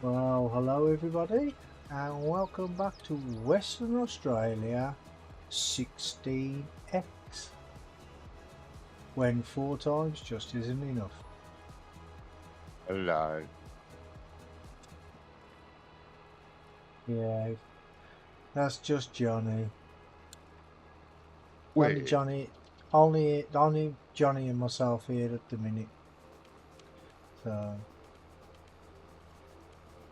Well, hello everybody, and welcome back to Western Australia 16X, when 4 times just isn't enough. Hello. Yeah, that's just Johnny. Wait. Only Johnny and myself here at the minute. So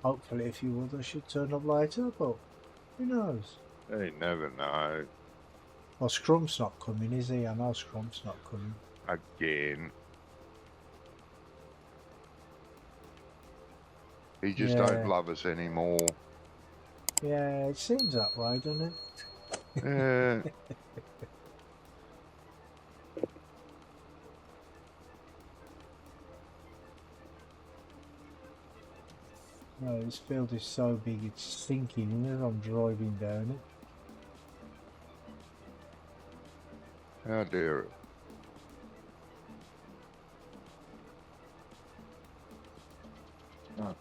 hopefully a few others should turn up later, but who knows? They never know. Well, Scrump's not coming, is he? I know Scrump's not coming. Again. He just Yeah. don't love us anymore. Yeah, it seems that way, doesn't it? Yeah. No, this field is so big it's sinking as I'm driving down it. How dare it. Yeah,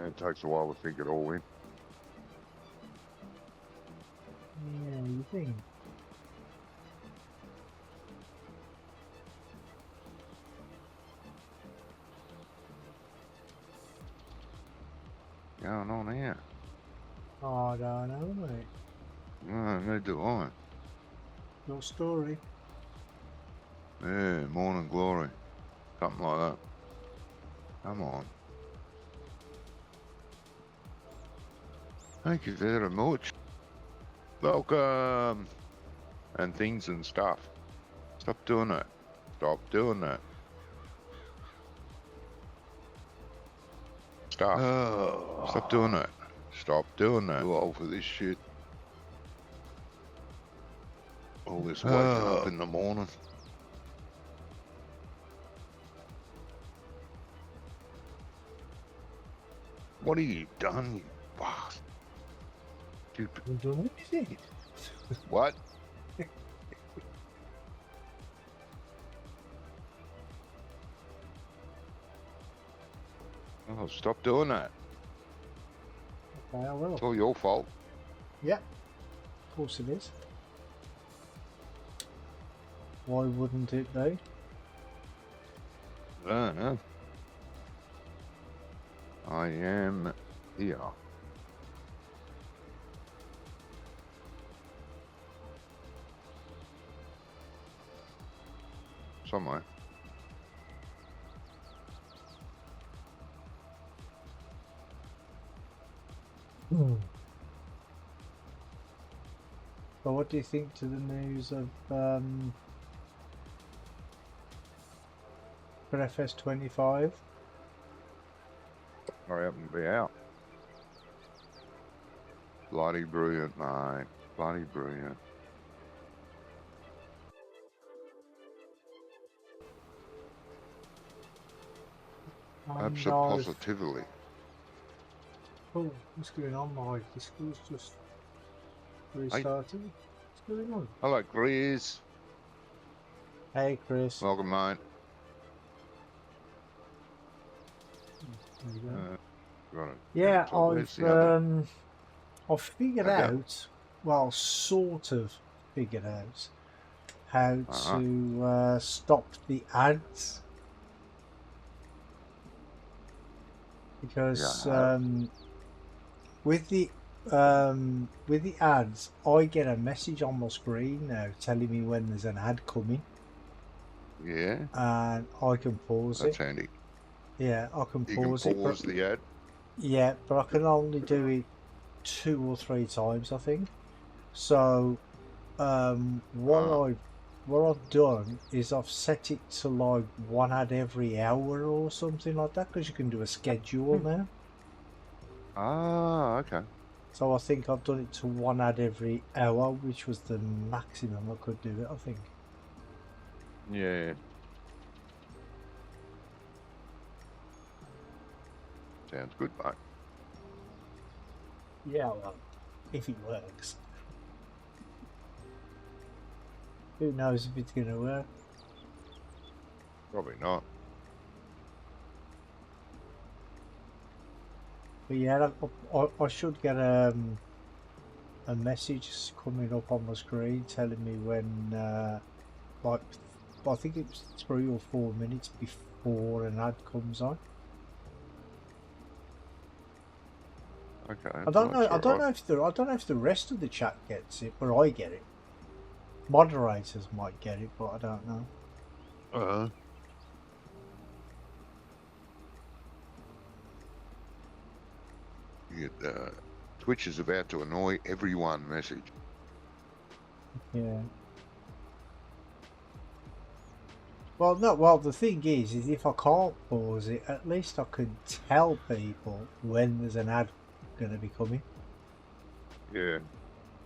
it takes a while to think it all in. Yeah, you think? Going on here? Oh, I don't know, mate. No, neither do I. Your story. Yeah, morning glory. Something like that. Come on. Thank you very much. Welcome. And things and stuff. Stop doing that. Stop doing that. Stuff. Oh. Stop doing that. Stop doing that. Too old for this shit. All this waking up in the morning. What have you done, you bastard? Stupid. You done anything? What? Oh, stop doing that. Okay, I will. It's all your fault. Yep. Of course it is. Why wouldn't it be? I don't know. I am here. Somewhere. So what do you think to the news of for Fs22? Hurry up and be out. Bloody brilliant, mate. Bloody brilliant. Absolutely. Oh, what's going on, Mike? The school's just restarted. What's going on? Hello, Chris. Hey, Chris. Welcome, mate. There you go. Got it. Yeah, I've figured Okay. out, well, sort of figured out how to stop the ads, because with the ads, I get a message on my screen now telling me when there's an ad coming. Yeah. And I can pause it. That's handy. Yeah, I can You pause can it. pause the ad. Yeah, but I can only do it 2 or 3 times, I think. So, what I've done is I've set it to like 1 ad every hour or something like that, because you can do a schedule now. Ah, okay. So I think I've done it to 1 ad every hour, which was the maximum I could do it, I think. Yeah. Sounds good, mate. Yeah, well, if it works. Who knows if it's going to work? Probably not. But yeah, I should get a message coming up on my screen telling me when, like, I think it's 3 or 4 minutes before an ad comes on. Okay. I don't know. Well, I don't know if the rest of the chat gets it, but I get it. Moderators might get it, but I don't know. You get, Twitch is about to annoy everyone message. Yeah. Well, no. Well, the thing is if I can't pause it, at least I can tell people when there's an ad going to be coming. Yeah.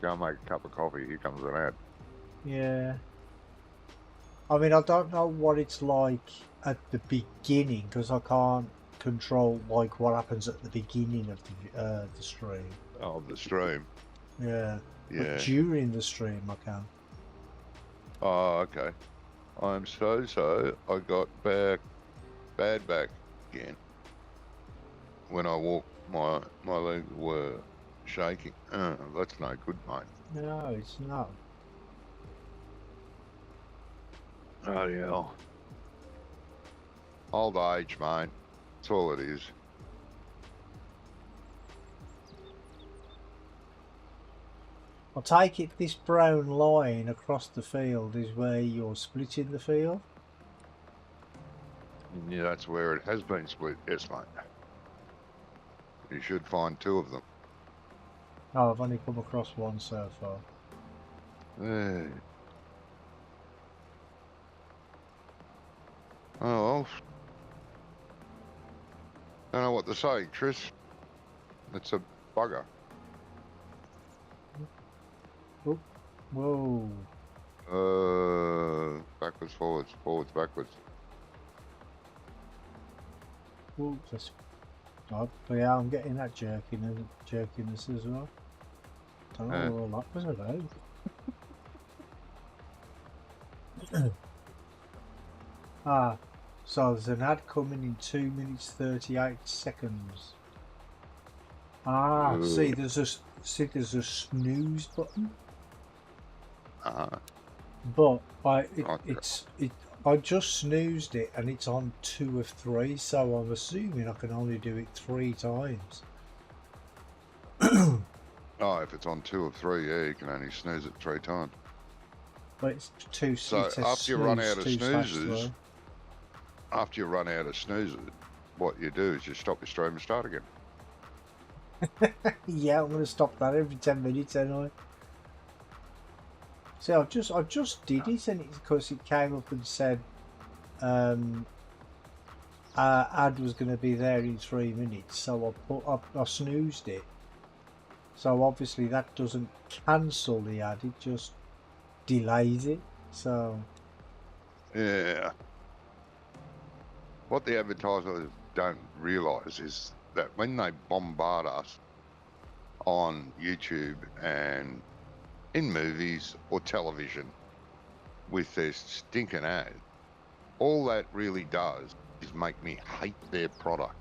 Go and make a cup of coffee. Here comes an ad. Yeah. I mean, I don't know what it's like at the beginning because I can't control like what happens at the beginning of the stream. Oh, the stream. Yeah. Yeah. But during the stream, I can. Oh, okay. I'm so. I got bad back again. When I walked, my legs were shaking. That's no good, mate. No, it's not. Oh, yeah. Old age, mate. That's all it is. I take it this brown line across the field is where you're splitting the field? Yeah, that's where it has been split. Yes, mate. You should find 2 of them. Oh, I've only come across one so far. Oh, well. Don't know what to say, Tris. It's a bugger. Oh, whoa. Backwards, forwards, backwards. Oh, that's odd. But yeah, I'm getting that jerkiness as well. Don't know what all that was about. So there's an ad coming in 2 minutes 38 seconds. See there's a snooze button. But I just snoozed it and it's on 2 of 3, so I'm assuming I can only do it 3 times. Oh, if it's on 2 of 3, yeah, you can only snooze it 3 times. But it's 2. So after you run out of snoozes, what you do is you stop your stream and start again. Yeah, I'm going to stop that every 10 minutes anyway. See, I just did it, and it's because it came up and said ad was going to be there in 3 minutes, so I snoozed it. So obviously that doesn't cancel the ad; it just delays it. So yeah, what the advertisers don't realise is that when they bombard us on YouTube and in movies or television with their stinking ad, all that really does is make me hate their product.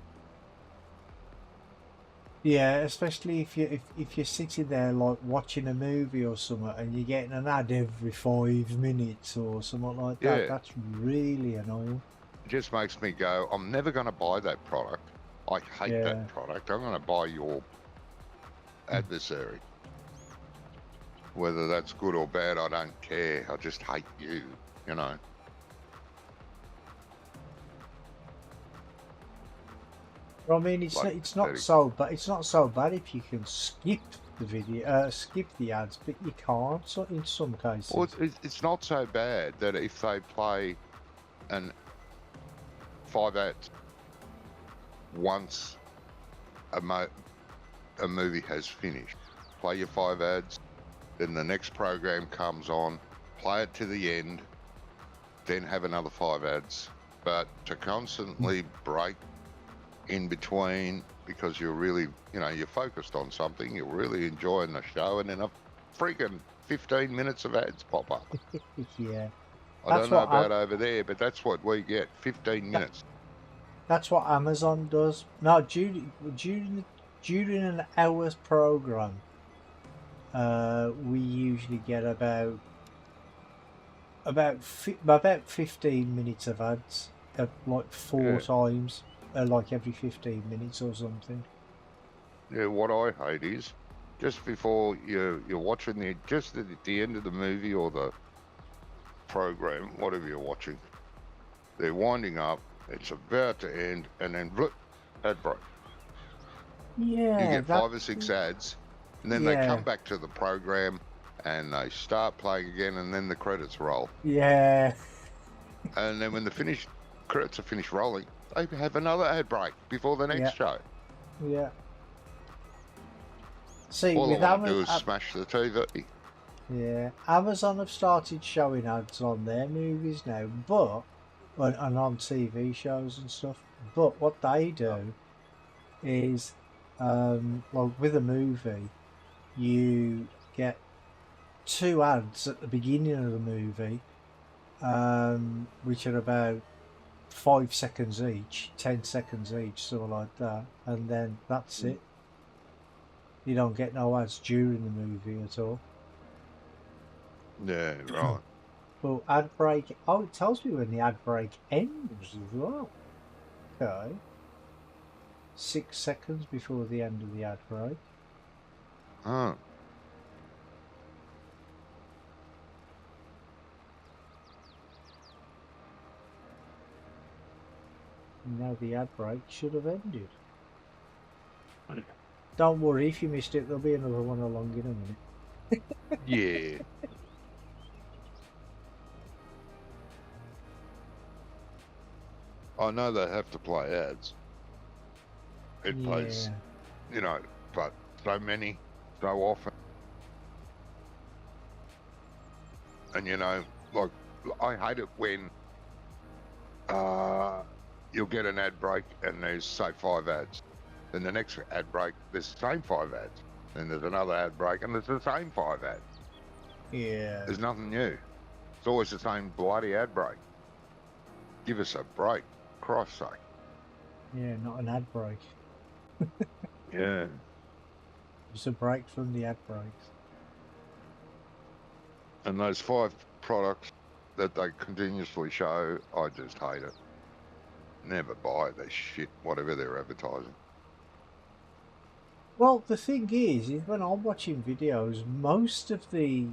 yeah, especially if you're sitting there like watching a movie or something and you're getting an ad every 5 minutes or something like that. Yeah. That's really annoying. It just makes me go, I'm never going to buy that product. I hate that product. I'm going to buy your adversary. Whether that's good or bad, I don't care. I just hate you, you know. I mean, it's not so bad. It's not so bad if you can skip the video, skip the ads, but you can't. So in some cases, well, it's not so bad that if they play an 5 ads once a movie has finished, play your 5 ads, then the next program comes on, play it to the end, then have another 5 ads. But to constantly break in between because you're really, you know, you're focused on something, you're really enjoying the show, and then a freaking 15 minutes of ads pop up. yeah. I That's don't know what about over there, but that's what we get. 15 that, minutes. that's what Amazon does. No, during an hour's program, we usually get about 15 minutes of ads, like four Yeah. times, like every 15 minutes or something. Yeah, what I hate is just before you're watching just at the end of the movie or the program, whatever you're watching, they're winding up, it's about to end, and then blip, ad break. You Yeah, get 5 or 6 ads, and then they yeah, come back to the program and they start playing again, and then the credits roll. yeah, And then when the credits are finished rolling, they have another ad break before the next yeah, show. yeah. See, All I with want to do is Amazon, smash the TV. yeah, Amazon have started showing ads on their movies now, but and on TV shows and stuff. But what they do is, well, with a movie, you get two ads at the beginning of the movie, which are about 5 seconds each, 10 seconds each, something like that, and then that's it. You don't get no ads during the movie at all. Yeah, right. But ad break, oh, it tells me when the ad break ends as well. Okay. 6 seconds before the end of the ad break. Huh. Now the ad break should have ended. Don't worry, if you missed it, there'll be another one along in a minute. Yeah. I know they have to play ads. It plays, Yeah. but so many, so often. And, like, I hate it when you'll get an ad break and there's, say, 5 ads. Then the next ad break, there's the same 5 ads. Then there's another ad break and there's the same 5 ads. Yeah. There's nothing new. It's always the same bloody ad break. Give us a break, Christ's sake. Yeah, not an ad break. Yeah. It's a break from the ad breaks. And those 5 products that they continuously show, I just hate it. Never buy their shit, whatever they're advertising. Well, the thing is when I'm watching videos, most of the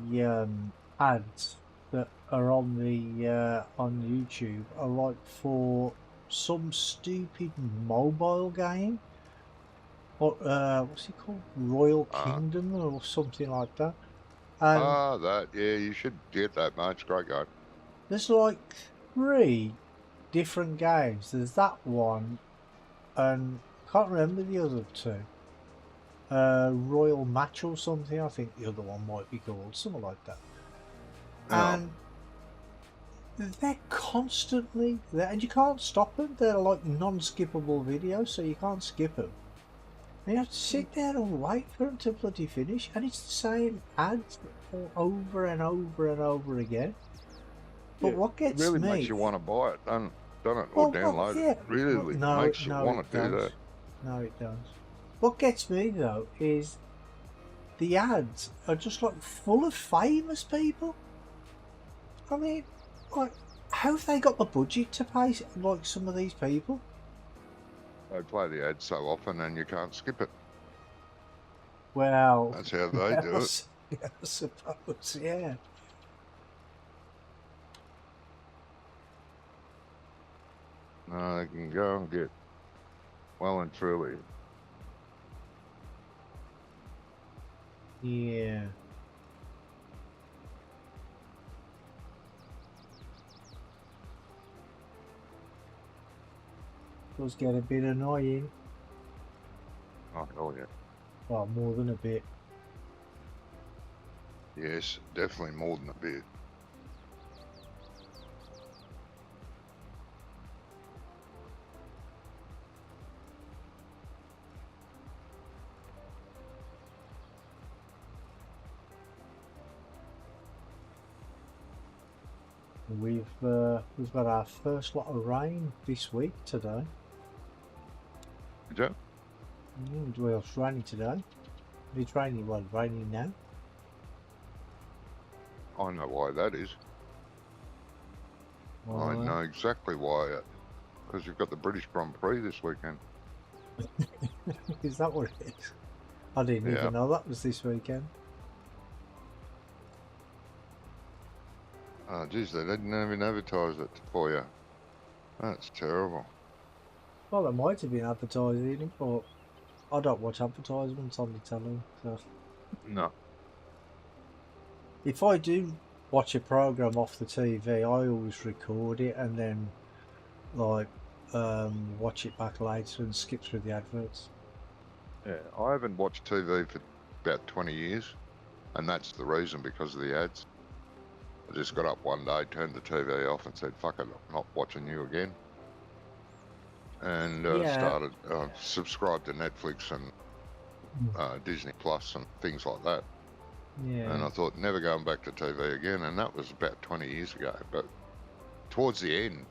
ads that are on the on YouTube are like for some stupid mobile game, or what's it called, Royal Kingdom or something like that. And Yeah, you should get that, mate. It's a great game. there's like 3 different games. There's that one, and I can't remember the other two. Royal Match or something, I think the other one might be called, something like that. Yeah. And they're constantly there, and you can't stop them. They're like non-skippable videos, so you can't skip them. And you have to sit there and wait for them to bloody finish, and it's the same ads over and over and over again. But Yeah, what gets it really me, makes you want to buy it, don't it? Or well, download yeah, it. Really makes you want to do that. No, it does. What gets me though is the ads are just like full of famous people. I mean, like, how have they got the budget to pay like some of these people? They play the ads so often and you can't skip it. Well, That's how they do it. I suppose, yeah. No, they can go and get well and truly. Yeah. Does get a bit annoying. Oh, hell yeah. Well, more than a bit. Yes, definitely more than a bit. we've got our first lot of rain this week today. Yeah. Well, it's raining today. It's raining. Well, raining now. I know why that is. Why? I know exactly why. Because you've got the British Grand Prix this weekend. Is that what it is? I didn't Yeah. even know that was this weekend. Oh, geez, they didn't even advertise it for you. That's terrible. Well, they might have been advertising it, but I don't watch advertisements on the telly. So No. if I do watch a program off the TV, I always record it and then like watch it back later and skip through the adverts. Yeah, I haven't watched TV for about 20 years, and that's the reason, because of the ads. I just got up one day, turned the TV off and said, fuck it, I'm not watching you again. And started, subscribed to Netflix and Disney Plus and things like that. Yeah. And I thought, never going back to TV again, and that was about 20 years ago. But towards the end,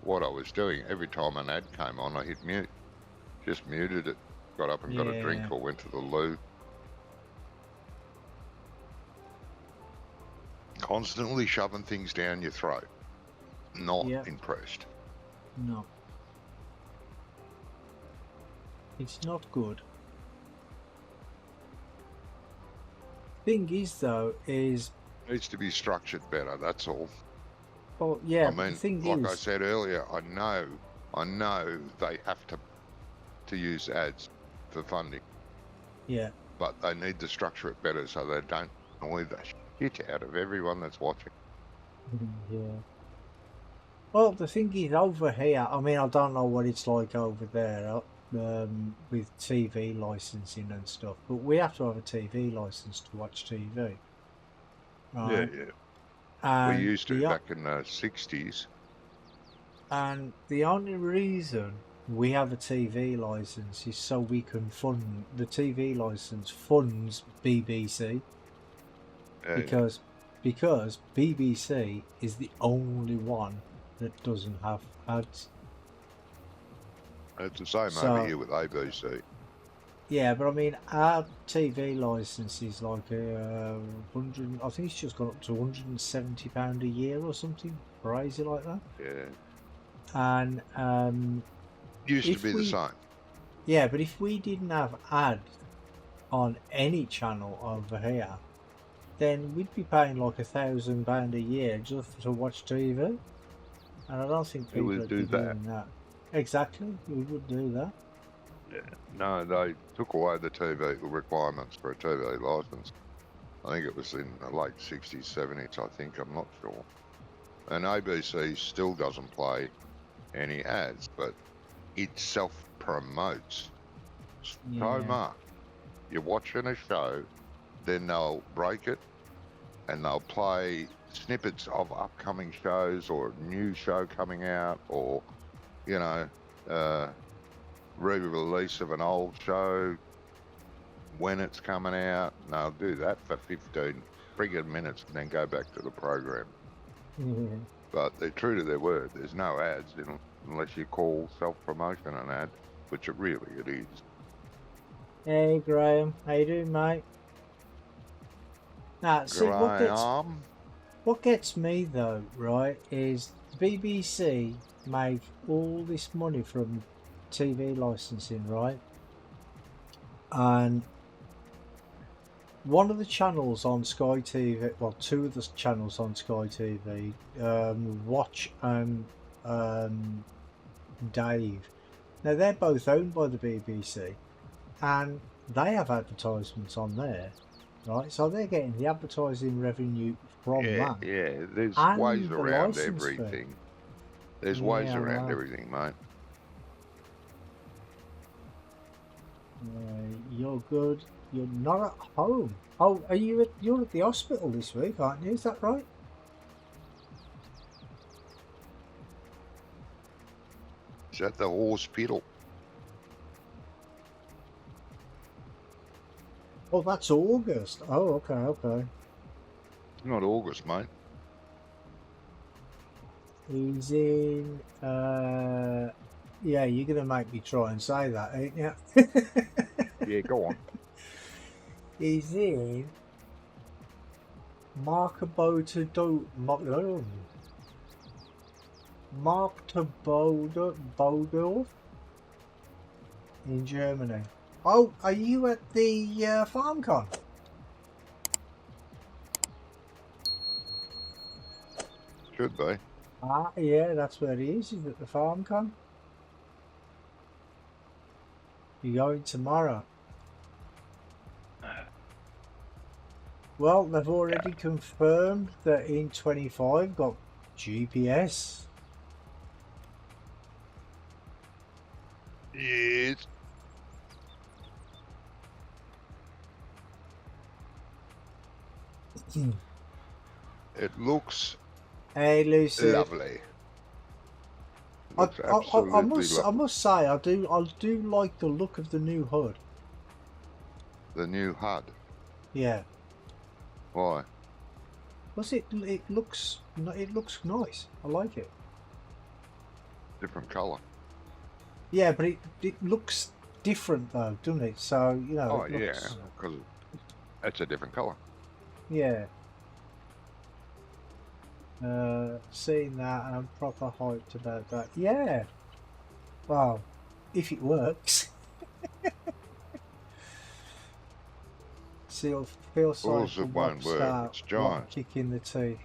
what I was doing, every time an ad came on, I hit mute. Just muted it, got up and got a drink or went to the loo. Constantly shoving things down your throat. Not impressed. No. It's not good. Thing is, though, is... Needs to be structured better, that's all. Well, yeah, I mean, the thing like is... I said earlier, I know they have to use ads for funding. Yeah. But they need to structure it better so they don't annoy the shit out of everyone that's watching. Yeah. Well, the thing is, over here, I mean, I don't know what it's like over there with TV licensing and stuff, but we have to have a TV license to watch TV. Right? Yeah. And we used to back in the 60s. And the only reason we have a TV license is so we can fund... The TV license funds BBC. Because BBC is the only one that doesn't have ads. It's the same over here with ABC. Yeah, but I mean, our TV license is like 100. I think it's just gone up to £170 a year or something crazy like that. Yeah. And used to be the same. Yeah, but if we didn't have ad on any channel over here, then we'd be paying like £1,000 a year just to watch TV. And I don't think people would do that. Exactly, we would do that. Yeah. No, they took away the TV requirements for a TV license. I think it was in the late 60s, 70s, I think, I'm not sure. And ABC still doesn't play any ads, but it self-promotes so much. You're watching a show, then they'll break it, and they'll play snippets of upcoming shows or a new show coming out, or, you know, re-release of an old show when it's coming out. And they'll do that for 15 friggin' minutes and then go back to the program. Mm-hmm. But they're true to their word. There's no ads unless you call self-promotion an ad, which it is. Hey Graham, how you doing, mate? Now, see, what gets me though, right, is the BBC make all this money from TV licensing, right? And one of the channels on Sky TV, well, two of the channels on Sky TV, Watch and Dave. Now, they're both owned by the BBC, and they have advertisements on there, right? So they're getting the advertising revenue from that. Yeah, there's ways around everything. There's ways around everything, mate. You're good. You're not at home. Oh, you're at the hospital this week, aren't you? Is that right? Is that the hospital? Oh, that's August. Oh, okay. Not August, mate. He's in. Yeah, you're gonna make me try and say that, ain't you? Yeah, go on. He's in. Magdeburg in Germany. Oh, are you at the FarmCon? Should be. Ah, yeah, that's where he is. He's at the FarmCon. You're going tomorrow. Well, they've already confirmed that in 25 got GPS. Yes. It looks Hey, Lucy. lovely. It looks absolutely I lovely. must say, I do like the look of the new hood. The new HUD. Yeah. Why? Plus, it looks nice. I like it. Different colour. Yeah, but it looks different though, doesn't it? So you know. Oh, it yeah, looks, because it's a different colour. yeah. Seeing that, and I'm proper hyped about that. Yeah. Well, if it works. See, I feel sorry for it won't work. Wobster. It's What giant. kick in the teeth.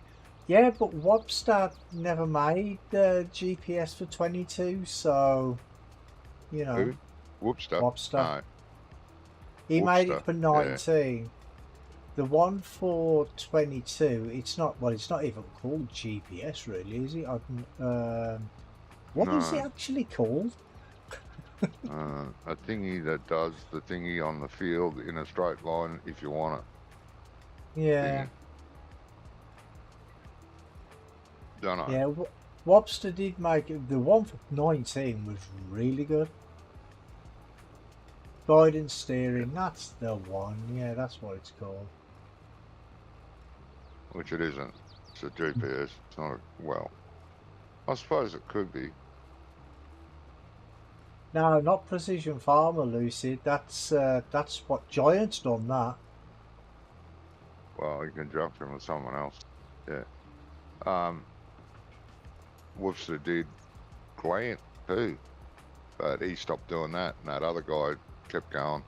Yeah, but Wobster never made GPS for 22, so you know. Who? Whoopster. Wobster. No. He made it Whoopster, for 19. The one for 22, it's not even called GPS really, is it? What is it No. actually called? A thingy that does the thingy on the field in a straight line if you want it. Yeah. Thingy. Don't know. Yeah, Wobster did make it. The one for 19 was really good. Guidance steering, that's the one. Yeah, that's what it's called. Which it isn't. It's a GPS. It's not a, well, I suppose it could be. No, not Precision Farmer, Lucid. That's what Giant's done that. Well, you can jump in with someone else. Yeah. Woofster did Grant too, but he stopped doing that, and that other guy kept going.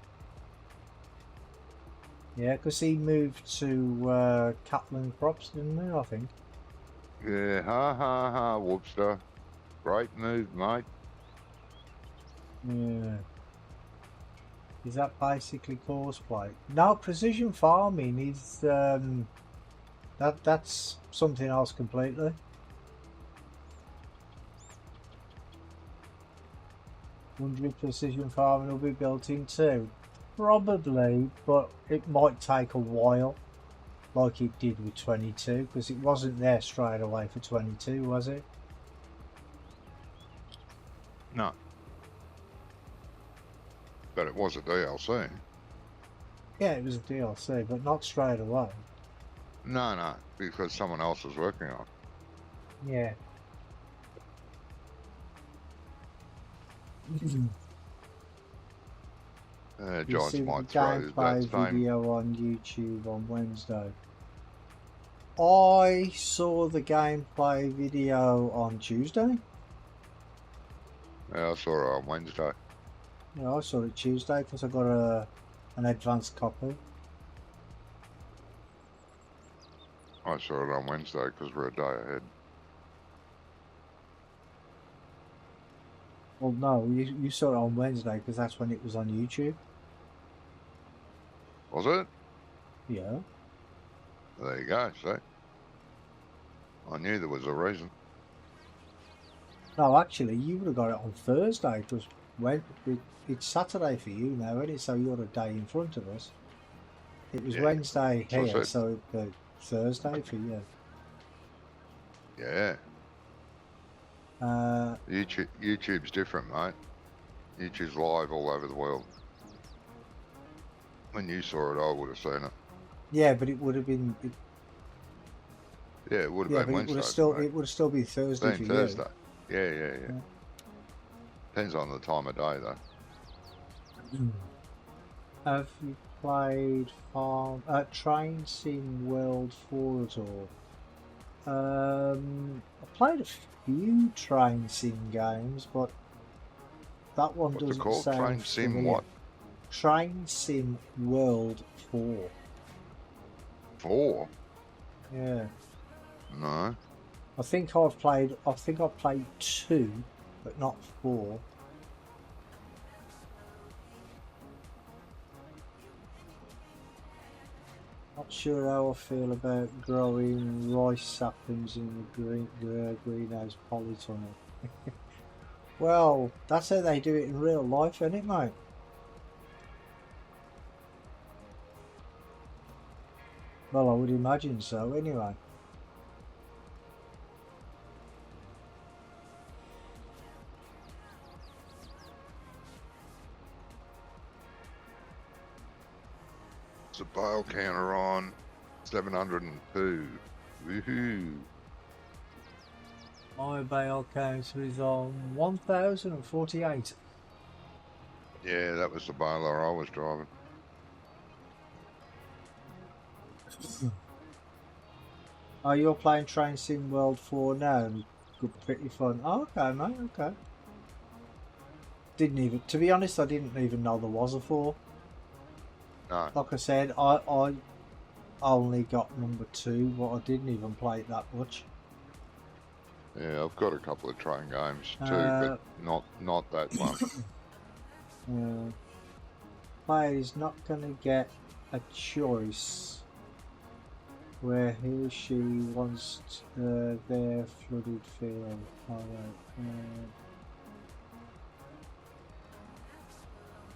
Yeah, because he moved to Kaplan Crops, didn't he? I think. Yeah, ha, Woofster. Great move, mate. Yeah. Is that basically cosplay? No, precision farming is that's something else completely. 100 precision farming will be built in too. Probably, but it might take a while, like it did with 22, because it wasn't there straight away for 22, was it? No. But it was a DLC. Yeah, it was a DLC, but not straight away. No, because someone else was working on it. Yeah. Giants might throw gameplay that same. video on YouTube on Wednesday. I saw the gameplay video on Tuesday. Yeah, I saw it on Wednesday. Yeah, I saw it Tuesday because I got an advanced copy. I saw it on Wednesday because we're a day ahead. Well, no, you saw it on Wednesday because that's when it was on YouTube. Was it? Yeah. There you go, see? I knew there was a reason. No, actually, you would have got it on Thursday because it's Saturday for you now, isn't it? So you're a day in front of us. It was Wednesday here, so Thursday for you. Yeah. YouTube's different, mate. YouTube's live all over the world. When you saw it, I would have seen it. Yeah, but it would have been. Yeah, it would Yeah, have but been it would have Wednesday still for me. it would have still been Thursday Been for Thursday. you. Yeah. Depends on the time of day, though. Have you played Train Sim World 4 at all? I played a few Train Sim games, but that one What's it doesn't called? sound Train Sim familiar. what? Train Sim World 4. 4? Yeah. No. I think I've played 2, but not 4. Not sure how I feel about growing rice saplings in the greenhouse polytunnel. Well, that's how they do it in real life, isn't it, mate? Well, I would imagine so, anyway. It's a bale counter on 702. Woohoo. My bail count is on 1048. Yeah, that was the baler I was driving. Oh, you're playing Train Sim World 4 now, and it's pretty fun. Oh, okay, mate, okay. Didn't even, to be honest, I didn't even know there was a 4. No. Like I said, I only got number 2, but I didn't even play it that much. Yeah, I've got a couple of train games too, Uh, but not that one. Player is not going to get a choice where he or she wants their flooded field. Alright.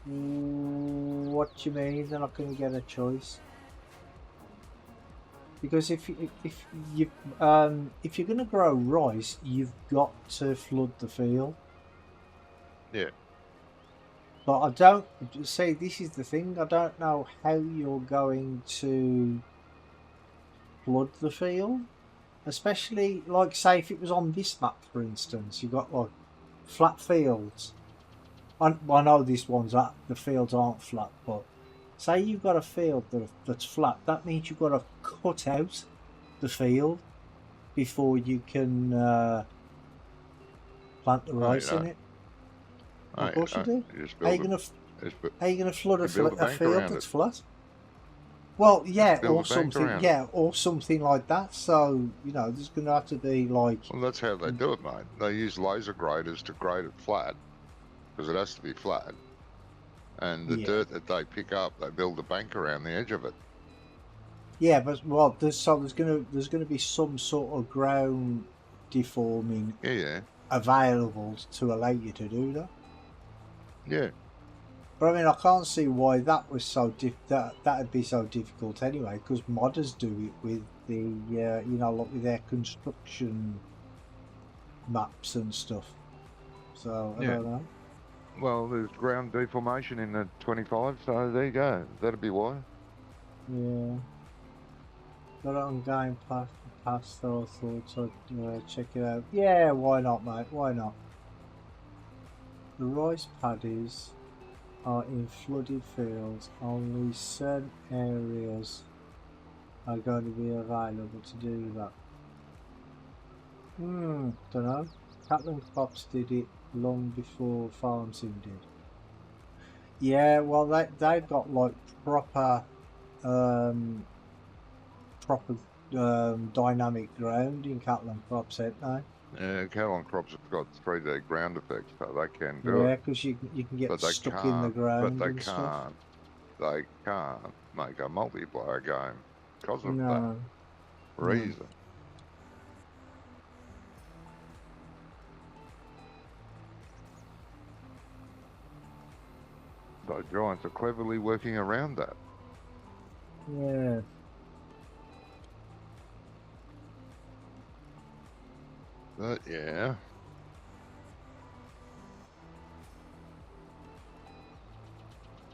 What do you mean they're not going to get a choice? Because if you're going to grow rice, you've got to flood the field. Yeah. But I don't see. This is the thing. I don't know how you're going to flood the field, especially like say if it was on this map, for instance, you got like flat fields. I know this one's the fields aren't flat, but say you've got a field that's flat. That means you've got to cut out the field before you can plant the rice in it. Of course you do. You just How you build gonna flood a a bank field around that's it. flat? Well, yeah, Just build a bank around it. or something like that. So there's gonna have to be like. Well, that's how they do it, mate. They use laser graders to grade it flat because it has to be flat. And the Yeah, dirt that they pick up, they build a bank around the edge of it. yeah, but well, there's gonna be some sort of ground deforming Yeah. available to allow you to do that. Yeah. But I mean, I can't see why that was that'd be so difficult anyway, because modders do it with the like with their construction maps and stuff. So I Yeah. don't know. Well, there's ground deformation in the 25, so there you go. That'd be why. Yeah. Got it on Game Pass, so I thought I'd check it out. Yeah, why not, mate? Why not? The rice paddies are in flooded fields. Only certain areas are going to be available to do that. Don't know. Catlin Crops did it long before Farm Sim did. Yeah, well, they've got like proper dynamic ground in Catlin Crops, haven't they? Yeah, cattle and crops have got 3D ground effects, so they can do Yeah, it. because you can get But they stuck in the can't. But ground they and stuff. can't make a multiplayer game because of that No, no. reason. So giants are cleverly working around that. Yeah. But yeah.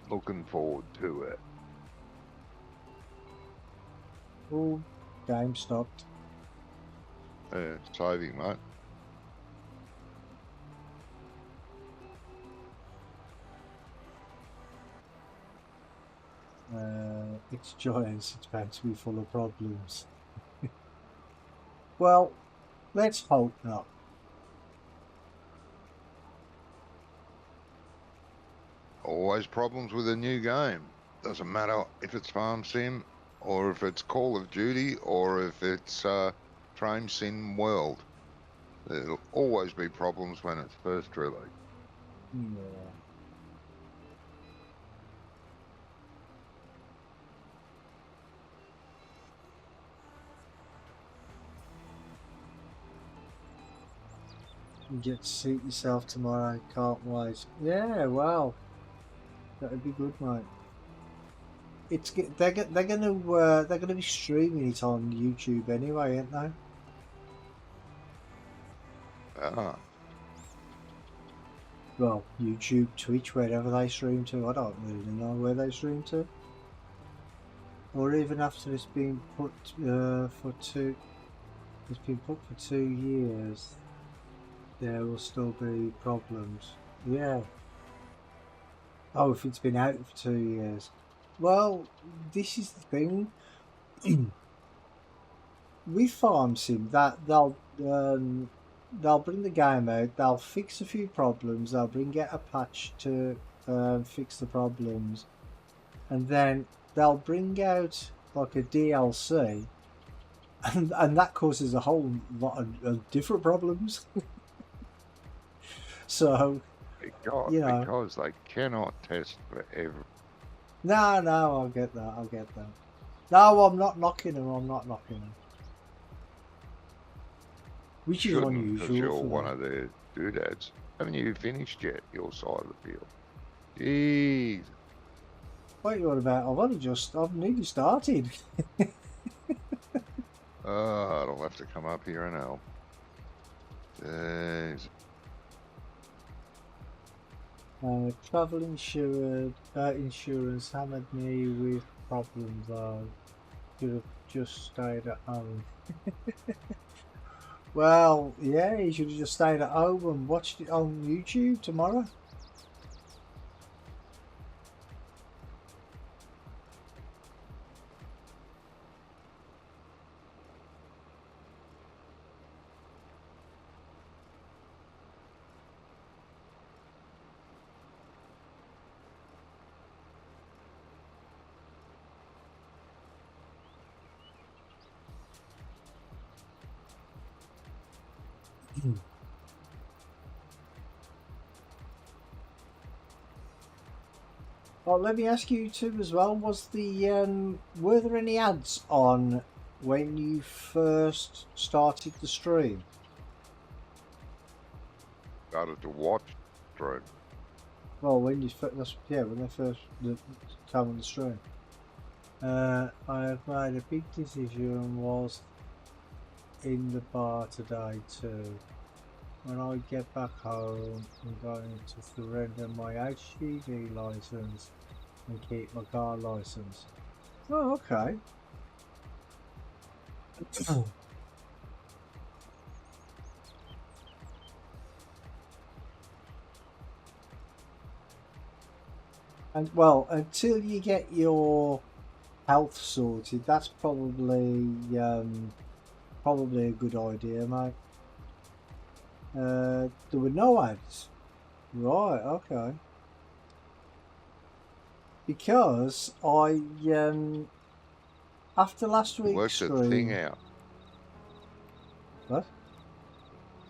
Looking forward to it. Oh, game stopped. saving, mate. It's giants. It's bound to be full of problems. Well, let's hope not. Always problems with a new game. Doesn't matter if it's Farm Sim or if it's Call of Duty or if it's Train Sim World. There'll always be problems when it's first released. Yeah. You get to suit yourself tomorrow. Can't wait. Yeah, wow. That'd be good, mate. They're gonna be streaming it on YouTube anyway, aren't they? Ah, Well, YouTube, Twitch, wherever they stream to. I don't really know where they stream to. Or even after it's been put it's been put for 2 years, there will still be problems. Yeah. Oh, if it's been out for 2 years. Well, this is the thing. With Farm Sim, that they'll bring the game out, they'll fix a few problems, they'll bring out a patch to fix the problems, and then they'll bring out like a DLC, and that causes a whole lot of different problems. So, because, you know, because they cannot test for every. no, I'll get that. No, I'm not knocking them. Which is unusual. Because you're one of their doodads. Haven't you finished yet your side of the field? Jeez. What are you on about? I've nearly started. I'll have to come up here and help. Jeez. Travel insurance hammered me with problems though. Should have just stayed at home. Well, yeah, you should have just stayed at home and watched it on YouTube tomorrow. Well, let me ask you too as well. Were there any ads on when you first started the stream? Started to watch stream. Well, when they first came on the stream. I have made a big decision was in the bar today too. When I get back home, I'm going to surrender my HGV license and keep my car license. Oh, okay. And well, until you get your health sorted, that's probably a good idea, mate. There were no ads. Right, okay. Because I after last week's Worked stream, the thing out. What?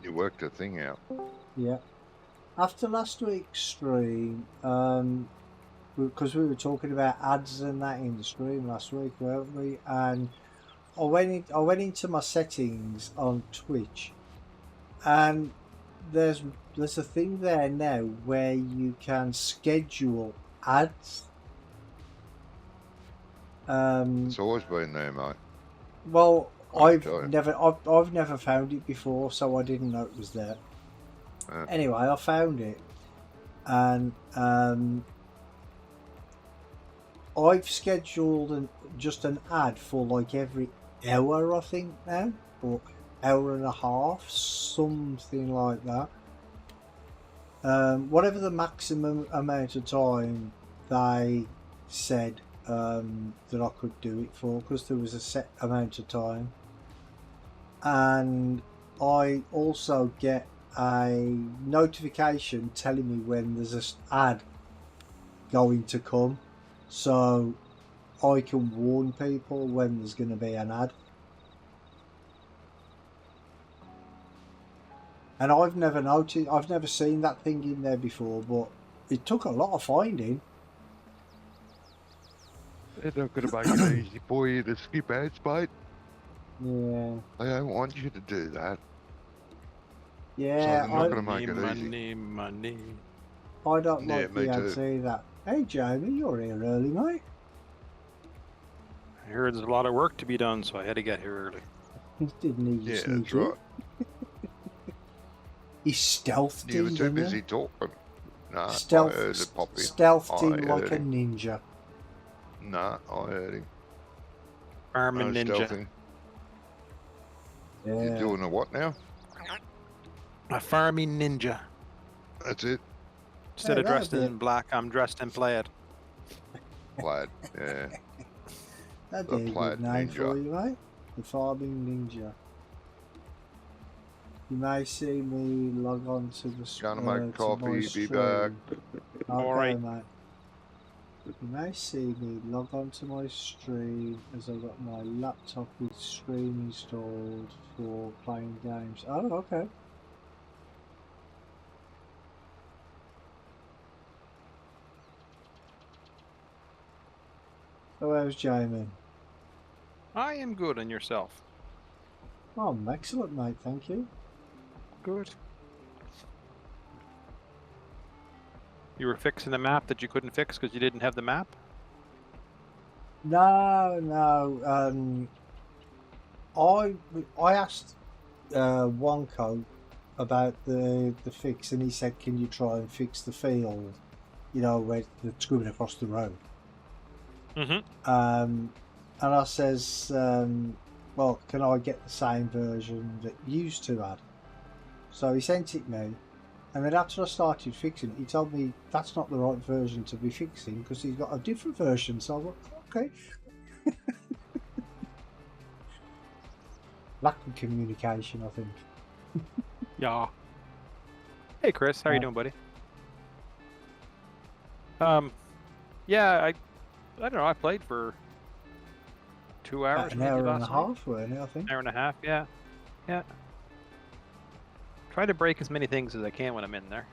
You worked the thing out. Yeah. After last week's stream, because we were talking about ads and that in the stream last week, weren't we? And I went into my settings on Twitch, and there's a thing there now where you can schedule ads. It's always been there, mate. Well, I've never found it before, so I didn't know it was there. Anyway, I found it, and I've scheduled just an ad for like every hour, I think now, or hour and a half, something like that. Whatever the maximum amount of time they said that I could do it for, because there was a set amount of time. And I also get a notification telling me when there's an ad going to come, so I can warn people when there's going to be an ad. And I've never noticed, I've never seen that thing in there before, but it took a lot of finding. They're not going to make it easy for you to skip ads, mate. Yeah. I don't want you to do that. Yeah, so they're not going to make it easy. Money. I don't Yeah, like me the ads too. either. Hey Jamie, you're here early, mate. I heard there's a lot of work to be done, so I had to get here early. He didn't need you Yeah, sneak that's in. right. He stealthed You were in, too didn't busy you? talking. No, Stealth, I heard it pop in. stealthed I in like heard a him. ninja. No, I heard him. Farming No ninja. stealthing. Yeah. You're doing a what now? A farming ninja. That's it. Instead Hey, of dressed that'd in black, I'm dressed in plaid. Plaid. Yeah. That'd The be a plaid good name ninja. for you, mate. The farming ninja. You may see me log on to the Gonna make to my coffee, be stream. back. Okay, Alright. mate. You may see me log on to my stream as I've got my laptop with stream installed for playing games. Oh, okay. So how's Jamie? I am good, and yourself? Oh, I'm excellent, mate. Thank you. Good. You were fixing the map that you couldn't fix because you didn't have the map? No. I asked Wonko about the fix, and he said, "Can you try and fix the field? You know, where it's going across the road." Mm-hmm. And I says, "Well, can I get the same version that you used to had?" So he sent it me, and then after I started fixing it, he told me that's not the right version to be fixing because he's got a different version. So I was like, okay. Lack of communication, I think. Yeah. Hey, Chris. How you doing, buddy? Yeah, I don't know. I played for 2 hours, An maybe hour and a last week. half, weren't it, I think? Hour and a half, yeah. Yeah. Try to break as many things as I can when I'm in there.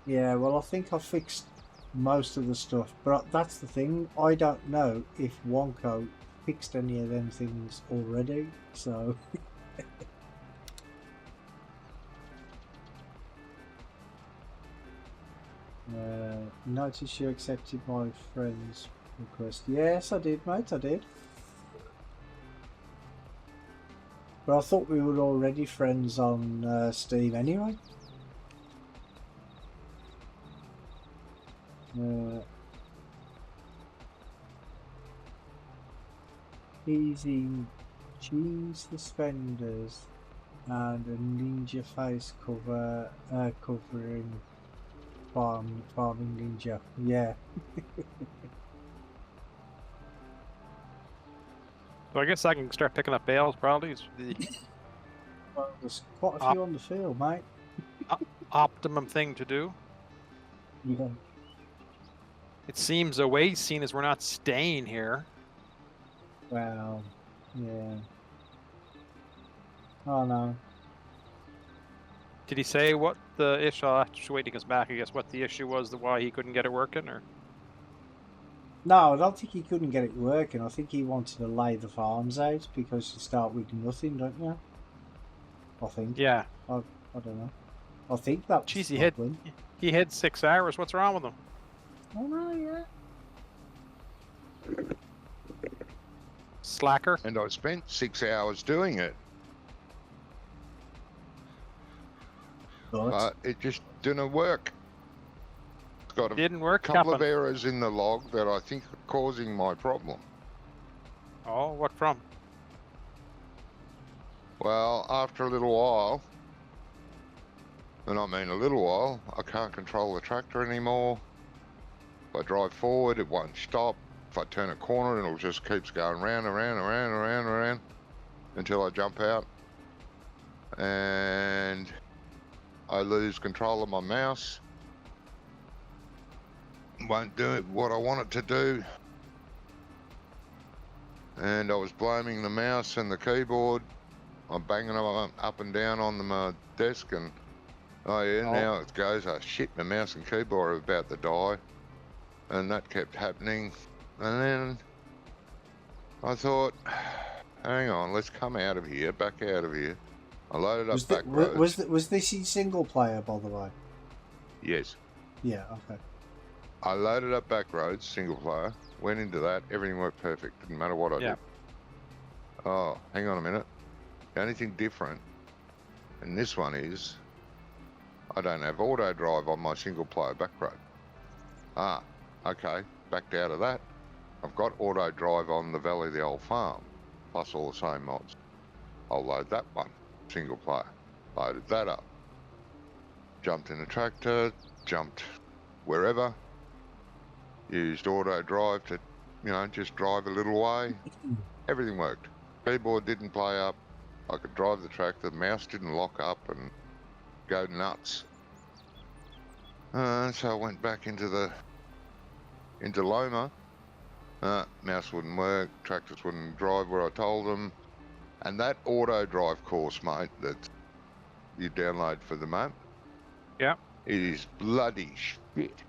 Yeah, well, I think I fixed most of the stuff, but that's the thing. I don't know if Wonko fixed any of them things already, so... notice you accepted my friend's request. Yes, I did, mate, I did. But I thought we were already friends on Steam anyway. Easy jeans suspenders and a ninja face cover covering farming ninja. Yeah. So I guess I can start picking up bales, probably. It's the Well, there's quite a few on the field, mate. optimum thing to do. Yeah. It seems a waste, seeing as we're not staying here. Well, yeah. Oh no. Did he say what the issue? I'll have to wait till he comes back. I guess what the issue was, why he couldn't get it working, or No, I don't think he couldn't get it working. I think he wanted to lay the farms out because you start with nothing, don't you? I think. yeah. I don't know. I think that. Jeez, he had 6 hours. What's wrong with him? Oh no, yeah. Slacker. And I spent 6 hours doing it, but it just didn't work. It's got a Didn't work. couple of Captain. errors in the log that I think are causing my problem. Oh, what from? Well, after a little while, and I mean a little while, I can't control the tractor anymore. If I drive forward, it won't stop. If I turn a corner, it'll just keeps going round and round and round and round and round until I jump out. And I lose control of my mouse. Won't do it what I want it to do. And I was blaming the mouse and the keyboard. I'm banging them up and down on my desk, and oh yeah, now it goes, oh shit, my mouse and keyboard are about to die. And that kept happening. And then I thought, hang on, let's come out of here, back out of here. I loaded up back roads. Was this in single player, by the way? Yes. Yeah, okay. I loaded up back roads, single player, went into that, everything worked perfect, didn't matter what I did. Oh, hang on a minute. The only thing different, and this one is, I don't have auto drive on my single player back road. Ah, okay, backed out of that. I've got auto drive on the Valley of the Old Farm, plus all the same mods. I'll load that one, single player. Loaded that up. Jumped in a tractor, jumped wherever. Used auto drive to, just drive a little way. Everything worked. Keyboard didn't play up. I could drive the tractor. The mouse didn't lock up and go nuts. So I went back into Loma. Mouse wouldn't work. Tractors wouldn't drive where I told them. And that auto drive course, mate, that you download for the map. Yeah. It is bloody shit.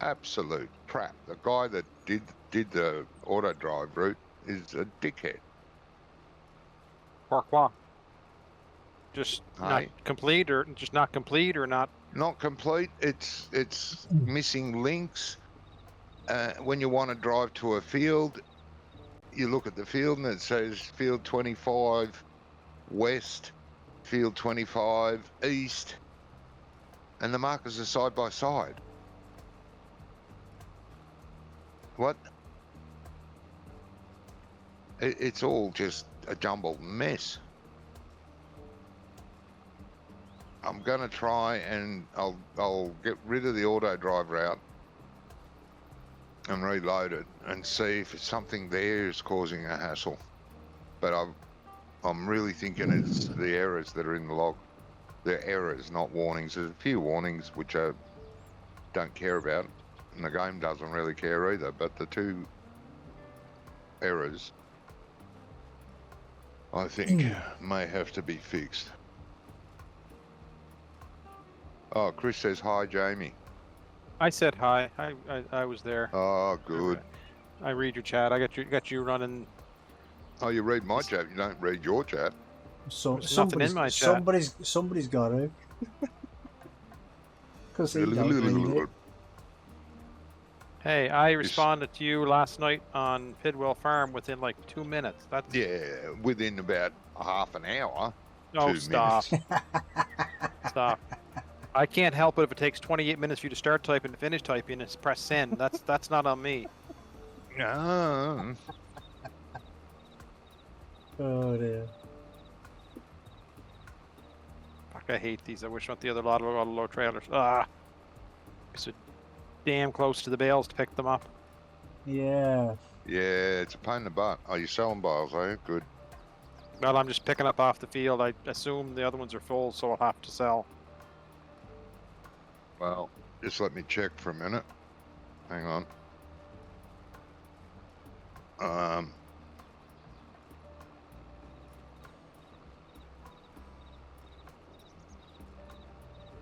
Absolute crap. The guy that did the auto drive route is a dickhead. Pourquoi? Just not complete, or just not complete, or not? Not complete. It's missing links. When you want to drive to a field, you look at the field and it says field 25 west, field 25 east, and the markers are side by side. What? It's all just a jumbled mess. I'm gonna try and I'll get rid of the auto drive route and reload it and see if it's something there is causing a hassle. But I'm really thinking it's the errors that are in the log. They're errors, not warnings. There's a few warnings which I don't care about, and the game doesn't really care either, but the two errors I think may have to be fixed. Oh, Chris says hi, Jamie. I said hi. I was there. Oh, good. I read your chat. I got you running. Oh, you read my chat. You don't read your chat. So there's nothing in my chat. Somebody's got to. Because he don't read it. Hey, I responded to you last night on Pidwell Farm within like 2 minutes. That's within about half an hour. No, stop. Stop. I can't help it if it takes 28 minutes for you to start typing to finish typing and press send. That's not on me. No. Oh dear. Fuck, I hate these. I wish I went the other lot of low trailers. Ah. So damn close to the bales to pick them up. Yeah. Yeah, it's a pain in the butt. Oh, you're selling bales, are you? Good. Well, I'm just picking up off the field. I assume the other ones are full, so I'll have to sell. Well, just let me check for a minute. Hang on.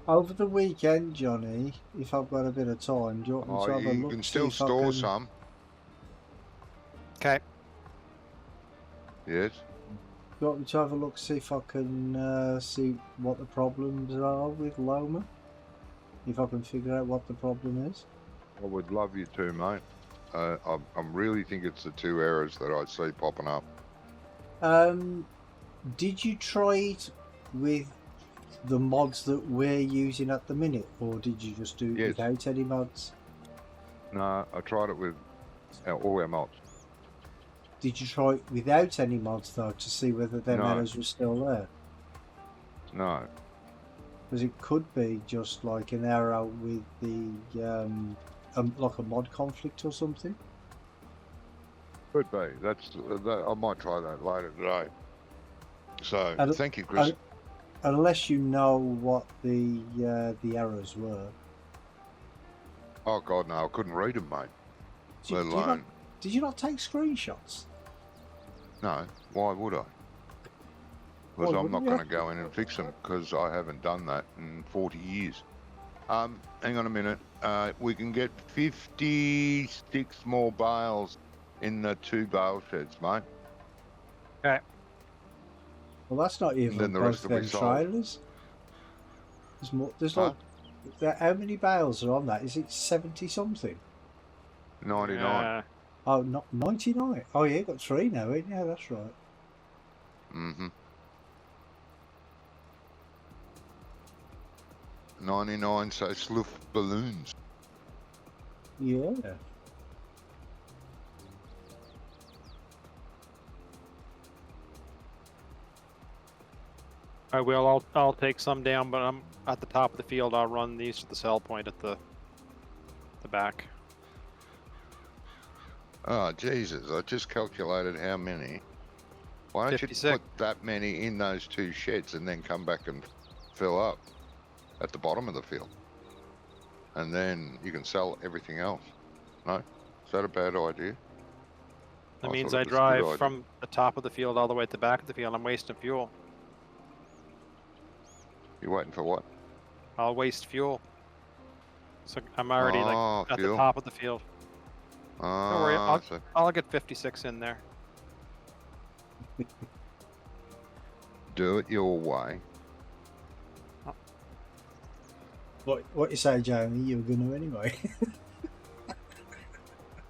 Over the weekend, Johnny, if I've got a bit of time, do you want me to have a look? You can still store some. Okay. Yes. Do you want me to have a look, see if I can see what the problems are with Loma? If I can figure out what the problem is? I would love you to, mate. I really think it's the two errors that I see popping up. Did you try it with the mods that we're using at the minute, or did you just do it without any mods? No, I tried it with all our mods. Did you try it without any mods though to see whether them No. errors were still there? No. Because it could be just like an error with the like a mod conflict or something. Could be. I might try that later today. So And- thank you, Chris. Unless you know what the errors were. Oh God, no, I couldn't read them, mate. Let alone. Did you not take screenshots? No. Why would I? Because Why I'm not wouldn't you? going to go in and fix them because I haven't done that in 40 years. Hang on a minute. We can get 56 more bales in the 2 bale sheds, mate. Okay. Well, that's not even then the both rest will be them sold. trailers. There's more. There's Huh? like how many bales are on that? Is it 70 something? 99. Oh, not 99. Oh yeah, got 3 now. Yeah, that's right. Mm-hmm. 99, so sloof balloons. Yeah. I will. I'll take some down, but I'm at the top of the field. I'll run these to the sell point at the back. Oh, Jesus, I just calculated how many. Why don't 56. you put that many in those 2 sheds and then come back and fill up at the bottom of the field? And then you can sell everything else. No? Is that a bad idea? That I means thought I it was a good drive idea. from the top of the field all the way to the back of the field. I'm wasting fuel. You're waiting for what? I'll waste fuel. So I'm already Oh, like at fuel. the top of the field. Don't worry, So I'll get 56 in there. do it your way. What you say, Jamie? You were gonna anyway.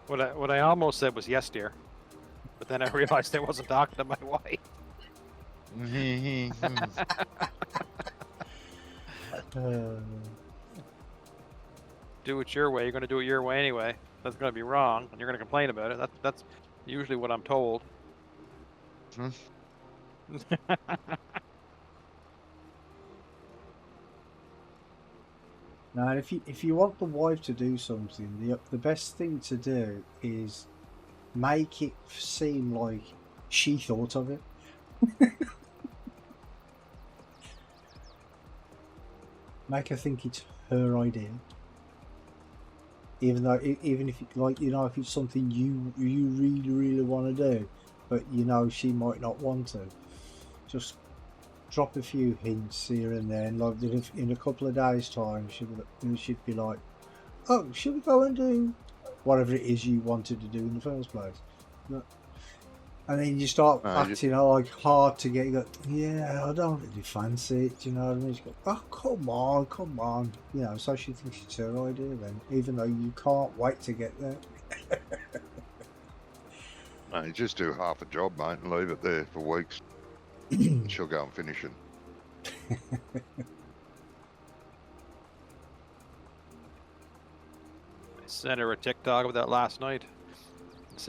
What I almost said was yes, dear, but then I realized I wasn't talking to my wife. Do it your way. You're going to do it your way anyway. That's going to be wrong, and you're going to complain about it. That's usually what I'm told. Hmm. Now, if you want the wife to do something, the best thing to do is make it seem like she thought of it. Make her think it's her idea, even if it, like, you know, if it's something you really want to do, but you know she might not want to. Just drop a few hints here and there, and like in a couple of days' time, she'd be like, "Oh, should we go and do whatever it is you wanted to do in the first place?" And then you start acting like hard to get. You go, yeah, I don't really fancy it. Do you know what I mean? She go, "Oh, come on," you know. So she thinks it's her idea then, even though you can't wait to get there. No, you just do half a job, mate, and leave it there for weeks. She'll go and finish it. I sent her a TikTok of that last night. It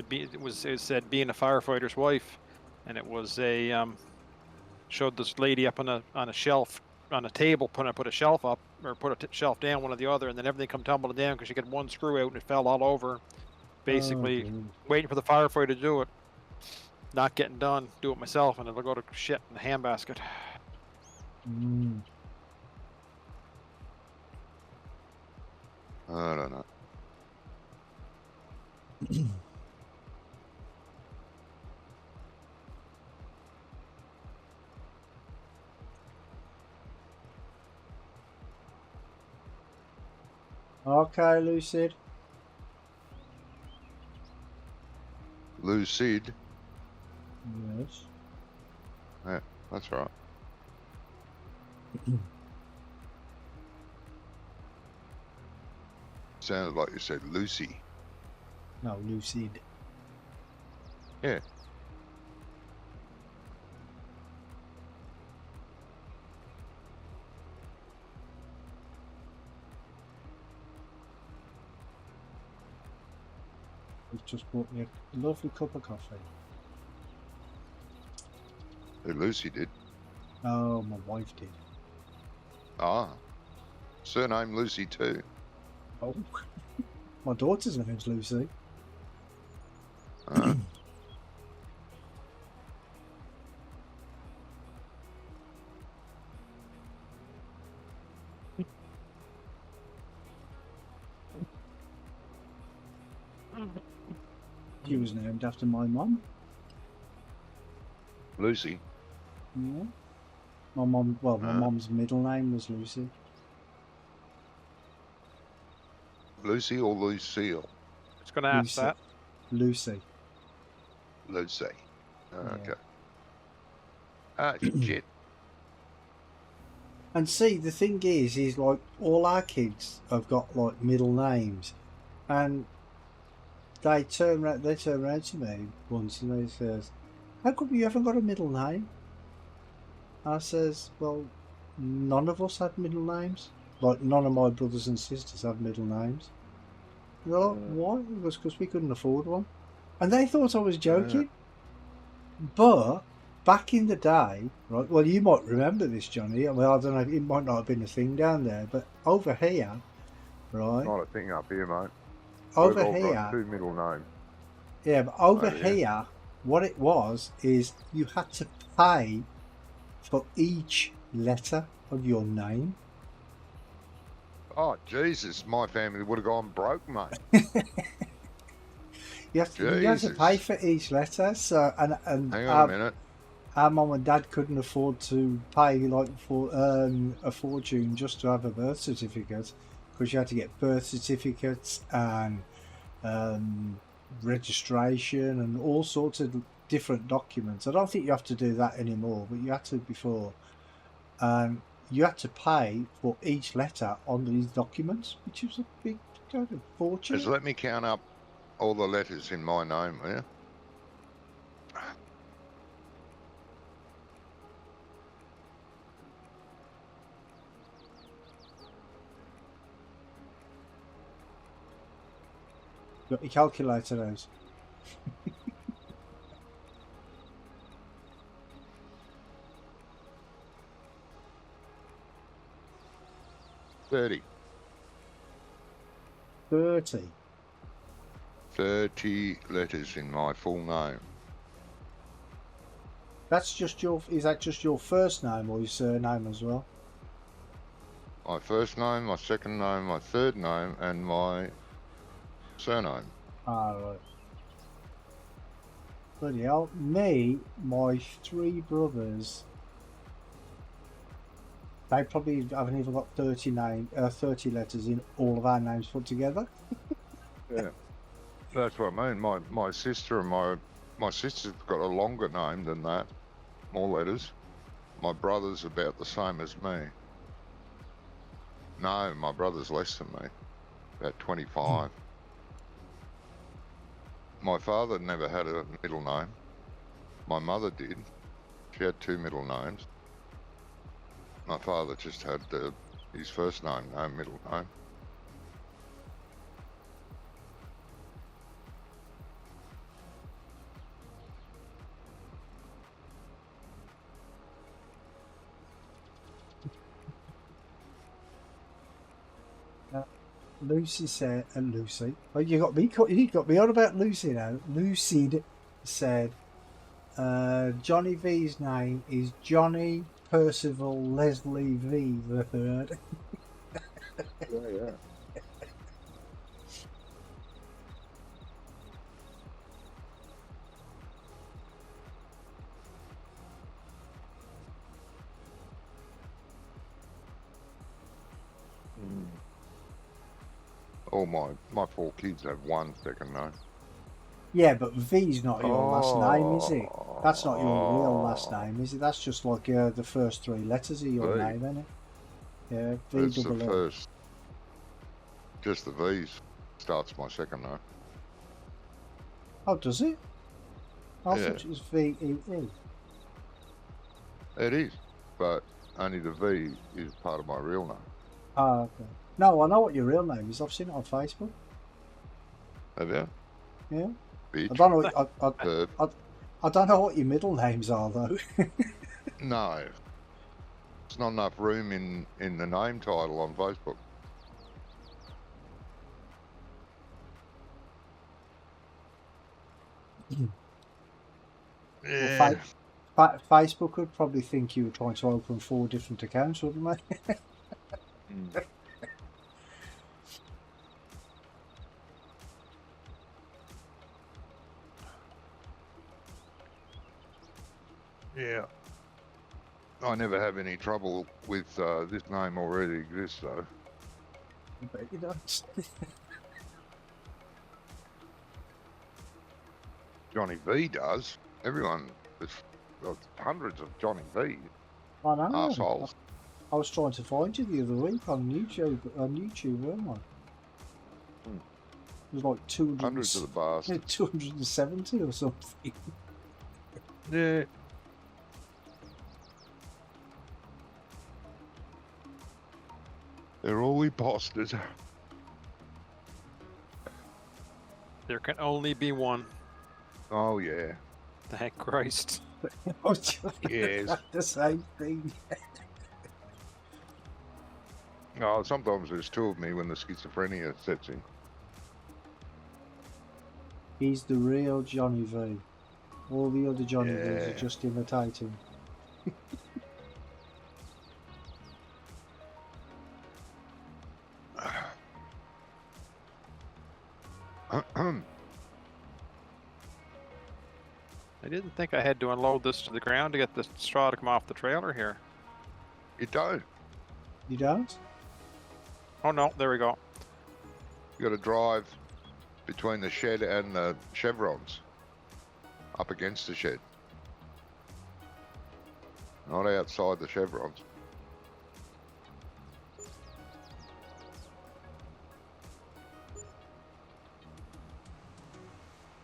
said being a firefighter's wife, and it was showed this lady up on a shelf on a table, put a shelf up or put a shelf down, one or the other, and then everything come tumbling down because she got one screw out and it fell all over. Basically, waiting for the firefighter to do it, not getting done, do it myself, and it'll go to shit in the handbasket. I don't know. Okay, Lucid. Lucid. Yes. Yeah, that's right. Sounded like you said Lucy. No, Lucid. Yeah. He's just brought me a lovely cup of coffee. Who Lucy did. Oh, my wife did. Ah. Surname Lucy too. Oh. My daughter's name's Lucy. Uh, She was named after my mum. Lucy. Yeah. My mum, well, my mum's middle name was Lucy. Lucy or Lucille? I was going to ask Lucy. that. Lucy. Lucy. Yeah. Okay. Ah, shit. And see, the thing is like all our kids have got like middle names, and they turn around to me once and they says, "How come you haven't got a middle name?" I says, "Well, none of us have middle names. Like none of my brothers and sisters have middle names." They're like, "Why?" It was because we couldn't afford one, and they thought I was joking. But back in the day, right? Well, you might remember this, Johnny. I mean, I don't know. It might not have been a thing down there, but over here, right? Not a thing up here, mate. Over We've all here, got two middle names. yeah, but over Oh, yeah. here, what it was is you had to pay for each letter of your name. Oh, Jesus. My family would have gone broke, mate. You had to pay for each letter. So and Hang on a minute. our mum and dad couldn't afford to pay like for a fortune just to have a birth certificate, because you had to get birth certificates and registration and all sorts of different documents. I don't think you have to do that anymore, but you had to before. You had to pay for each letter on these documents, which was a big kind of fortune. Just let me count up all the letters in my name, will you? Got your calculator out. $30. 30. 30 letters in my full name. That's just your. Is that just your first name or your surname as well? My first name, my second name, my third name, and my surname. Ah, right. Bloody hell. Me, my three brothers, they probably haven't even got 30 letters in all of our names put together. Yeah. That's what I mean. My sister and my sister's got a longer name than that. More letters. My brother's about the same as me. No, my brother's less than me. About 25. My father never had a middle name. My mother did. She had two middle names. My father just had his first name, no middle name. Lucy said, Lucy. Oh, you got me on about Lucy now. Lucid said, Johnny V's name is Johnny Percival Leslie V the third. Yeah. All my four kids have one second name. Yeah, but V's not your last name, is it? That's not your real last name, is it? That's just like the first three letters of your V. name, isn't it? Yeah, V That's the double L. first. Just the V's starts my second name. Oh, does it? I Yeah. thought it was VEE. It is, but only the V is part of my real name. Oh, okay. No, I know what your real name is. I've seen it on Facebook. Have you? Yeah. Bitch. I don't know. I don't know what your middle names are though. No. There's not enough room in the name title on Facebook. Well, Facebook would probably think you were trying to open 4 different accounts, wouldn't they? Yeah. I never have any trouble with this name already exists though. I bet you don't. Johnny V does. Everyone, there's hundreds of Johnny V. I know. Arseholes. I was trying to find you the other week on YouTube, weren't I? It was like 200, Hundreds of the bastards. 270 or something. Yeah. They're all imposters. There can only be one. Oh yeah. Thank Christ. Yes. The same thing. Oh, sometimes there's 2 of me when the schizophrenia sets in. He's the real Johnny V. All the other Johnny V's Yeah. are just imitating. I didn't think I had to unload this to the ground to get the straw to come off the trailer here. You don't. You don't? Oh no, there we go. You got to drive between the shed and the chevrons, up against the shed, not outside the chevrons.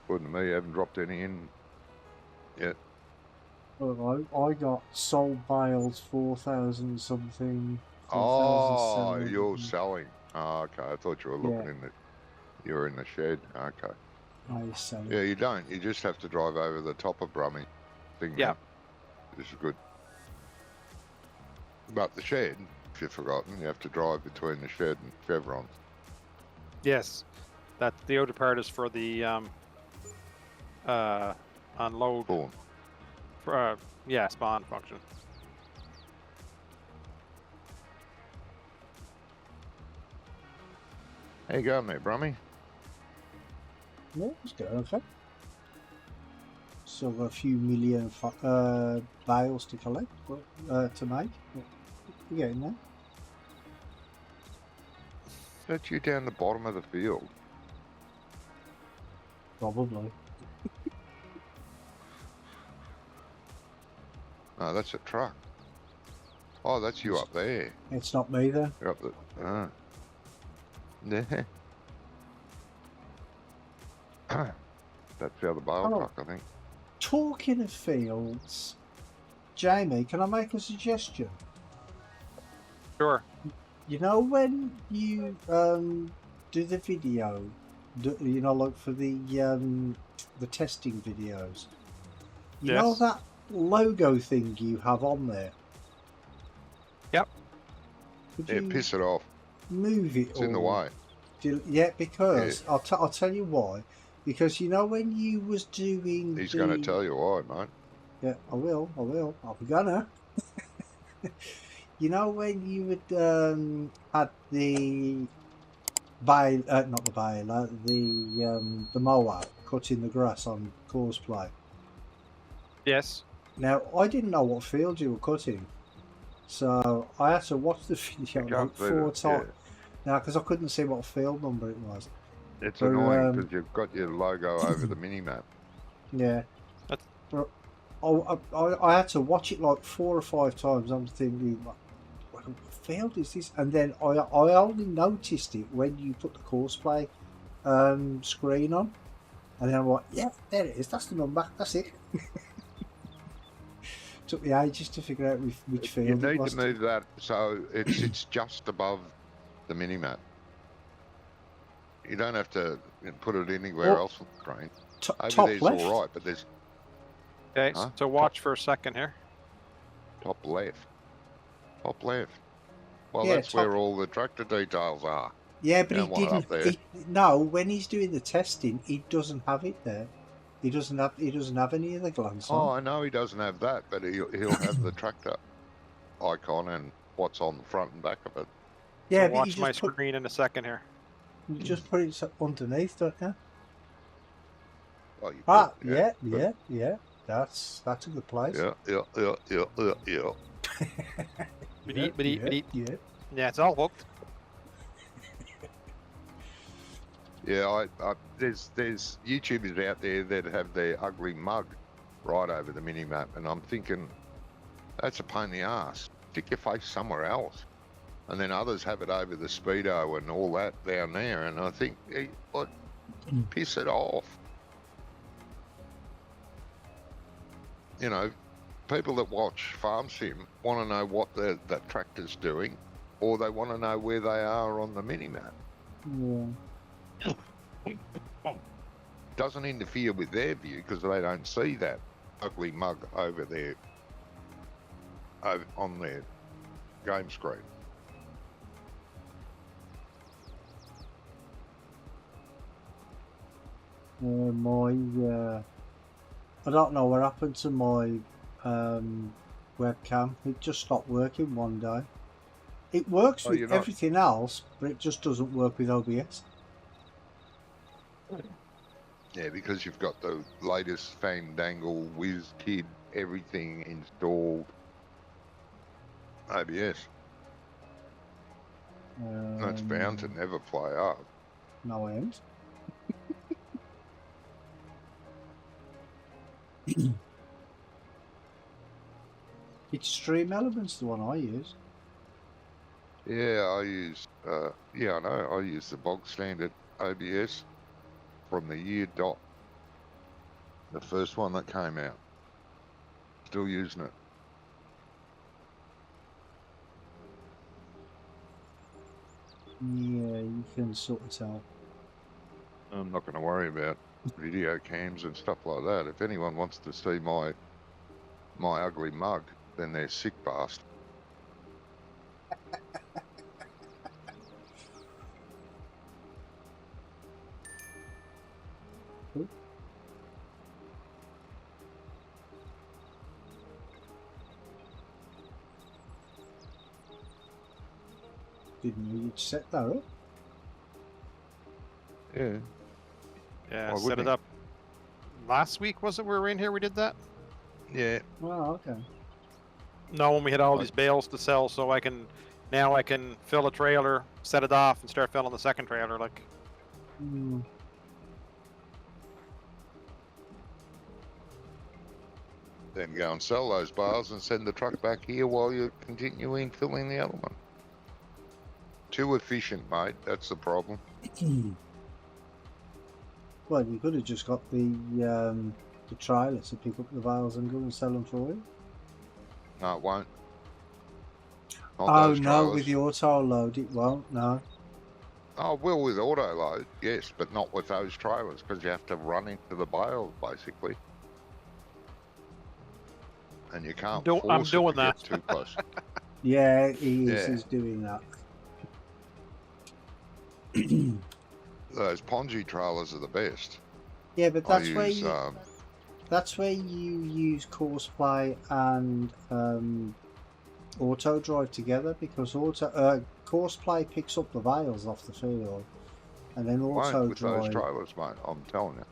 According to me, you haven't dropped any in yet. Well, I got sold bales 4,000 something. Oh, 4,700. you're selling. Oh, okay. I thought you were looking Yeah. in the. You were in the shed. Okay. I say. Yeah, you don't. You just have to drive over the top of Brummy. Yeah. This is good. But the shed, if you've forgotten, you have to drive between the shed and chevrons. Yes. That the outer part is for the unload Boom. for yeah, spawn function. How you going there, Brummy? Yeah, it's going okay. Still got a few million bales to collect, to make. But we're getting there. That's you down the bottom of the field. Probably. No, that's a truck. Oh, that's you up there. It's not me then. You're up the. Yeah. That's the other bale Oh. truck, I think. Talking of fields, Jamie, can I make a suggestion? Sure. You know when you do the video, you know, like for the testing videos, you know Yes. that logo thing you have on there? Yep. Could Yeah, you piss it off. move it? It's in the way. Yeah, because I'll tell you why. Because you know when you was doing He's going to tell you why, mate. Yeah, I will. I'll be gonna. You know when you would had the not the baler, the mower cutting the grass on course play. Yes. Now I didn't know what field you were cutting, so I had to watch the video You like can't see 4 it, times. Now because I couldn't see what field number it was. It's But, annoying because you've got your logo over the mini-map. Yeah. That's- But I had to watch it like 4 or 5 times. I'm thinking, like, what field is this? And then I only noticed it when you put the course play screen on. And then I'm like, yeah, there it is. That's the number. That's it. Took me ages to figure out which field You it need was. to move that so it sits just above the mini-map. You don't have to put it anywhere Well, else on the screen. Top Over there's left. all right, but there's Okay, Huh? so watch for a second here. Top left. Top left. Well, Yeah, that's where all the tractor details are. Yeah, but You he don't want it didn't. up there. No, when he's doing the testing, he doesn't have it there. He doesn't have any of the glance Oh, on. I know he doesn't have that, but he'll have the tractor icon and what's on the front and back of it. Yeah, So but watch my screen in a second here. you just put it underneath, don't you? Oh, you Ah, could, yeah. That's a good place. yeah. Yeah, it's all hooked. Yeah, there's YouTubers out there that have their ugly mug right over the mini map, and I'm thinking that's a pain in the ass. Stick your face somewhere else, and then others have it over the speedo and all that down there, and I think, hey, what, piss it off. You know, people that watch Farm Sim want to know what that tractor's doing, or they want to know where they are on the mini map. Yeah. Doesn't interfere with their view because they don't see that ugly mug over there on their game screen. I don't know what happened to my webcam. It just stopped working one day. It works with everything else, but it just doesn't work with OBS. Yeah, because you've got the latest fandangle, whiz kid, everything installed. OBS. That's bound to never play up. No end. It's Stream Elements, the one I use. Yeah, I use, I know, I use the bog standard OBS from the year dot. The first one that came out. Still using it. Yeah, you can sort of tell. I'm not going to worry about video cams and stuff like that. If anyone wants to see my ugly mug, then they're sick bastard. Didn't know you'd set that up. Yeah. Yeah, Why set wouldn't it he? up. Last week, was it we were in here we did that? Yeah. Oh, okay. No, when we had all Right. these bales to sell, so now I can fill a trailer, set it off, and start filling the second trailer. Like, Then go and sell those bales and send the truck back here while you're continuing filling the other one. Too efficient, mate. That's the problem. Well, you could have just got the trailer to pick up the vials and go and sell them for you. No, it won't. Not Oh those no, trailers. with the auto load it won't. No. Oh, it will with auto load, yes, but not with those trailers because you have to run into the bales basically, and you can't force I'm it doing to that. get too close. Yeah, he is. Yeah. He's doing that. Those Ponzi trailers are the best. Yeah, but I that's where use, you. That's where you use Courseplay and Auto Drive together, because Courseplay picks up the vials off the field, and then Auto won't with Drive. those trailers, mate. I'm telling you.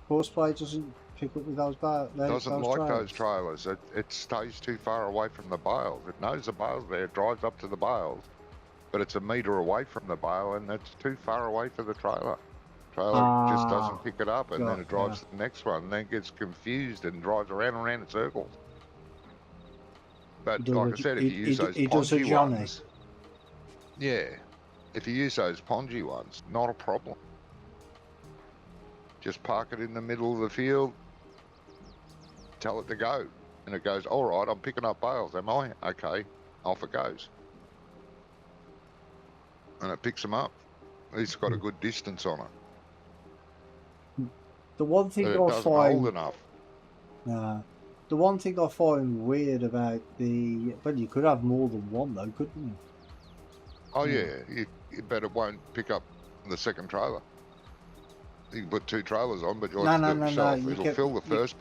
Courseplay doesn't pick up with those Doesn't like trailers. those trailers. It stays too far away from the bales. It knows the bales there, it drives up to the bales, but it's a metre away from the bale and it's too far away for the trailer. Trailer just doesn't pick it up, and then it drives to the next one and then gets confused and drives around and around in circles. But like I said, if you use those Ponzi ones, yeah, if you use those Ponzi ones, not a problem. Just park it in the middle of the field, tell it to go, and it goes, all right, I'm picking up bales, am I? Okay, off it goes. And it picks them up. It's got a good distance on it. The one thing But it I doesn't find, hold enough. Nah. The one thing I find weird about the... Well, you could have more than one, though, couldn't you? Oh Yeah. yeah, you better won't pick up the second trailer. You can put 2 trailers on, but you'll No, have to no, do it no, no. yourself. It'll fill the first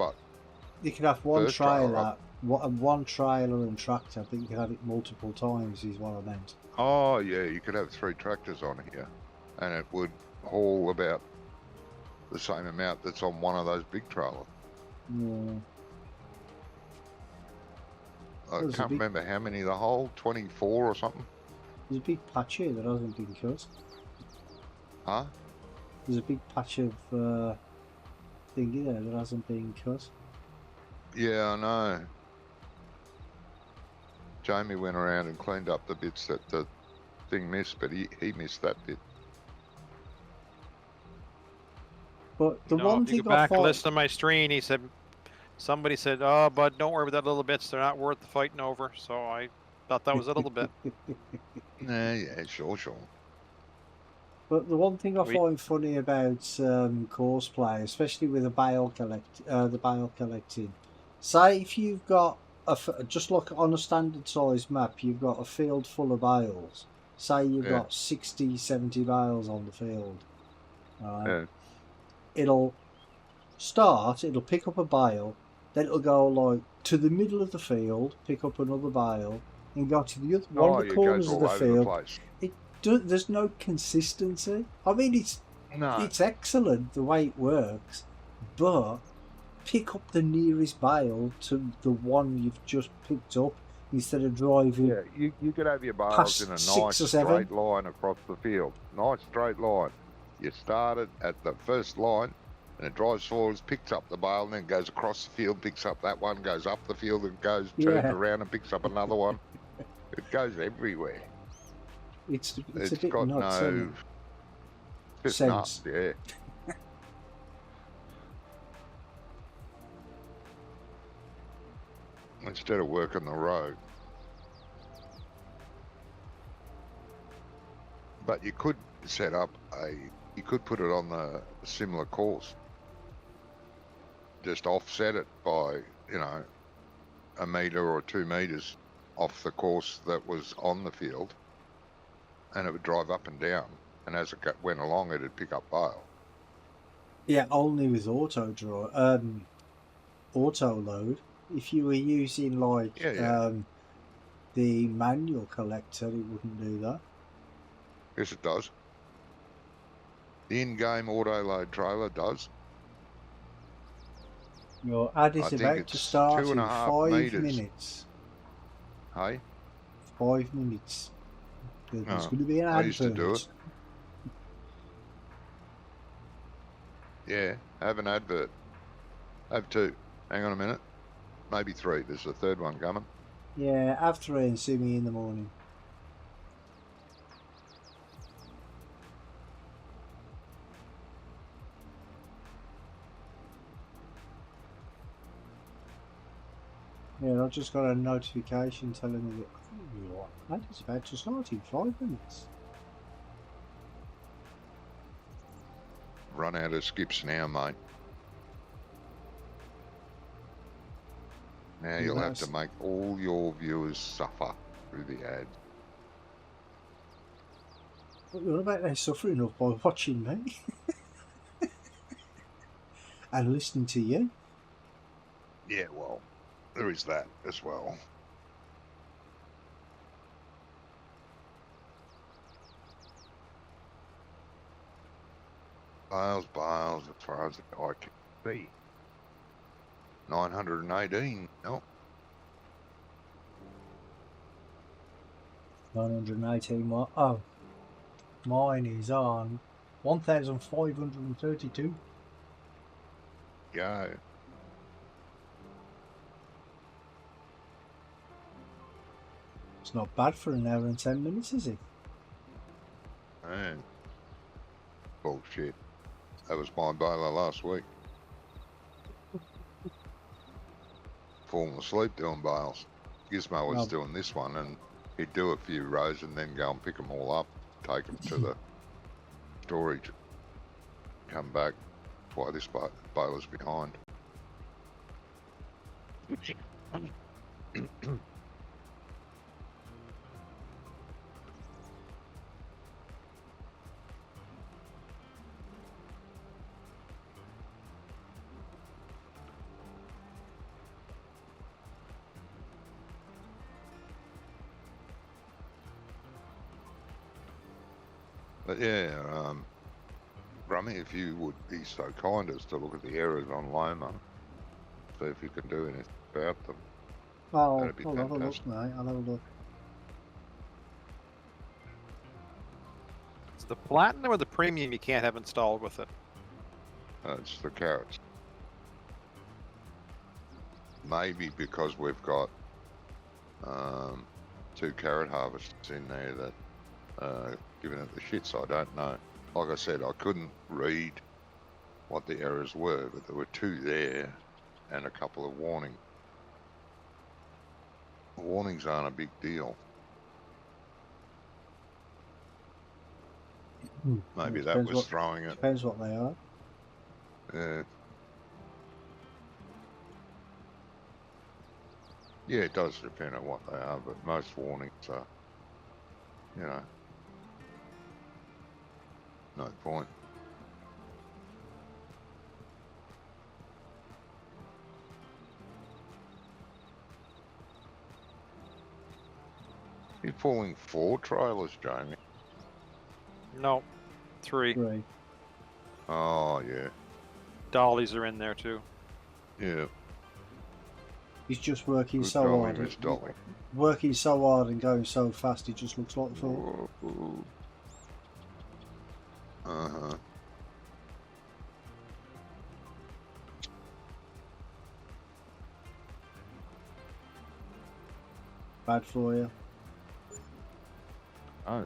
You could have one first trailer trailer, up. one trailer and tractor, but you could have it multiple times, is what I meant. Oh yeah, you could have 3 tractors on here, and it would haul about the same amount that's on one of those big trailers. Yeah. I can't remember how many the whole 24 or something. There's a big patch here that hasn't been cut. Huh? There's a big patch of thingy there that hasn't been cut. Yeah, I know. Jamie went around and cleaned up the bits that the thing missed, but he missed that bit. But the No, one if you thing go I back and find... listen to my stream, he said, somebody said, "Oh, but don't worry about that little bits. They're not worth the fighting over." So I thought that was a little bit. Yeah, sure. But the one thing I We- find funny about course play, especially with the bale collecting, say if you've got just like on a standard size map, you've got a field full of bales. Say you've got 60, 70 bales on the field. Yeah. It'll pick up a bale, then it'll go like to the middle of the field, pick up another bale, and go to the other one of the corners of the field. There's no consistency. I mean, it's excellent the way it works, but pick up the nearest bale to the one you've just picked up instead of driving. Yeah, you could have your bales in a nice straight line across the field. Nice straight line. You started at the first line, and it drives forwards, picks up the bale, and then goes across the field, picks up that one, goes up the field, and turns around and picks up another one. It goes everywhere. It's a bit got nuts, no sense. Nuts, yeah. Instead of working the road. But you could set up you could put it on the similar course. Just offset it by, a metre or 2 metres off the course that was on the field, and it would drive up and down, and as it went along it'd pick up bale. Yeah, only with auto load. If you were using the manual collector, it wouldn't do that. Yes, it does. The in-game auto load trailer does. Your ad is about to start in 5 minutes. Hey? 5 minutes. There's going to be an ad. I used to do it. Yeah, have an advert. Have 2. Hang on a minute. Maybe 3. There's a 3rd one coming. Yeah, have 3 and see me in the morning. Yeah, I just got a notification telling me that ad is about to start in 5 minutes. Run out of skips now, mate. Now you'll have to make all your viewers suffer through the ads. What about they suffering enough by watching me? And listening to you? Yeah, well, there is that as well. Bales, as far as the eye can see. 918, no. 918 what? Oh. Mine is on 1,532. Go. It's not bad for an hour and 10 minutes, is it? Man. Bullshit. That was my baler last week. Falling asleep doing bales. Gizmo was doing this one, and he'd do a few rows and then go and pick them all up, take them to the storage, come back. That's why this baler's behind. But yeah, Rummy, if you would be so kind as to look at the errors on Loma, see if you can do anything about them. I'll That'd be have a look, fantastic. mate. I'll have a look. It's the platinum or the premium you can't have installed with it. It's the carrots. Maybe because we've got 2 carrot harvests in there that giving it the shits. I don't know. Like I said, I couldn't read what the errors were, but there were 2 there and a couple of warnings. Warnings aren't a big deal. Maybe It that depends was what- throwing it. Depends what they are. Yeah, it does depend on what they are, but most warnings are, you know, no point. You're pulling 4 trailers, Jamie. No, 3 Great. Oh, yeah. dollies are in there too. Yeah. He's just working Good so going, hard. Miss Dolly. Working so hard and going so fast, it just looks like a fool. Uh-huh. Bad for you. Oh.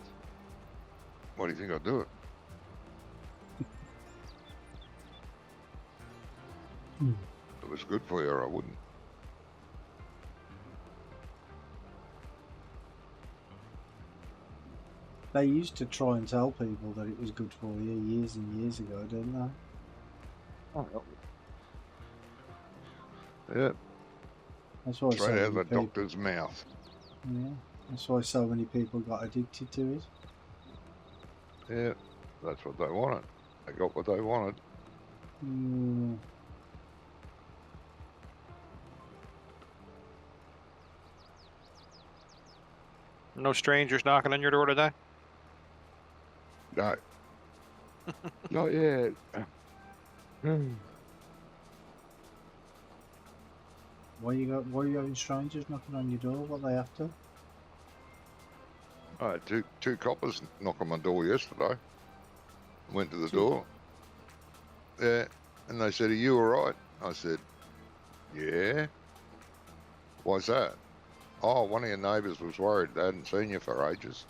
Why do you think I'd do it? If it was good for you, I wouldn't. They used to try and tell people that it was good for you years and years ago, didn't they? Oh, yeah. That's why so Straight out of many the people. doctor's mouth. Yeah. That's why so many people got addicted to it. Yeah. That's what they wanted. They got what they wanted. Mm. No strangers knocking on your door today. No. Not yet. Why you having strangers knocking on your door? What they after? I had two coppers knock on my door yesterday. Went to the 2? door. Yeah. And they said, "Are you all right?" I said, "Yeah." "Why's that?" "Oh, one of your neighbours was worried they hadn't seen you for ages."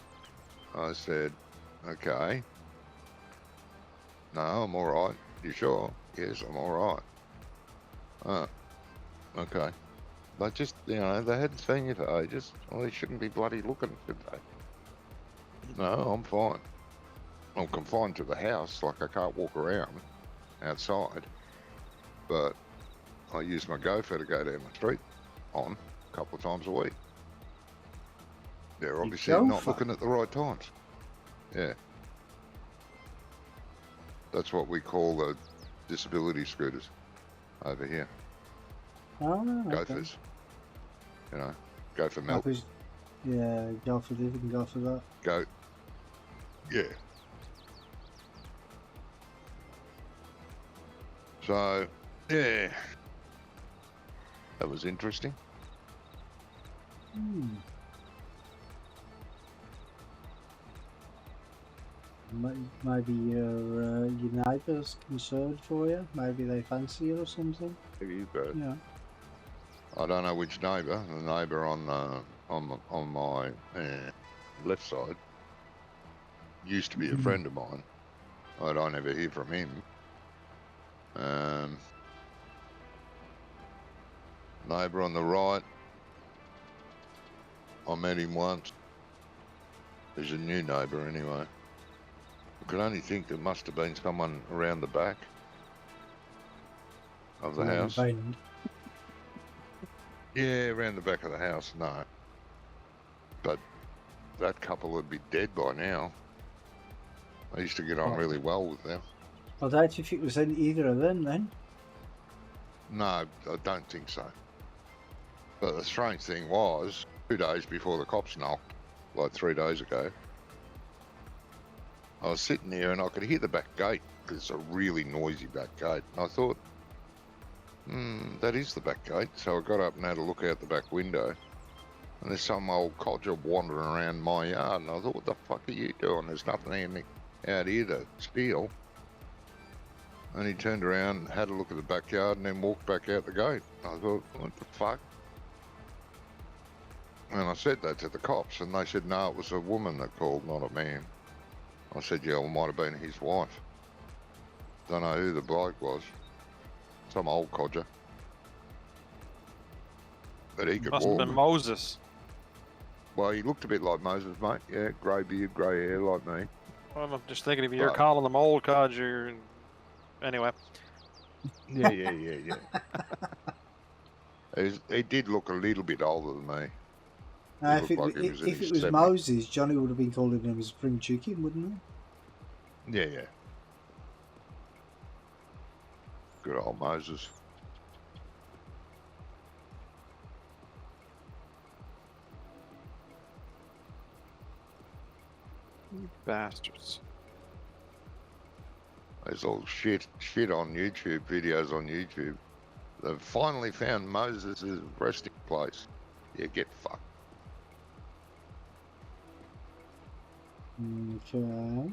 I said, "Okay." "No, I'm all right." "You sure?" "Yes, I'm all right." "Oh, okay." They just, they hadn't seen you for ages. Well, they shouldn't be bloody looking, should they? "No, I'm fine. I'm confined to the house, like I can't walk around outside. But I use my gopher to go down the street on a couple of times a week." They're obviously not gopher? looking at the right times. Yeah. That's what we call the disability scooters over here. Oh, okay. Gophers. Go for milk. Gophers. Yeah, go for this and go for that. Go. Yeah. So, yeah. That was interesting. Hmm. Maybe your neighbours concerned for you. Maybe they fancy you or something. Maybe, but Yeah. I don't know which neighbour. The neighbour on my left side used to be a friend of mine. I never hear from him. Neighbour on the right, I met him once. He's a new neighbour anyway. I could only think there must have been someone around the back of the house. Bend. Yeah, around the back of the house, no. But that couple would be dead by now. I used to get on Oh. really well with them. I doubt if it was either of them then. No, I don't think so. But the strange thing was, 2 days before the cops knocked, like 3 days ago, I was sitting there and I could hear the back gate. It's a really noisy back gate. And I thought, that is the back gate. So I got up and had a look out the back window. And there's some old codger wandering around my yard. And I thought, what the fuck are you doing? There's nothing out here to steal. And he turned around, had a look at the backyard, and then walked back out the gate. I thought, what the fuck? And I said that to the cops, and they said, no, it was a woman that called, not a man. I said, yeah, well, it might have been his wife. Don't know who the bloke was. Some old codger. But he could Must have walk. been Moses. Well, he looked a bit like Moses, mate. Yeah, grey beard, grey hair like me. Well, I'm just thinking if you're But- calling them old codger. Anyway, Yeah. He did look a little bit older than me. Now, He if looked like he was in it his was 70s. Moses, Johnny would have been calling him a spring chicken, wouldn't he? Yeah. Good old Moses. you bastards. There's all shit on YouTube, videos on YouTube. They've finally found Moses' resting place. Yeah, get fucked. Okay.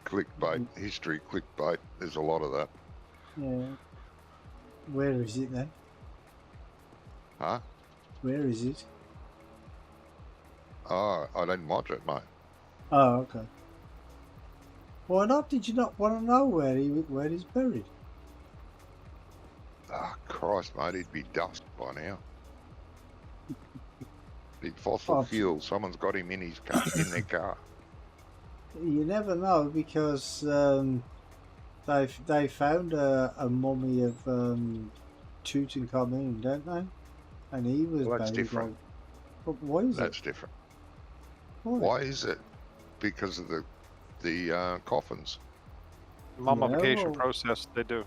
Clickbait, history clickbait. There's a lot of that. Yeah. Where is it then? Huh? Where is it? Oh, I didn't watch it, mate. Oh, okay. Why not? Did you not want to know where he's buried? Oh, Christ, mate, he'd be dust by now. Big fossil Oh. fuel. Someone's got him in his car, in their car. You never know because they found a mummy of Tutankhamun, don't they? And he was Well, that's buried. different. But why is That's it? different. Why? Why is it? Because of the coffins. Mummification well- process they do.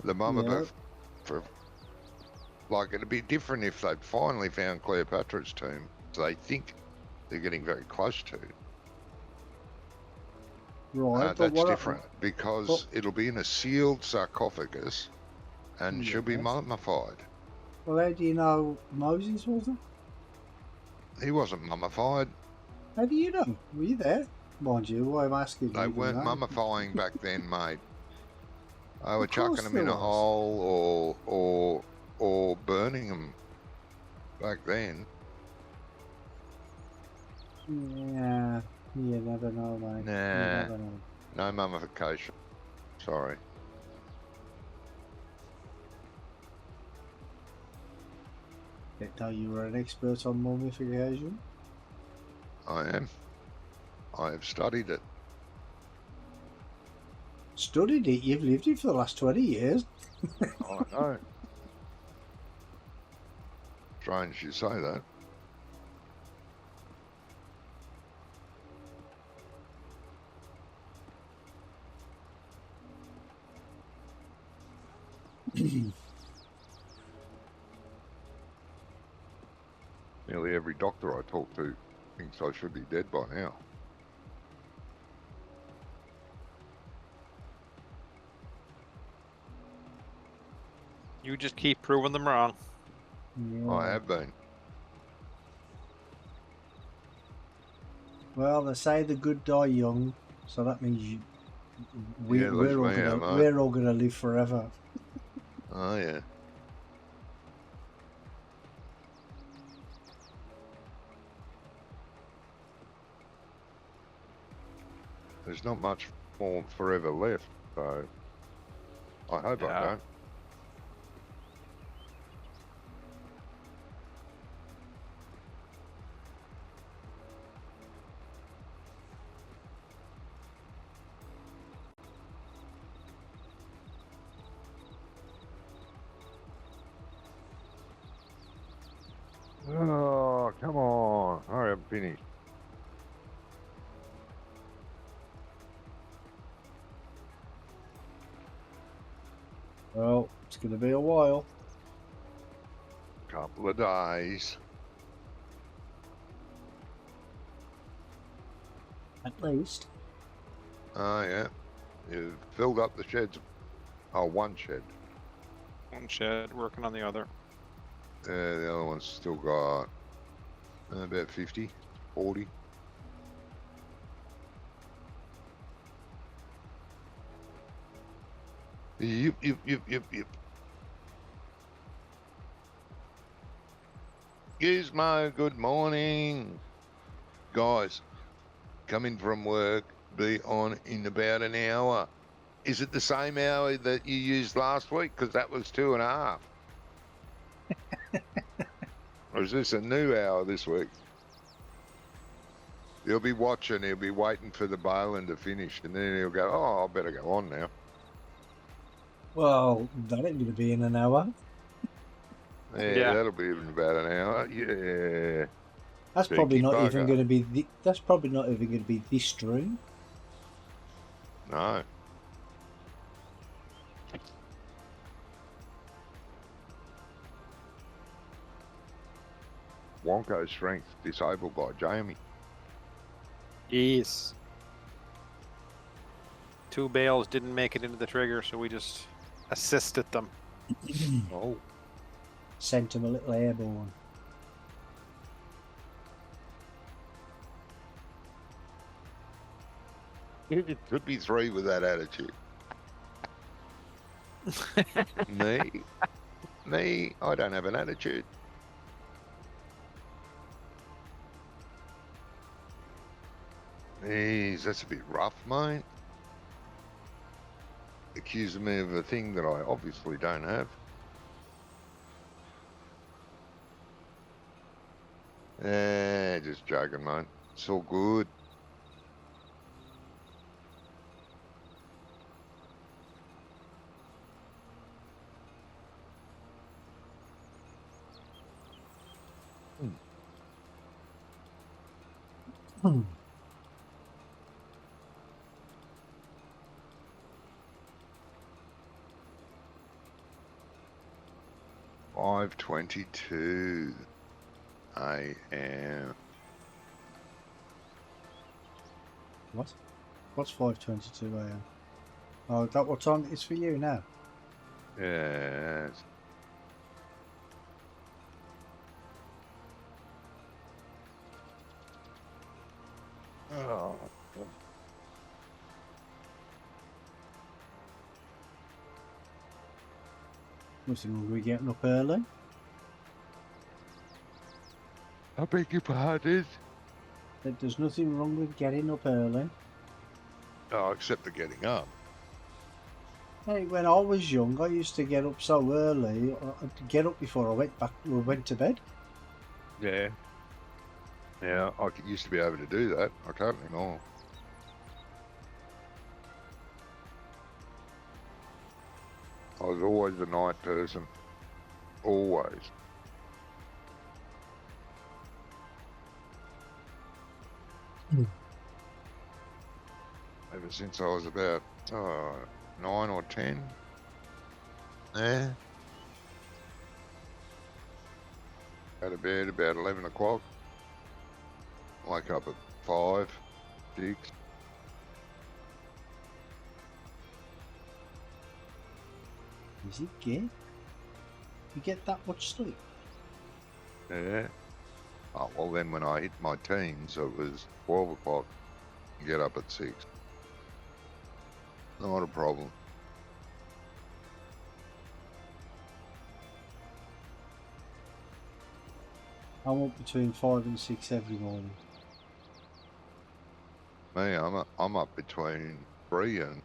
The mummy Yeah. for like it'd be different if they'd finally found Cleopatra's tomb. So they think they're getting very close to. Right, but That's what different because but- it'll be in a sealed sarcophagus and she'll be Yes. mummified. Well, how do you know Moses wasn't? He wasn't mummified. How do you know? Were you there? Mind you, why I'm asking They you weren't that. mummifying back then, mate. They were Of course chucking them in there a was. hole or burning them back then. Yeah, you never know, mate. You Nah. never know. No mummification. Sorry. Didn't know you were an expert on mummification. I am. I have studied it. Studied it, you've lived it for the last 20 years. I know. Strange you say that. Nearly every doctor I talk to thinks I should be dead by now. You just keep proving them wrong. Yeah. I have been. Well, they say the good die young, so that means Yeah, leaves me out, mate. we're all gonna live forever. Oh, yeah. There's not much more forever left, so I hope I Yeah. don't. Oh, come on. Hurry up and finish. Well, it's going to be a while. Couple of days. At least. Oh, yeah. You've filled up the sheds. Oh, one shed. One shed, working on the other. The other one's still got about 50, 40. Yep. Gizmo, good morning. Guys, coming from work, be on in about an hour. Is it the same hour that you used last week? Because that was 2.5. Or is this a new hour this week? He'll be watching, he'll be waiting for the bailing to finish, and then he'll go, oh, I better go on now. Well, that ain't going to be in an hour. Yeah, that'll be in about an hour. Yeah. That's Cheeky probably not even bugger. going to be. That's probably not even going to be this stream. No. Wonko's strength disabled by Jamie. Yes. 2 bales didn't make it into the trigger, so we just assisted them. Oh. Sent him a little airborne. It could be 3 with that attitude. Me, I don't have an attitude. Jeez, that's a bit rough, mate. Accusing me of a thing that I obviously don't have. Just joking, mate. It's all good. Hmm. $5:22 a.m. What? What's 5:22 a.m.? Oh, that what time it is for you now? Yes. Oh. Nothing wrong with getting up early. I beg your pardon? There's nothing wrong with getting up early. Oh, except the getting up. Hey, when I was young, I used to get up so early. I'd get up before I went to bed. Yeah. Yeah, I used to be able to do that. I can't anymore. I was always a night person. Always. Ever since I was about 9 or 10. Yeah. Go to bed about 11 o'clock. Wake up at 5, 6. Is it gay? You get that much sleep? Yeah. Oh, well, then when I hit my teens, it was 12 o'clock. Get up at 6. Not a problem. I'm up between 5 and 6 every morning. Me, I'm up between 3 and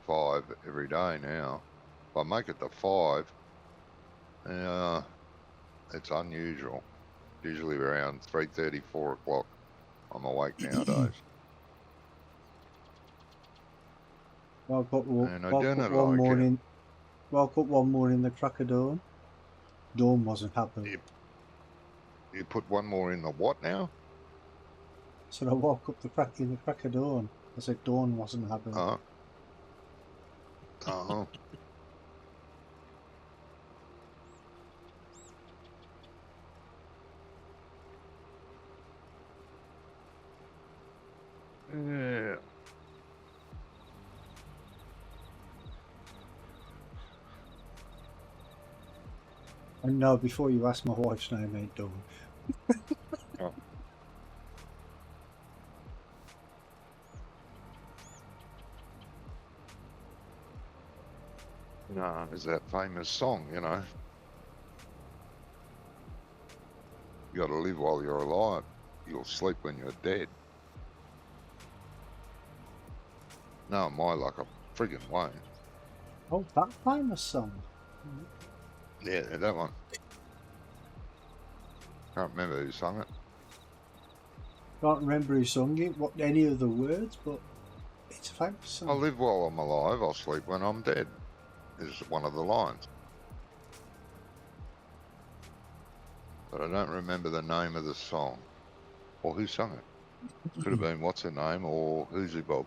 5 every day now. If I make it to 5, it's unusual. Usually around 3:30, 4 o'clock. I'm awake nowadays. Woke up one like morning. Woke up one morning, the crack of dawn. Dawn wasn't happening. You put one more in the what now? So I woke up in the crack of dawn. I said dawn wasn't happening. Oh. Oh. Yeah. And no, before you ask, my wife's name ain't Dawn. Oh. No, there's that famous song, you know. You got to live while you're alive. You'll sleep when you're dead. No, my luck, I friggin' won't. Oh, that famous song. Yeah, that one. Can't remember who sung it. Can't remember who sung it, what any of the words, but it's a famous song. I'll live while I'm alive, I'll sleep when I'm dead, is one of the lines. But I don't remember the name of the song or who sung it. Could have been What's Her Name or Who's He Bob.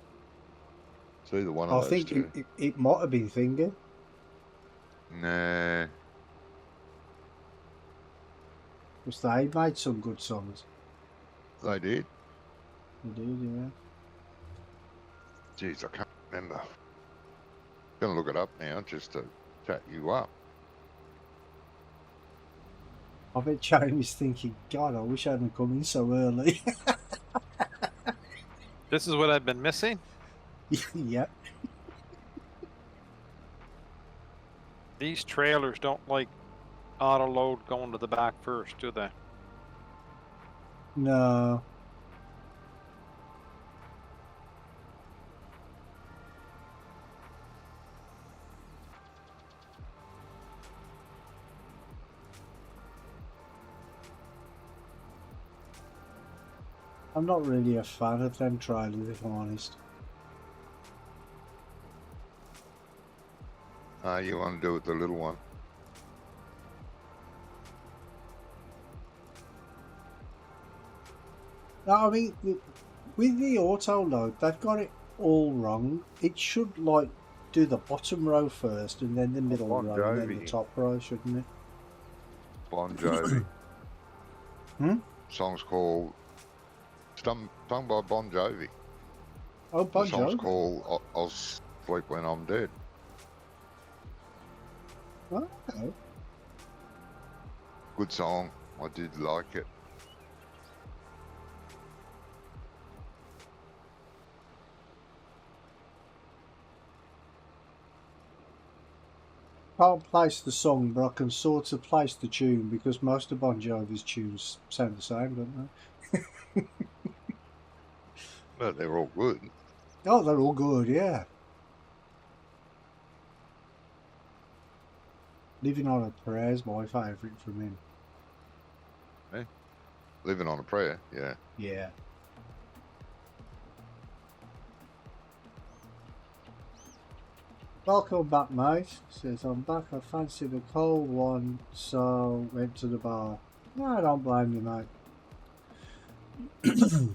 It's either one of I those think two. it might have been Finger. Nah. Because they made some good songs. They did? They did, yeah. Jeez, I can't remember. Gonna look it up now just to chat you up. I bet Jamie's thinking, God, I wish I hadn't come in so early. This is what I've been missing. Yeah. These trailers don't like auto load going to the back first, do they? No. I'm not really a fan of them trailers, if I'm honest. You want to do it the little one? No, I mean, with the auto load, they've got it all wrong. It should, like, do the bottom row first, and then the middle Bon row, and then the Jovi. top row, shouldn't it? Bon Jovi. Song's called sung by Bon Jovi. Oh, Bon The song's Jovi. called I'll Sleep When I'm Dead. Okay. Good song. I did like it. Can't place the song, but I can sort of place the tune because most of Bon Jovi's tunes sound the same, don't they? But they're all good. Oh, they're all good, yeah. Living on a Prayer is my favourite from him. Living on a Prayer, yeah. Yeah. Welcome back, mate. Says, I'm back. I fancied a cold one, so went to the bar. No, I don't blame you, mate.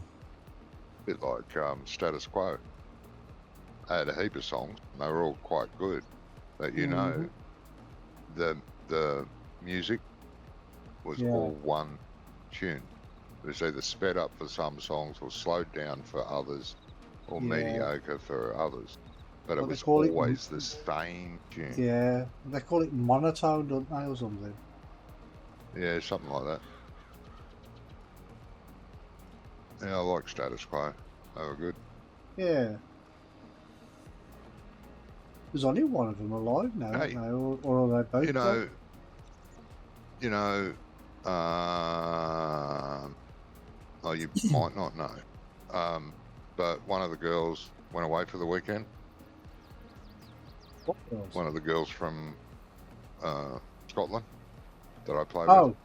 Bit like Status Quo. I had a heap of songs, and they were all quite good. But you know, the music was all one tune. It was either sped up for some songs or slowed down for others, or mediocre for others. But it was always the same tune. Yeah, they call it monotone, don't they, or something? Yeah, something like that. Yeah, I like Status Quo. They were good. Yeah. There's only one of them alive now, Hey, aren't they? Or are they both dead? Oh, you might not know. But one of the girls went away for the weekend. What girls? One of the girls from Scotland that I play Oh, with.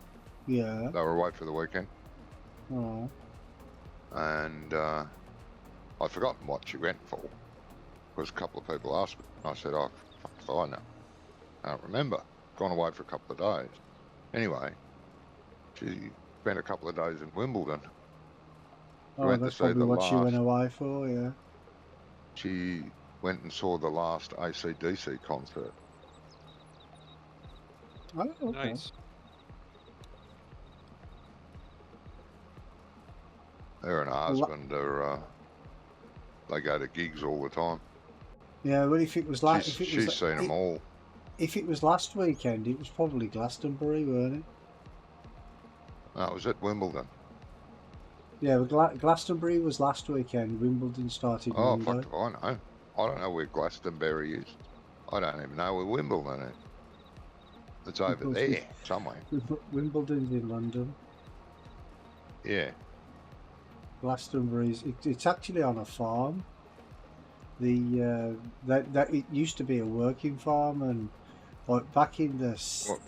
yeah. They were away for the weekend. Oh. And I'd forgotten what she went for. Because a couple of people asked me. I said, oh, fuck if I know. I don't remember. Gone away for a couple of days. Anyway, she spent a couple of days in Wimbledon. Oh, went to that's see probably the what she went last- away for, yeah. She went and saw the last AC/DC concert. Oh, okay. Nice. Her and her Well, husband are, they go to gigs all the time. Yeah, well, if it was like, She's seen them all. if it was last weekend, it was probably Glastonbury, weren't it? No, it was at Wimbledon. Yeah, well, Glastonbury was last weekend. Wimbledon started Oh, Monday. fuck if I know. I don't know where Glastonbury is. I don't even know where Wimbledon is. It's over Because there somewhere. Wimbledon's in London. Yeah. Glastonbury's it's actually on a farm. That it used to be a working farm, and like back in the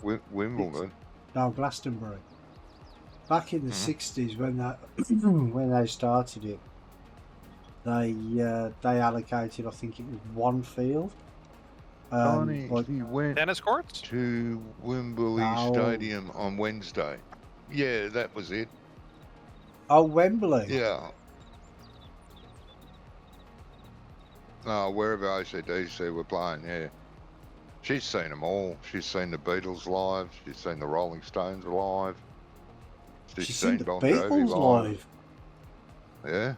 What, Wimbledon? no, Glastonbury. Back in the Mhm. 60s, when that when they started it, they allocated, I think it was one field. Donnie, Like, he went Tennis courts? to Wembley No. Stadium on Wednesday. Yeah, that was it. oh, Wembley. Yeah. No, wherever AC/DC were playing, yeah. She's seen them all. She's seen the Beatles live. She's seen the Rolling Stones live. She's seen the Bon Jovi Beatles live. Yeah.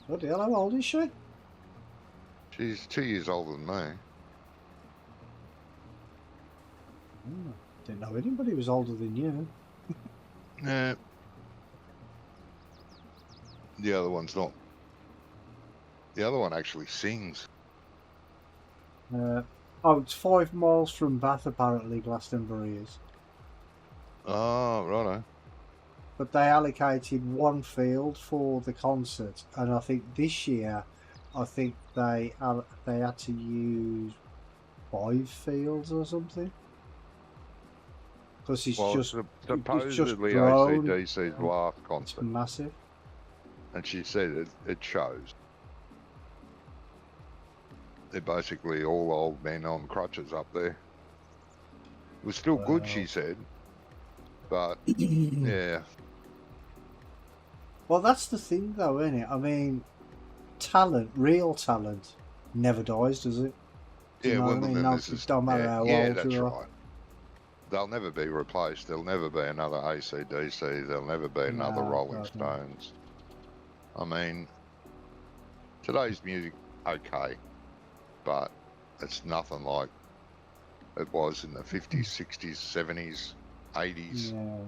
Bloody hell, how old is she? She's 2 years older than me. Oh, didn't know anybody was older than you. Yeah. The other one's not. The other one actually sings. Oh, it's 5 miles from Bath, apparently, Glastonbury is. Oh, righto. But they allocated one field for the concert, and I think this year, I think they had to use 5 fields or something. Because it's Well, just supposedly grown. AC/DC's last It's concert, massive. and she said it shows. They're basically all old men on crutches up there. It was still good, she Wow. said, but yeah, Well, that's the thing, though, isn't it? I mean, talent, real talent, never dies, does it? Do you yeah. know what I mean? Wimbledon, No, this is it don't matter how yeah, old that's you are. right. They'll never be replaced. There'll never be another AC/DC. There'll never be another No, Rolling God, no. Stones. I mean, today's music, okay, but it's nothing like it was in the 50s, 60s, 70s, 80s. Yeah.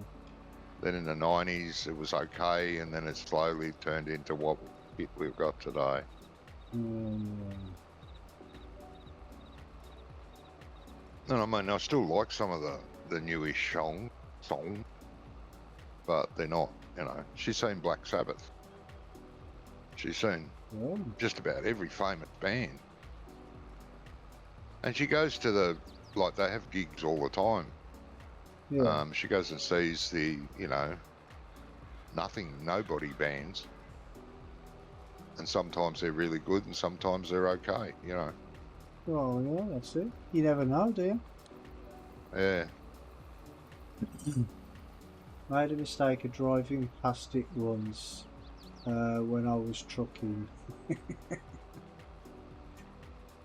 Then in the 90s, it was okay, and then it slowly turned into what we've got today. And I mean, I still like some of the newish song, but they're not, you know. She's seen Black Sabbath. She's seen Yeah. just about every famous band. And she goes to like, they have gigs all the time. Yeah. She goes and sees the, you know, nobody bands. And sometimes they're really good and sometimes they're okay, you know. Oh, yeah, that's it. You never know, do you? Yeah. I had a mistake of driving past it once when I was trucking.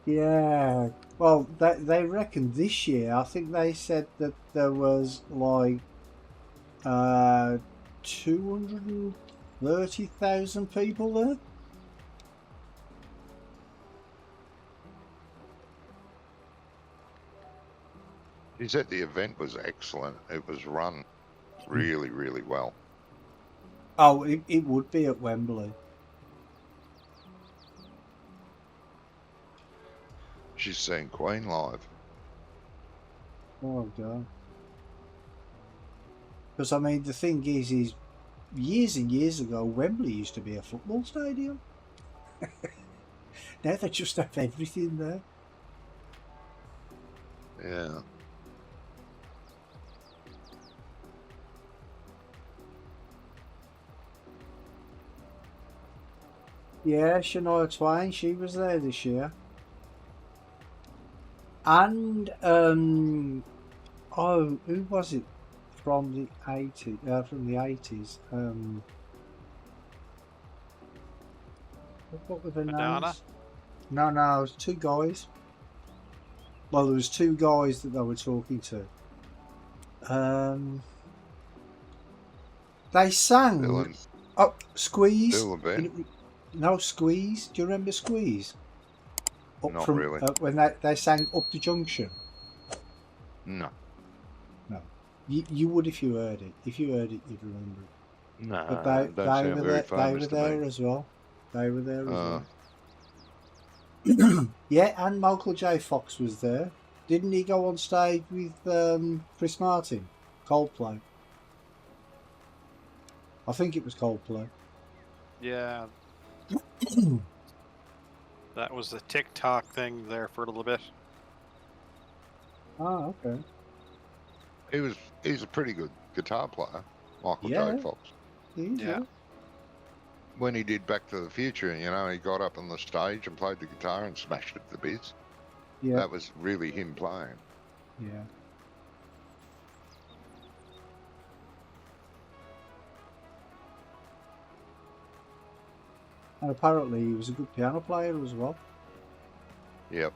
Yeah. Well, they reckon this year, I think they said that there was like 230,000 people there. He said the event was excellent. It was run really, really well. Oh, it would be at Wembley. She's seen Queen live. Oh, God. Because, I mean, the thing is years and years ago, Wembley used to be a football stadium. Now they just have everything there. Yeah. Yeah, Shania Twain, she was there this year. And, oh, who was it from the 80s. What were the Madonna? names? No, it was two guys. Well, there was two guys that they were talking to. They sang. Dylan, Oh, Squeeze. Dylan Ben? No, Squeeze. Do you remember Squeeze? Not really. When they sang Up the Junction. No. No. You would if you heard it. If you heard it, you'd remember it. No, But don't sound very they famous were to there me. as well. They were there as Uh, well. Yeah, and Michael J. Fox was there. Didn't he go on stage with Chris Martin? Coldplay. I think it was Coldplay. Yeah. That was the TikTok thing there for a little bit. Oh, okay. he's a pretty good guitar player, Michael Yeah. J. Fox. Yeah. When he did Back to the Future, you know, he got up on the stage and played the guitar and smashed it to bits. Yeah. That was really him playing. Yeah. And apparently he was a good piano player as well. Yep.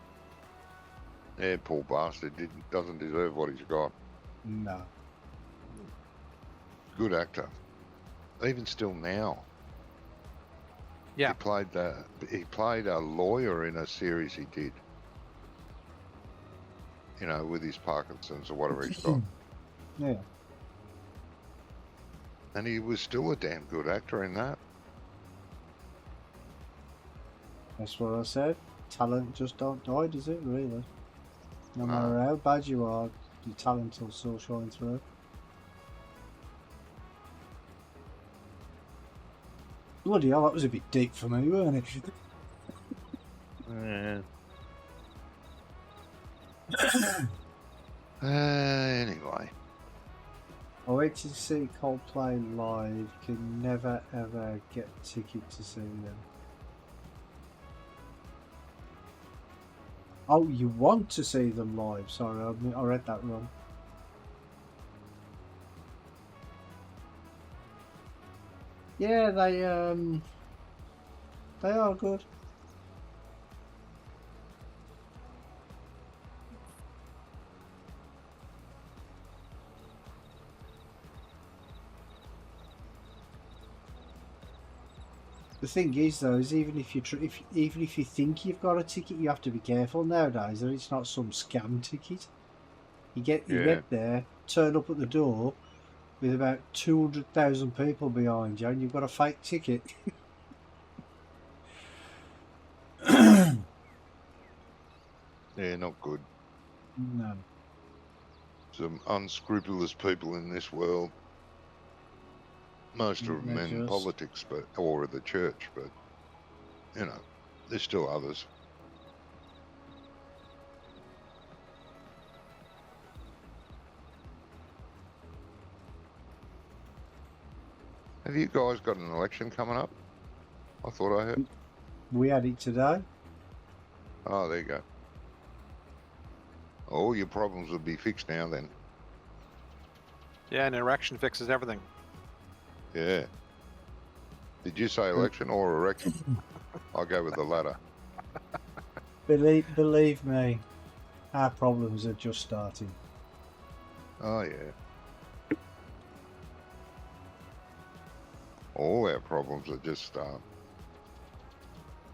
Yeah, poor bastard doesn't deserve what he's got. No. Good actor. Even still now. Yeah. He played a lawyer in a series he did. You know, with his Parkinson's or whatever he's got. Yeah. And he was still a damn good actor in that. That's what I said. Talent just don't die, does it, really? No No. matter how bad you are, your talent will still shine through. Bloody hell, that was a bit deep for me, weren't it? Anyway. I went to see Coldplay live, can never ever get a ticket to see them. Oh, you want to see them live? Sorry, I read that wrong. Yeah, they are good. The thing is, though, is even if you think you've got a ticket, you have to be careful nowadays that it's not some scam ticket. You get there, turn up at the door with about 200,000 people behind you, and you've got a fake ticket. Yeah, not good. No. Some unscrupulous people in this world. Most of them in politics, or the church, but you know, there's still others. Have you guys got an election coming up? I thought I heard. We had it today. Oh, there you go. All your problems will be fixed now then. Yeah, an erection fixes everything. Yeah. Did you say election or erection? I'll go with the latter. Believe me, our problems are just starting. Oh yeah. All our problems are just starting.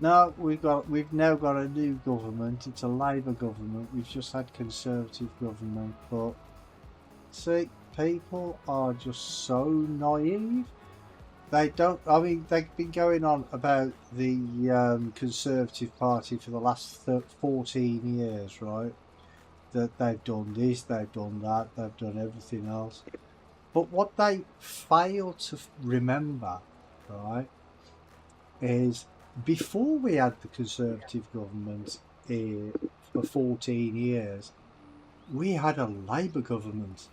No, we've now got a new government. It's a Labour government. We've just had Conservative government, but see, people are just so naive. They don't. I mean, they've been going on about the Conservative Party for the last 14 years, right? That they've done this, they've done that, they've done everything else. But what they fail to remember, right, is before we had the Conservative government for 14 years, we had a Labour government.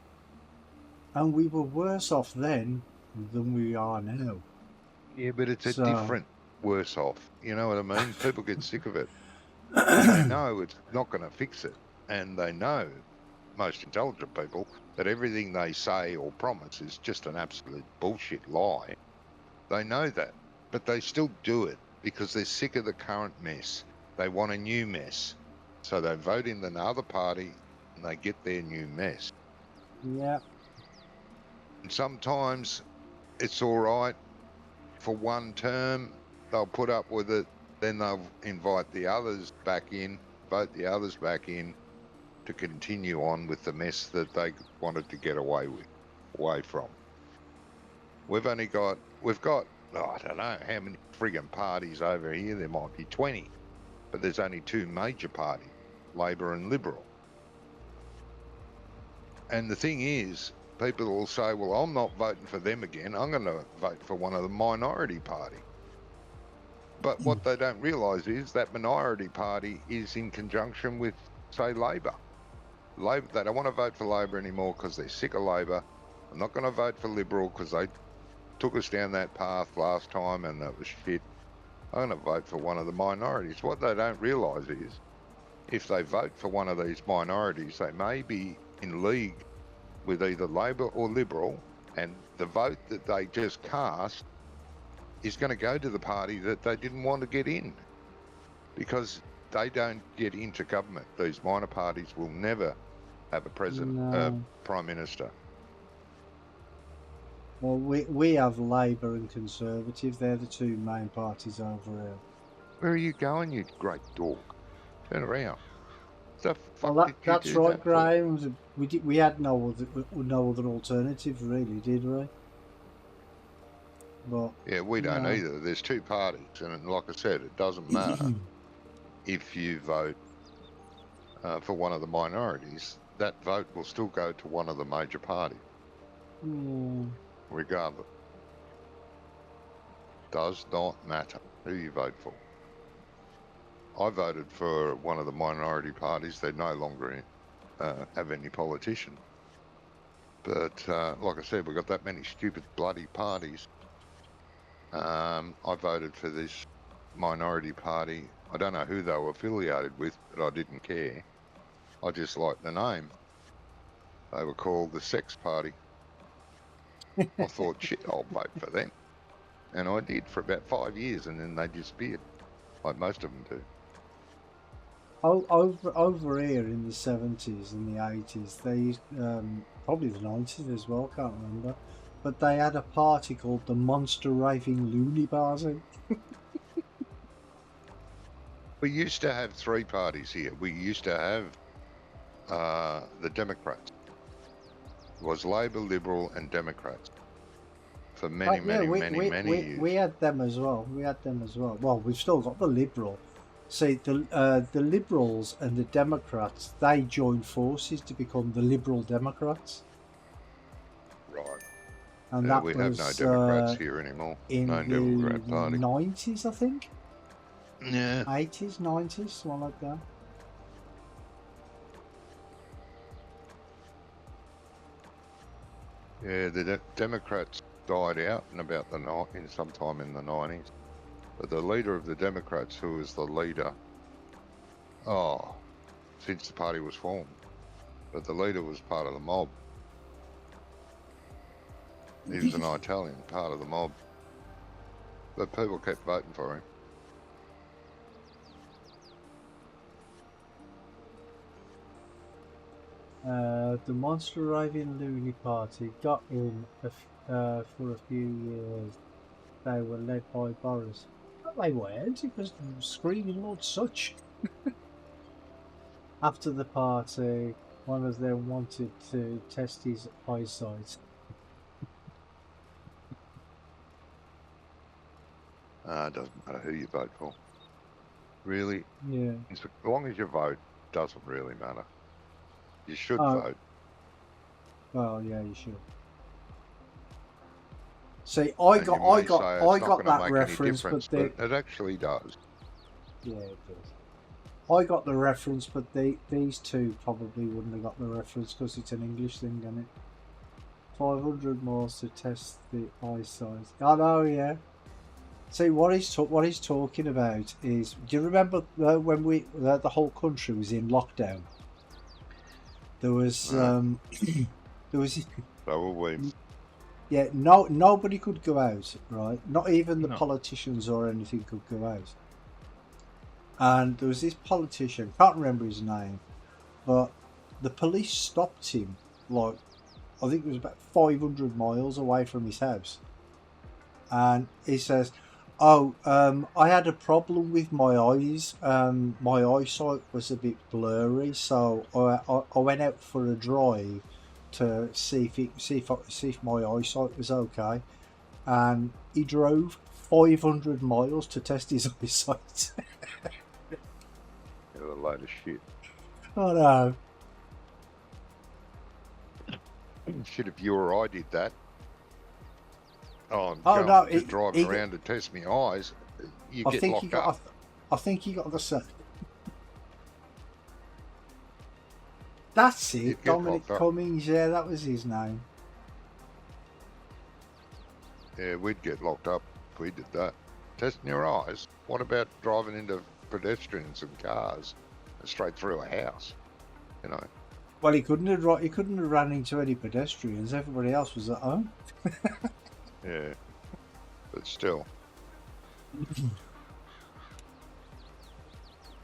And we were worse off then than we are now. Yeah, but it's a different worse off. You know what I mean? People get sick of it. They know it's not going to fix it. And they know most intelligent people, that everything they say or promise is just an absolute bullshit lie. They know that, but they still do it because they're sick of the current mess. They want a new mess. So they vote in the other party and they get their new mess. Yeah. And sometimes it's all right for one term. They'll put up with it. Then they'll invite the others back in, vote the others back in to continue on with the mess that they wanted to get away from. We've got, oh, I don't know how many friggin' parties over here. There might be 20, but there's only two major parties, Labor and Liberal. And the thing is, people will say, well, I'm not voting for them again. I'm going to vote for one of the minority party. But what they don't realise is that minority party is in conjunction with, say, Labor. Labor, they don't want to vote for Labor anymore because they're sick of Labor. I'm not going to vote for Liberal because they took us down that path last time and it was shit. I'm going to vote for one of the minorities. What they don't realise is if they vote for one of these minorities, they may be in league with either Labor or Liberal, and the vote that they just cast is going to go to the party that they didn't want to get in, because they don't get into government. These minor parties will never have a president, prime minister. Well, we have Labour and Conservative. They're the two main parties over here. Where are you going, you great dog? Turn around. Well, that's right, Graham. We had no other alternative, really, did we? But yeah, we don't either. There's two parties, and like I said, it doesn't matter if you vote for one of the minorities. That vote will still go to one of the major parties, regardless. Does not matter who you vote for. I voted for one of the minority parties. They no longer have any politician. But like I said, we've got that many stupid bloody parties. I voted for this minority party. I don't know who they were affiliated with, but I didn't care. I just liked the name. They were called the Sex Party. I thought, shit, I'll vote for them. And I did for about 5 years, and then they disappeared, like most of them do. Over here in the 70s and the 80s, they used, probably the 90s as well, can't remember, but they had a party called the Monster Raving Loony Party. We used to have three parties here. We used to have the Democrats. It was Labor, Liberal and Democrats for many years. We had them as well. Well, we've still got the Liberal. See, the Liberals and the Democrats, they joined forces to become the Liberal Democrats. Right. And that we was, have no Democrats here anymore. In no the Democrat party. 90s, I think. Yeah. 80s, 90s, something like that. Yeah, the Democrats died out in about sometime in the 90s. But the leader of the Democrats, who was the leader, since the party was formed, but the leader was part of the mob. He was an Italian, part of the mob. But people kept voting for him. The Monster Raving Loony Party got in for a few years. They were led by Boris. But they weren't, it was screaming Lord Such. After the party, one of them wanted to test his eyesight. It doesn't matter who you vote for. Really? Yeah. As long as you vote, doesn't really matter. You should vote. Well, yeah, you should. See, I got that reference, but it actually does. Yeah, it does. I got the reference, but these two probably wouldn't have got the reference because it's an English thing, isn't it? 500 miles to test the eyesight. I know, yeah. See, what he's talking about is, do you remember when the whole country was in lockdown? There was No. there was So will we. yeah, nobody could go out, right? Not even the No. politicians or anything could go out. And there was this politician, can't remember his name, but the police stopped him, like, I think it was about 500 miles away from his house. And he says, oh, I had a problem with my eyes. My eyesight was a bit blurry, so I went out for a drive to see if my eyesight was okay. And he drove 500 miles to test his eyesight. You're a load of shit. Oh no. Shit, if you or I did that. Oh, Oh I'm no, just driving around to test my eyes. You I get think locked up. I think he got the set. That's it, You'd get Dominic locked up. Cummings. Yeah, that was his name. Yeah, we'd get locked up if we did that. Testing your eyes. What about driving into pedestrians and cars and straight through a house? You know. Well, he couldn't have run into any pedestrians. Everybody else was at home. Yeah. But still.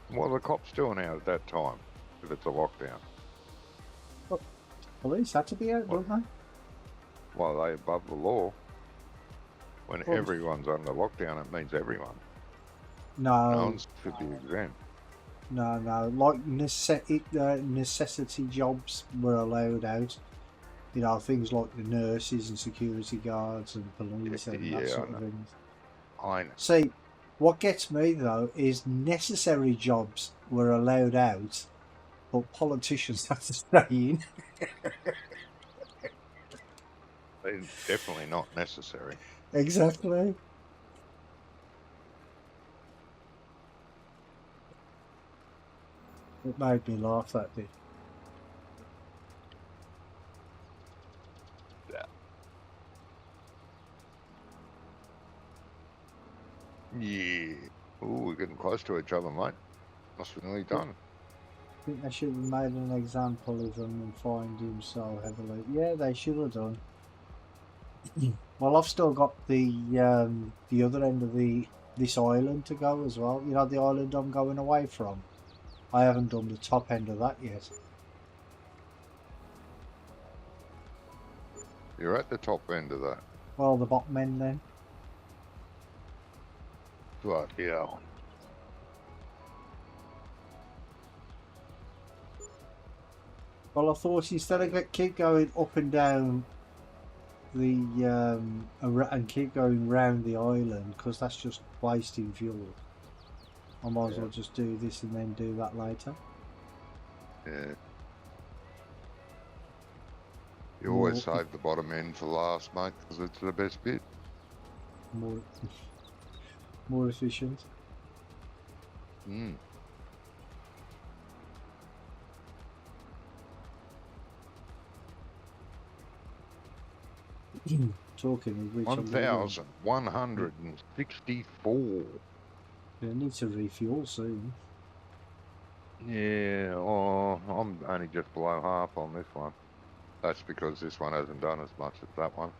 What are the cops doing out at that time if it's a lockdown? Police had to be out, What? don't they? Well, are they above the law? When Well, everyone's under lockdown, it means everyone. No, No one should be exempt. no. Like necessity jobs were allowed out. You know, things like the nurses and security guards and police and Yeah, that I sort know. of thing. I know. See, what gets me though is necessary jobs were allowed out, but politicians had to stay in. They're definitely not necessary. Exactly. It made me laugh, that did. Yeah. Ooh, we're getting close to each other, mate. Must be nearly done. I think they should have made an example of him and fined him so heavily. Yeah, they should have done. Well, I've still got the other end of this island to go as well. You know, the island I'm going away from. I haven't done the top end of that yet. You're at the top end of that. Well, the bottom end then. Right, yeah. Well, I thought instead of keep going up and down the and keep going round the island, because that's just wasting fuel. I might as well just do this and then do that later. Yeah. You always save the bottom end for last, mate, because it's the best bit. More efficient. Mm. Talking of which, 1,164. I need to refuel soon. Yeah, oh, I'm only just below half on this one. That's because this one hasn't done as much as that one.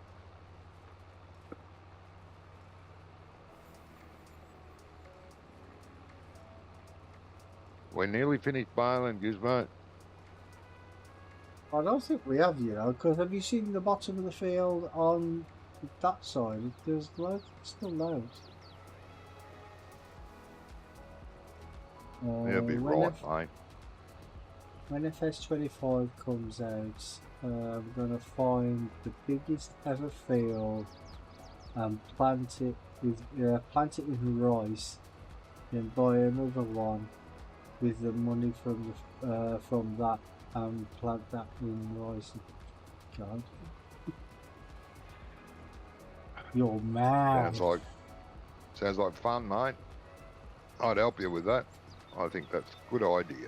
We're nearly finished bailing, Gizmo. I don't think we have, you know, because have you seen the bottom of the field on that side? There's loads, still loads. You'll be right, mate. When Fs22 comes out, I'm going to find the biggest ever field and plant it with rice, then buy another one with the money from that and plant that in rice. God, you're mad. Sounds like fun, mate. I'd help you with that. I think that's a good idea.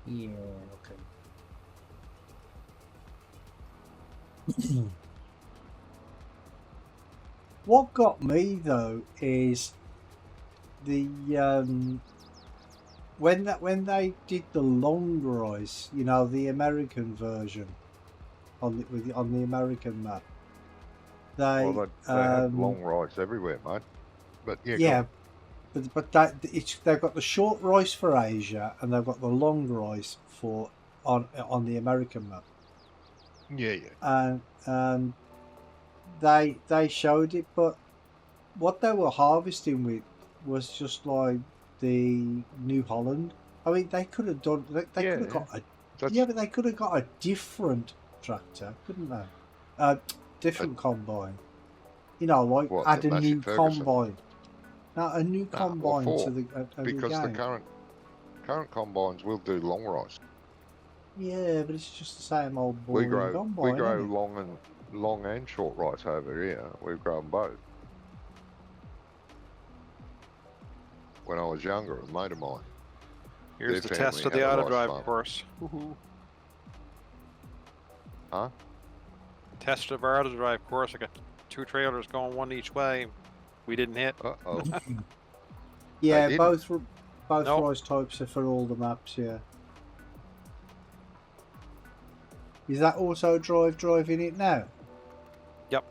Yeah, okay. What got me though is the when they did the long rise, you know, the American version on the American map, they Well, they have long rides everywhere, mate. But yeah, go yeah, on. but they've got the short rise for Asia and they've got the long rise for on the American map, Yeah, yeah. and they showed it, but what they were harvesting with was just like the New Holland. I mean, they could have done. They Yeah, could have got a That's yeah, but they could have got a different tractor, couldn't they? A different combine. You know, like what, add the a Massey new Ferguson? combine. Now a new Nah, or combine to four. the Because the game. current combines will do long rides. Yeah, but it's just the same old We boring combine, grow isn't it? long and short rides over here. We grow them both. When I was younger, a mate of mine, Here's their the test family of the had a auto rice drive farm. course. Woohoo. Huh? Test of our auto drive course. I got 2 trailers going one each way. We didn't hit. Uh-oh. Yeah, didn't? both Nope. rise types are for all the maps. Yeah. Is that auto drive driving it now? Yep.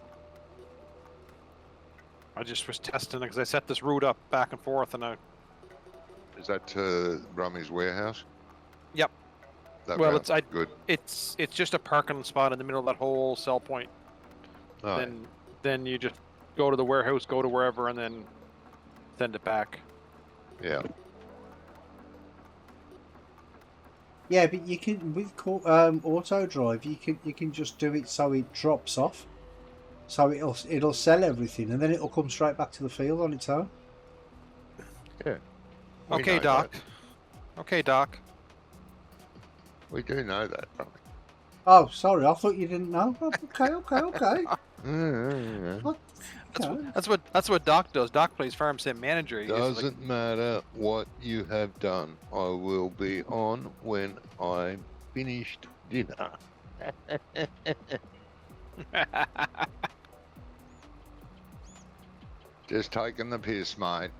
I just was testing it because I set this route up back and forth, and Is that to Rummy's warehouse? Yep. That Well, route? Good. it's just a parking spot in the middle of that whole cell point. Oh, Then you just go to the warehouse, go to wherever, and then send it back. yeah. Yeah, but you can with auto drive. You can just do it so it drops off, so it'll sell everything, and then it'll come straight back to the field on its own. Yeah. We Okay, know Doc. that. Okay, Doc. We do know that, Rummy. Oh, sorry, I thought you didn't know. Oh, okay. What? That's what Doc does. Doc plays farm sim manager. He gets, like, Doesn't matter what you have done. I will be on when I'm finished dinner. Just taking the piss, mate.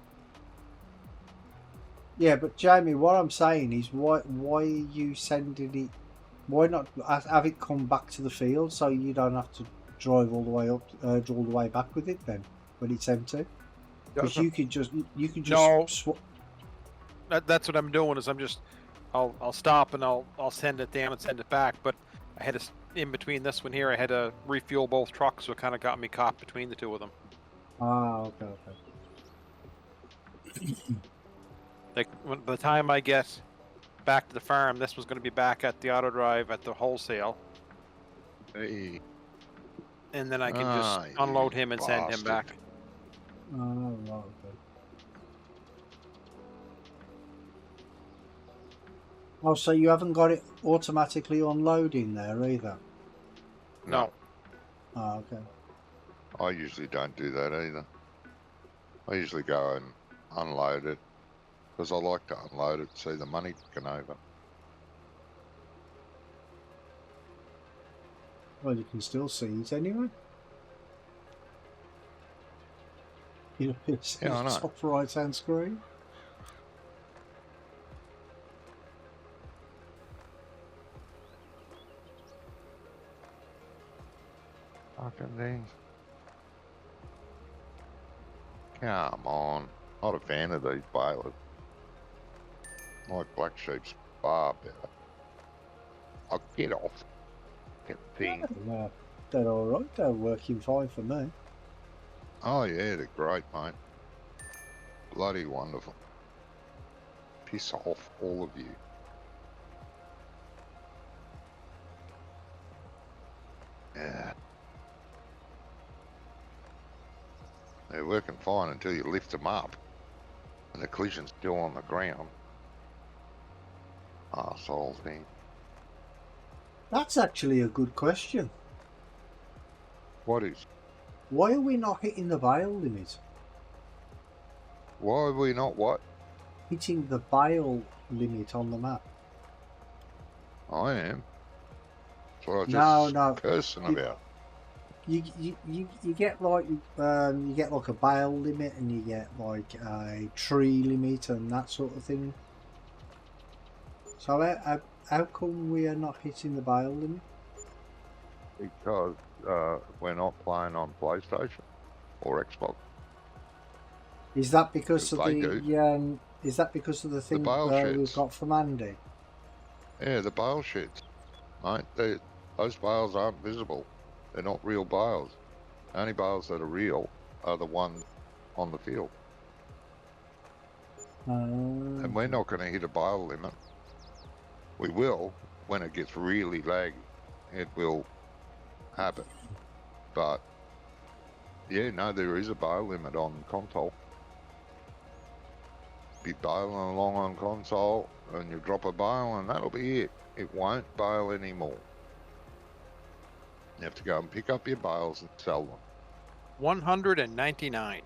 Yeah, but Jamie, what I'm saying is, why are you sending it? Why not have it come back to the field so you don't have to drive all the way up, all the way back with it then when it's empty? Because you could just No. swap. That's what I'm doing. Is I'll stop and I'll send it down and send it back. But I had in between this one here, I had to refuel both trucks, so it kind of got me caught between the two of them. Ah, okay. Like by the time I get back to the farm, this was going to be back at the auto drive at the wholesale, Hey. and then I can just you unload him and send him bastard. back. Oh, right, okay. Oh, so you haven't got it automatically unloading there either? No. Oh, okay. I usually don't do that either. I usually go and unload it because I like to unload it, see the money ticking over. Well, you can still see it anyway. You know, it's Yeah, I know. top right hand screen. Fucking thing. Come on. Not a fan of these balers. My black sheep's far better. I'll get off. Get thing. No, they're all right. They're working fine for me. Oh yeah, they're great, mate. Bloody wonderful. Piss off, all of you. Yeah. They're working fine until you lift them up and the collision's still on the ground. Arsehole thing. That's actually a good question. What is? Why are we not hitting the bale limit? Why are we not what? Hitting the bale limit on the map. I am. That's what I was No, just no. cursing about. You get like you get like a bale limit and you get like a tree limit and that sort of thing. So how come we are not hitting the bail limit? Because we're not playing on PlayStation or Xbox. Is that because of They do. the is that because of the thing bail we've sheds. got from Andy? Yeah, the bail sheds, mate. Those bales aren't visible. They're not real bales. The only bales that are real are the ones on the field. And we're not going to hit a bale limit. We will when it gets really laggy. It will happen. But yeah, no, there is a bale limit on console. Be bailing along on console and you drop a bale and that'll be it. It won't bail anymore. You have to go and pick up your bales and sell them. 199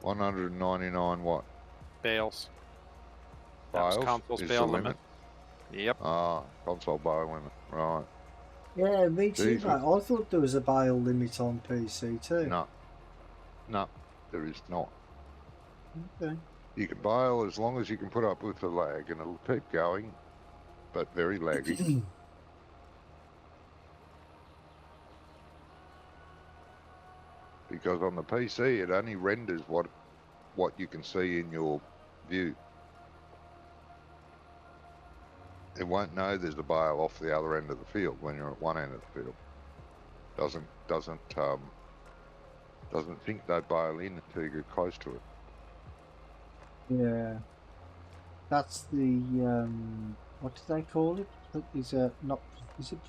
199 what? bales. That was Bales console's is bail the limit. Yep. Ah, console bail limit, right. Yeah, me too, Jesus. mate. I thought there was a bail limit on PC too. No, there is not. Okay. You can bail as long as you can put up with the lag and it'll keep going, but very laggy. Because on the PC it only renders what you can see in your view. It won't know there's a bail off the other end of the field when you're at one end of the field. Doesn't think they bail in until you get close to it. Yeah. That's the what do they call it? Is it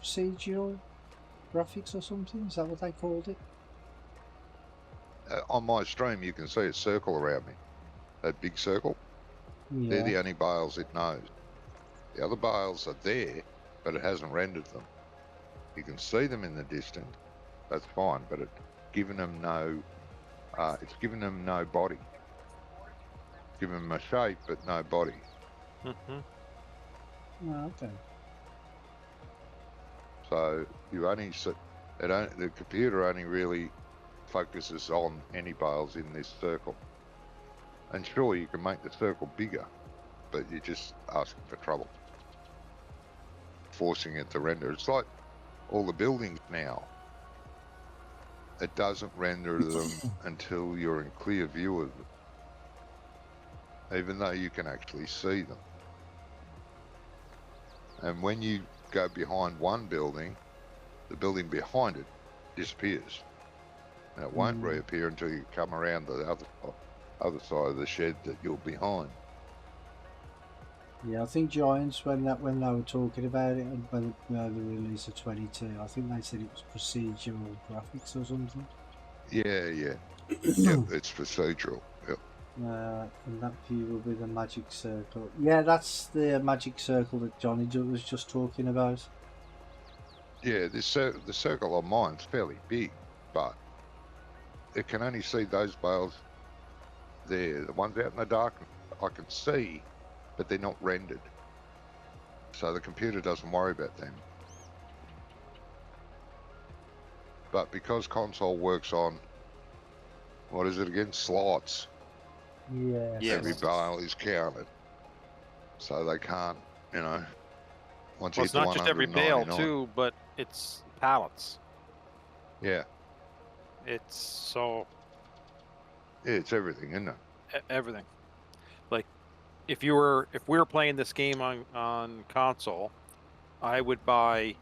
procedural graphics or something? Is that what they called it? On my stream you can see a circle around me. That big circle. Yeah. They're the only bales it knows. The other bales are there, but it hasn't rendered them. You can see them in the distance. That's fine, but it's given them no body. It's given them a shape, but no body. Mm-hmm. Oh, okay. So you only the computer only really focuses on any bales in this circle. And sure, you can make the circle bigger, but you're just asking for trouble. Forcing it to render. It's like all the buildings now. It doesn't render them until you're in clear view of them, even though you can actually see them. And when you go behind one building, the building behind it disappears. And it won't reappear until you come around the other side of the shed that you're behind. Yeah, I think Giants when they were talking about it and when the release of 22, I think they said it was procedural graphics or something. Yeah. Yep, it's procedural. Yep. And that view will be the magic circle. Yeah, that's the magic circle that Johnny was just talking about. Yeah, the circle on mine's fairly big, but it can only see those bales there. The ones out in the dark I can see, but they're not rendered. So the computer doesn't worry about them. But because console works on, what is it again? Slots. Yeah. Yes. Every bale is counted. So they can't, once Well, you it's hit the not just every bale 199. too, but it's pallets. Yeah. It's so Yeah, it's everything, isn't it? everything. Like if we were playing this game on console, I would buy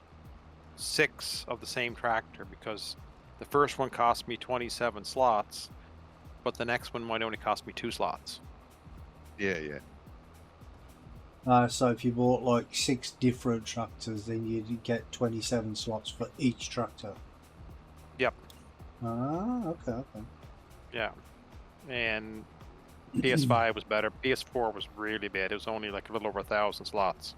6 of the same tractor because the first one cost me 27 slots, but the next one might only cost me 2 slots. Yeah. So if you bought like 6 different tractors, then you'd get 27 slots for each tractor. Yep. Ah, okay. Yeah. And PS5 was better. PS4 was really bad. It was only like a little over 1,000 slots.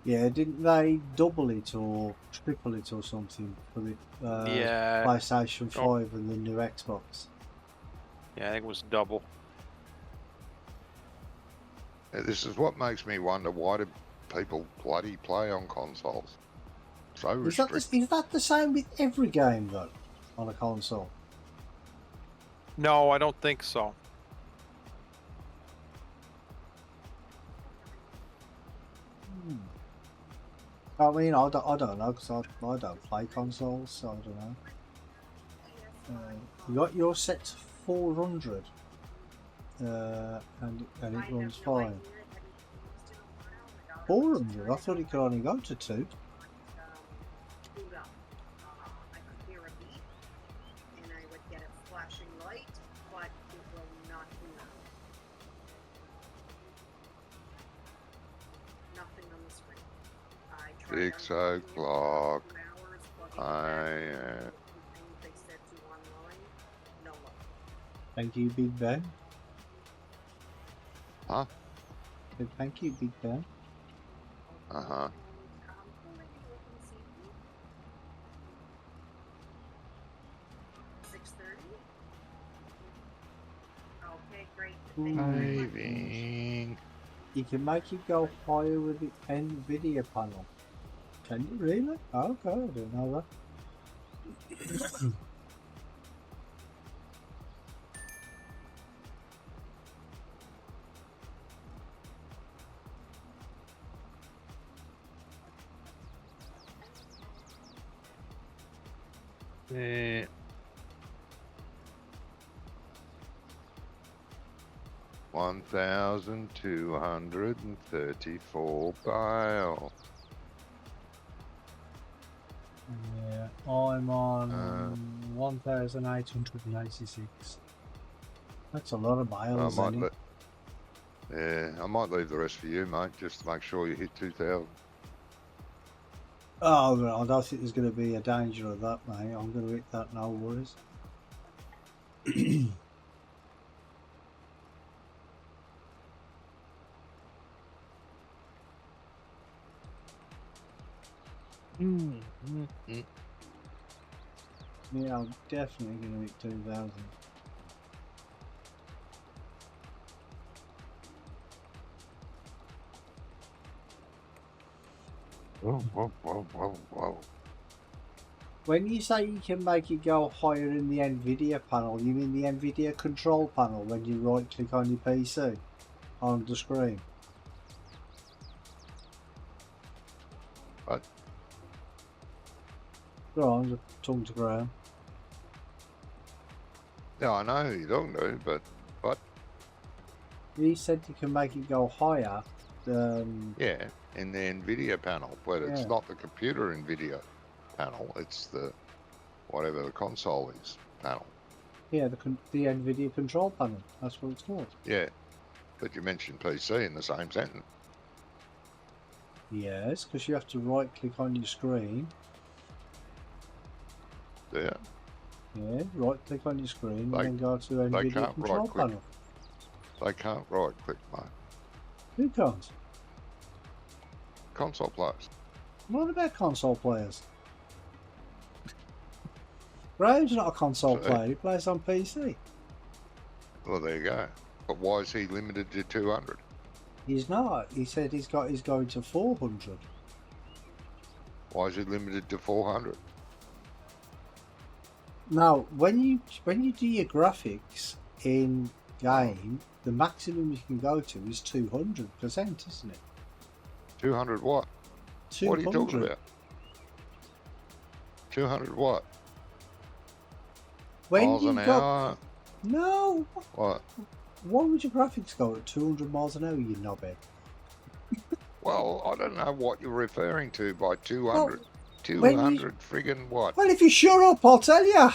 Yeah, didn't they double it or triple it or something for the PlayStation 5 and the new Xbox? Yeah, I think it was double. This is what makes me wonder, why do people bloody play on consoles? So restricted. Is that the same with every game though, on a console? No, I don't think so. I mean, I don't know because I don't play consoles, so I don't know. You got yours set to 400, and it runs fine. 400? I thought it could only go to 2. Six o'clock. Thank you, Big Ben. Huh? Thank you, Big Ben. Uh-huh. Saving. You can make it go higher with the NVIDIA panel. Can you really? Okay, I didn't know that. Yeah. 1,234 bale. Yeah, I'm on 1,886. That's a lot of bales, isn't it? Yeah, I might leave the rest for you, mate, just to make sure you hit 2,000. Oh, no, I don't think there's going to be a danger of that, mate. I'm going to hit that, no worries. Yeah, I'm definitely going to hit 2,000. Whoa. When you say you can make it go higher in the NVIDIA panel, you mean the NVIDIA control panel when you right click on your PC on the screen? What? Go on, just talk to Graham. Yeah, I know who you're talking to, but what? He said you can make it go higher. Yeah, in the NVIDIA panel, but it's Yeah. not the computer NVIDIA panel, it's the whatever the console is panel. Yeah, the NVIDIA control panel. That's what it's called. Yeah, but you mentioned PC in the same sentence. Yes, because you have to right click on your screen. Yeah. Yeah, right click on your screen They- and then go to NVIDIA can't control right-click. panel. They can't right click, mate. Who can't? Console players. What about console players? Graham's not a console See? player, he plays on PC. Well, there you go. But why is he limited to 200? He's not. He said he's going to 400. Why is he limited to 400? Now, when you do your graphics in game, the maximum you can go to is 200%, isn't it? 200 what? 200. What are you talking about? 200 what? When Miles you an go, hour? no. What? Why would your graphics go at 200 miles an hour, you knobhead? Well, I don't know what you're referring to by 200. Well, 200 friggin' what? Well, if you shut up, I'll tell you.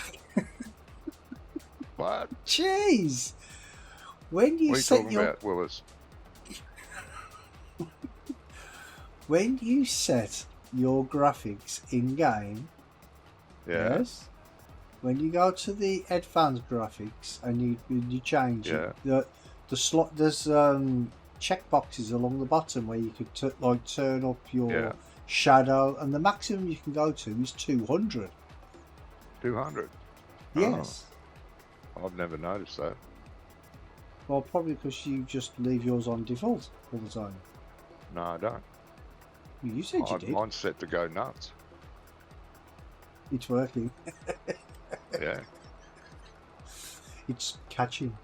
What? Jeez. When you What are you set talking your about, Willis? when you set your graphics in game, Yeah. yes. When you go to the advanced graphics and you change it, the slot there's check boxes along the bottom where you could turn up your shadow, and the maximum you can go to is 200. 200? Yes. Oh, I've never noticed that. Well, probably because you just leave yours on default all the time. No, I don't. Well, you said you did. Mine's set to go nuts. It's working. Yeah. It's catching.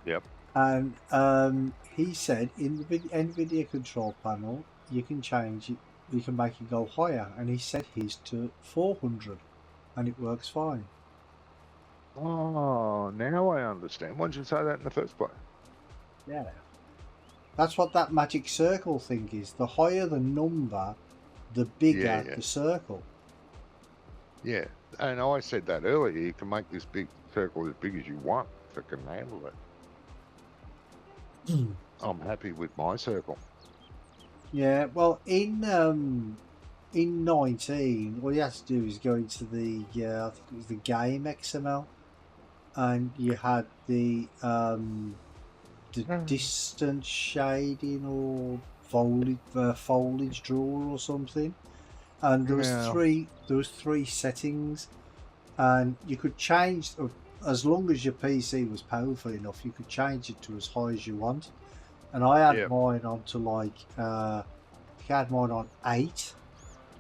Yep. And he said in the NVIDIA control panel, you can change it. you can make it go higher, and he set his to 400, and it works fine. Oh, now I understand. Why didn't you say that in the first place? Yeah. That's what that magic circle thing is. The higher the number, the bigger Yeah. the circle. Yeah, and I said that earlier. You can make this big circle as big as you want if it can handle it. I'm happy with my circle. Yeah, well, in 19, all you had to do is go into the I think it was the game XML, and you had the distance shading or foliage drawer or something, and there was three settings, and you could change as long as your PC was powerful enough. You could change it to as high as you want, and I had mine on to like I had mine on 8,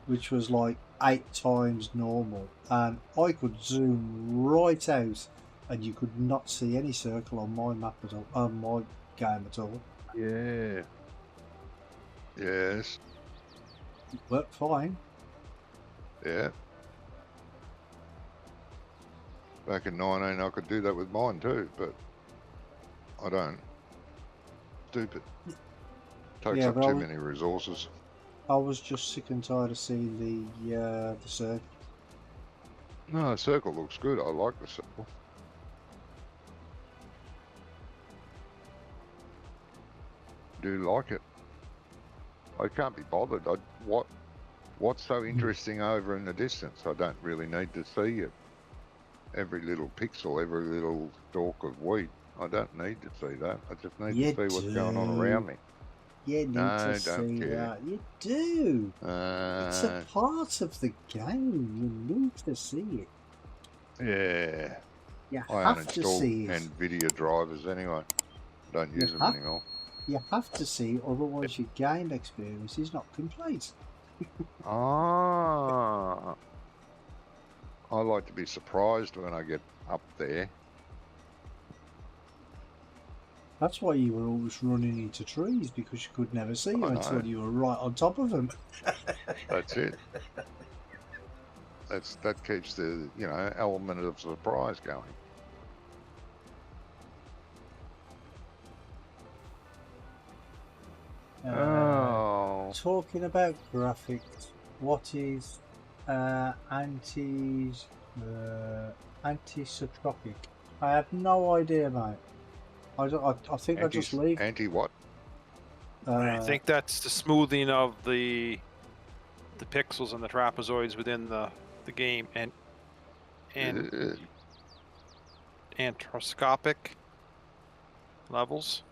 which was like 8 times normal, and I could zoom right out, and you could not see any circle on my map at all, on my game at all. Yeah. Yes. It worked fine. Yeah. Back in 19, I could do that with mine too, but I don't. Stupid. Takes up too many resources. I was just sick and tired of seeing the circle. No, the circle looks good. I like the circle. Do like it. I can't be bothered. What's so interesting over in the distance? I don't really need to see it. Every little pixel, every little stalk of wheat. I don't need to see that. I just need to see what's going on around me. You need to see that. You do. It's a part of the game. You need to see it. Yeah. You I have to see it. NVIDIA drivers anyway. Don't use them anymore. You have to see it, otherwise your game experience is not complete. Ah. I like to be surprised when I get up there. That's why you were always running into trees, because you could never see them until you were right on top of them. That's it. That keeps the element of surprise going. Talking about graphics, what is anti-subtropic? I have no idea, mate. I think I just leave. Anti what? I think that's the smoothing of the pixels and the trapezoids within the game, and antroscopic levels.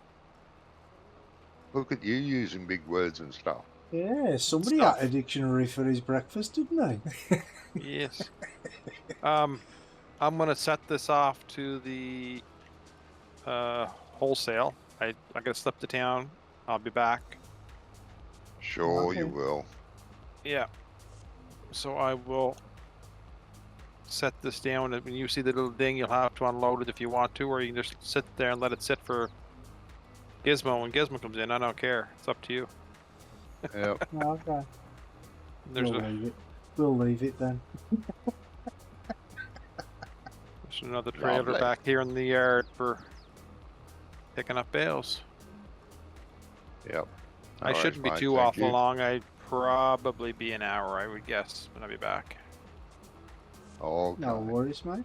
Look at you using big words and stuff. Yeah, somebody had a dictionary for his breakfast, didn't they? Yes. I'm gonna set this off to the wholesale. I gotta slip to town. I'll be back. Sure, you will. Yeah. So I will set this down. When you see the little ding, you'll have to unload it if you want to, or you can just sit there and let it sit for Gizmo. When Gizmo comes in, I don't care. It's up to you. Yep. Okay. We'll leave it then. There's another trailer back here in the yard for picking up bales. Yep. I shouldn't be too awful long. I'd probably be an hour, I would guess, when I'll be back. Oh, no worries, mate.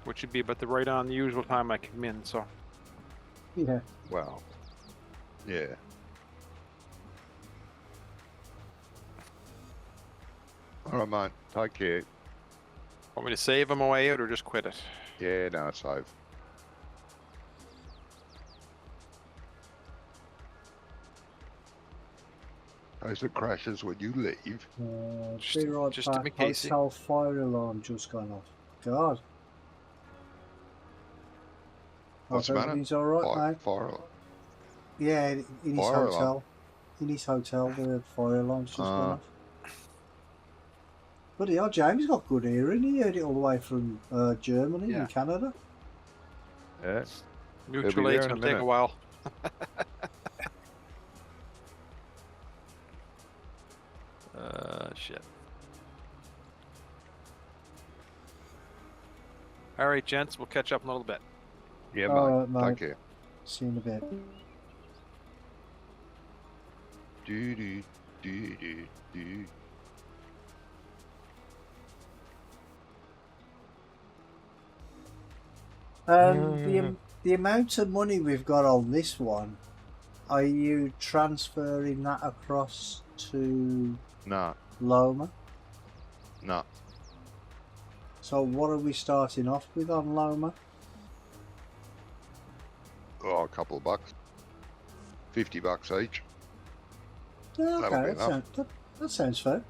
Which would be about right on the usual time I come in, so. Yeah. Well, yeah. All right, mate. Take care. Want me to save them away out or just quit it? Yeah, no, save. As it crashes when you leave. Just to make case. Hotel fire alarm just gone off. God. What's the matter? He's all right, mate. Fire alarm. Yeah, in his hotel. Alarm. In his hotel, the fire alarm's just gone off. Bloody hell, James got good hearing. He heard it all the way from Germany and Canada. Yeah. Mutual aid's going to take a while. Shit. All right, gents, we'll catch up in a little bit. Yeah, All mate. right, Take mate. care. See you in a bit. Do do do do do. The amount of money we've got on this one, are you transferring that across to No, Loma? no. So what are we starting off with on Loma? Oh, a couple of bucks. $50 each. Yeah, That'll okay, be enough. that sounds fair.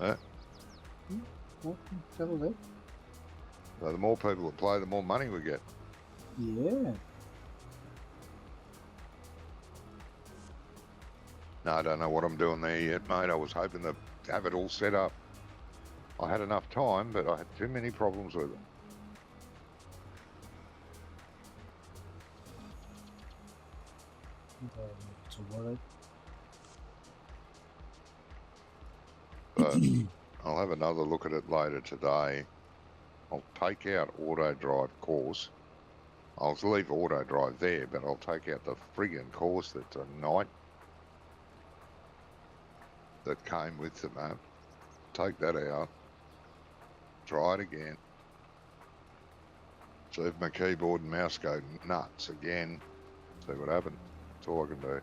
Yeah. Well, that'll do. So the more people that play, the more money we get. Yeah. No, I don't know what I'm doing there yet, mate. I was hoping to have it all set up. I had enough time, but I had too many problems with it. To worry. But I'll have another look at it later today. I'll take out auto drive course. I'll leave auto drive there, but I'll take out the friggin' course that's a night that came with the map. Take that out. Try it again. See if my keyboard and mouse go nuts again. See what happens. That's all I can do.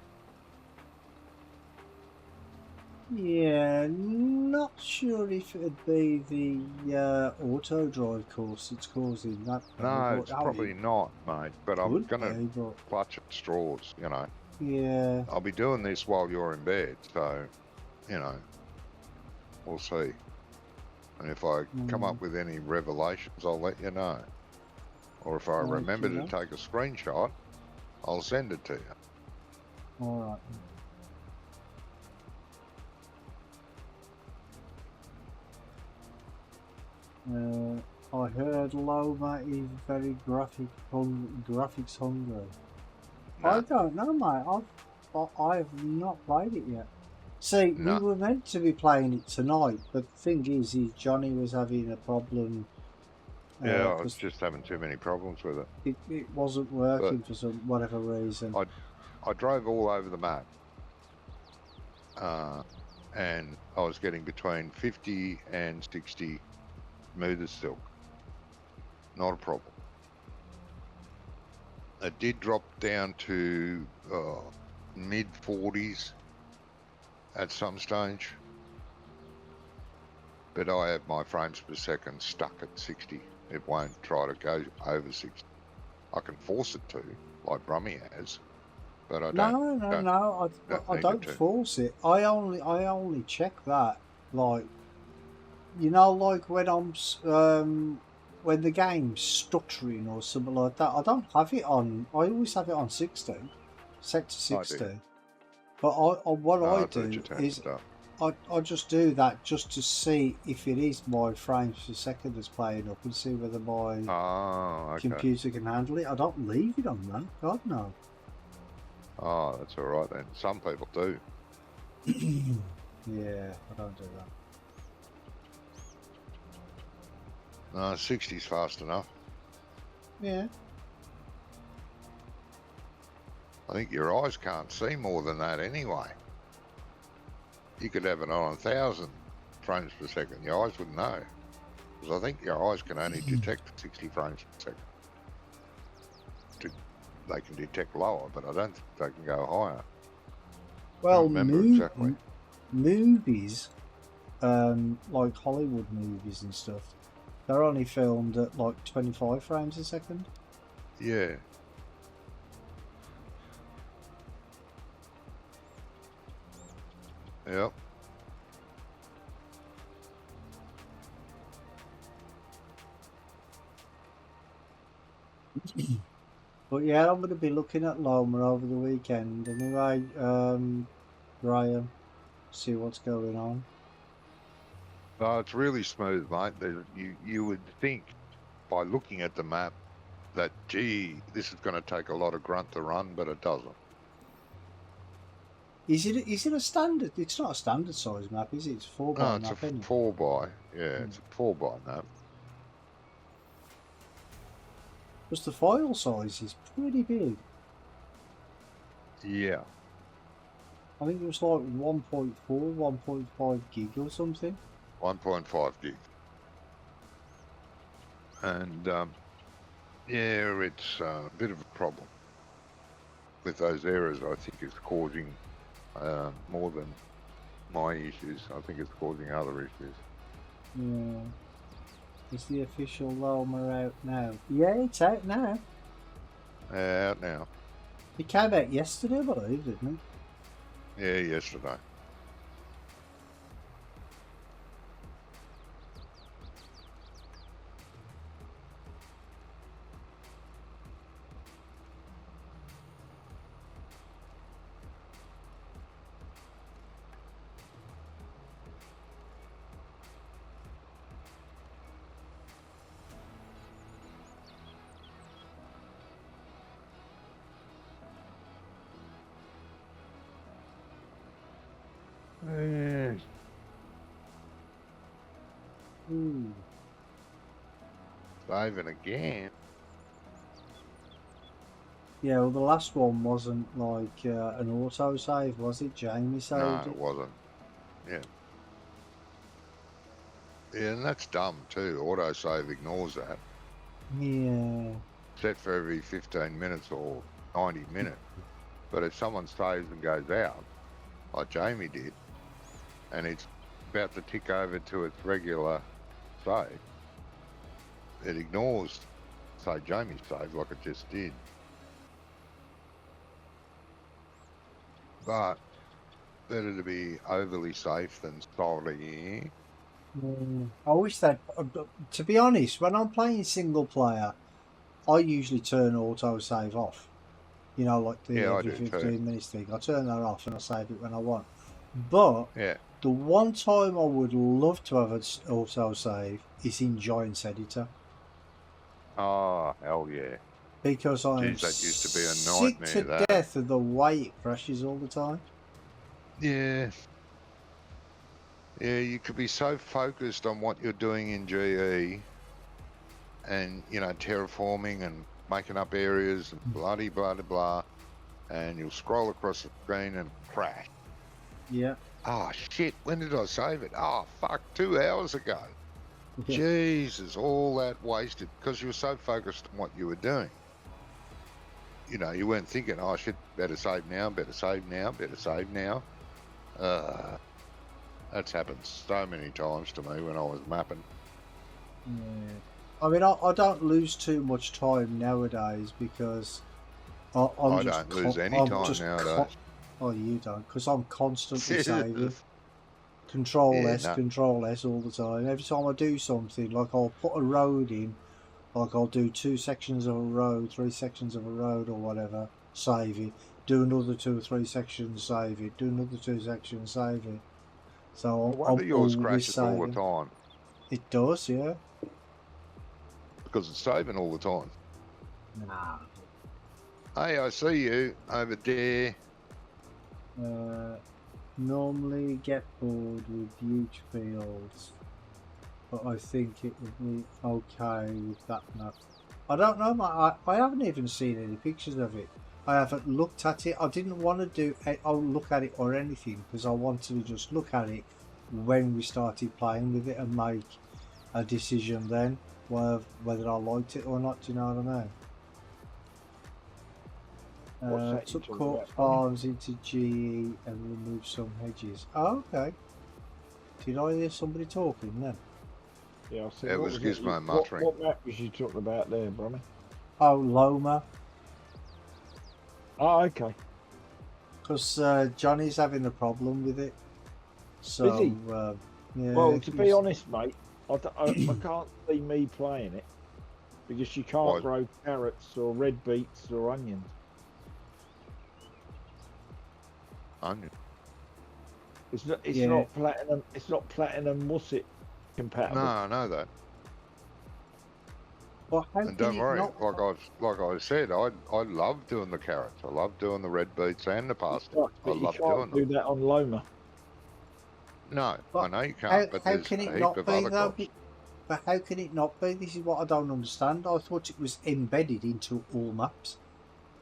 Yeah, not sure if it'd be the auto drive course that's causing that. No, it's probably not, mate. But I'm gonna but clutch at straws, you know. yeah, I'll be doing this while you're in bed, so, you know, we'll see. And if I come up with any revelations, I'll let you know. Or if I remember to take a screenshot, I'll send it to you. all right. I heard Loma is very graphics hungry. No. I don't know, mate. I've not played it yet. See, No. we were meant to be playing it tonight, but the thing is Johnny was having a problem. Yeah, I was just having too many problems with it. It wasn't working for whatever reason. I drove all over the map. And I was getting between 50 and 60 smooth as silk. Not a problem. It did drop down to mid 40s at some stage, but I have my frames per second stuck at 60. It won't try to go over 60. I can force it to, like Brummy has, but I don't. No. I don't force it. I only check that, like, you know, like when when the game's stuttering or something like that. I don't have it on. I always have it on 60, set to 60. But what I do is I just do that just to see if it is my frames per second that's playing up and see whether my computer can handle it. I don't leave it on that. God no. Oh, that's all right then. Some people do. Yeah, I don't do that. No, 60's fast enough. Yeah. I think your eyes can't see more than that anyway. You could have it on 1,000 frames per second. Your eyes wouldn't know. Because I think your eyes can only detect 60 frames per second. They can detect lower, but I don't think they can go higher. Well, exactly. Movies, like Hollywood movies and stuff, they're only filmed at like 25 frames a second. Yeah. Yep. But yeah, I'm going to be looking at Loma over the weekend anyway, Graham, see what's going on. It's really smooth, mate. You would think by looking at the map that, gee, this is going to take a lot of grunt to run, but it doesn't. Is it a standard? It's not a standard size map, is it? It's 4 No, by it's map, a isn't it? 4 by. Yeah, it's a 4 by map. Because the file size is pretty big. Yeah. I think it was like 1.4, 1.5 gig or something. 1.5 gig. And yeah, it's a bit of a problem with those errors. I think it's causing more than my issues. I think it's causing other issues. Yeah. Is the official Loma out now? Yeah, it's out now. Out now. It came out yesterday, I believe, didn't it? Yeah, yesterday. Ooh. Saving again. Yeah, well, the last one wasn't like an auto save, was it? Jamie saved No, it. it wasn't. Yeah. Yeah, and that's dumb too. Autosave ignores that. Yeah. Set for every 15 minutes or 90 minutes. But if someone saves and goes out, like Jamie did, and it's about to tick over to its regular save, it ignores, say, Jamie's save like it just did. But better to be overly safe than sorry. I wish that, to be honest, when I'm playing single player, I usually turn auto save off. You know, like the Yeah, I every do 15 too. minutes thing. I turn that off and I save it when I want. But Yeah. the one time I would love to have an auto save is in Giants Editor. Oh, hell yeah. Because I am Jeez, that used to be a sick nightmare, to that. death of the way it crashes all the time. Yeah. Yeah, you could be so focused on what you're doing in GE and, you know, terraforming and making up areas and bloody blah, blah, blah, and you'll scroll across the screen and crash. Yeah. Oh, shit, when did I save it? Oh, fuck, 2 hours ago. Yeah. Jesus, all that wasted because you were so focused on what you were doing. You know, you weren't thinking, oh, shit, better save now, better save now, better save now. That's happened so many times to me when I was mapping. Yeah. I mean, I don't lose too much time nowadays because I don't lose any time nowadays. Oh, you don't, because I'm constantly Yes. saving. Control Yeah, S, no. Control S all the time. Every time I do something, like I'll put a road in, like I'll do 2 sections of a road, 3 sections of a road or whatever, save it. Do another 2 or 3 sections, save it. Do another 2 sections, save it. So No I'm wonder yours always crashes all the saving. time It does, yeah. because it's saving all the time. Nah. Hey, I see you over there. Normally get bored with huge fields, but I think it would be okay with that map. I don't know, I haven't even seen any pictures of it. I haven't looked at it. I didn't want to do I'll look at it or anything because I wanted to just look at it when we started playing with it and make a decision then whether I liked it or not. Do you know what I mean? Took court farms into GE and removed some hedges. Oh, okay. Did I hear somebody talking then? Yeah, I said, It was Gizmo muttering. What map was you talking about there, Brummy? Oh, Loma. Oh, okay. Because Johnny's having a problem with it. So, Is he? yeah. Well, to be honest, mate, I can't see me playing it because you can't Why? grow carrots or red beets or onions. Onion. It's not platinum. It's not platinum. What's it compatible? No, I know that. Well, how And can don't it worry, not? like I said, I love doing the carrots. I love doing the red beets and the parsnips. I But you love can't doing do them. that on Loma. No, I But know you can't, but how there's can a it heap not of be other though? crops. But how can it not be? This is what I don't understand. I thought it was embedded into all maps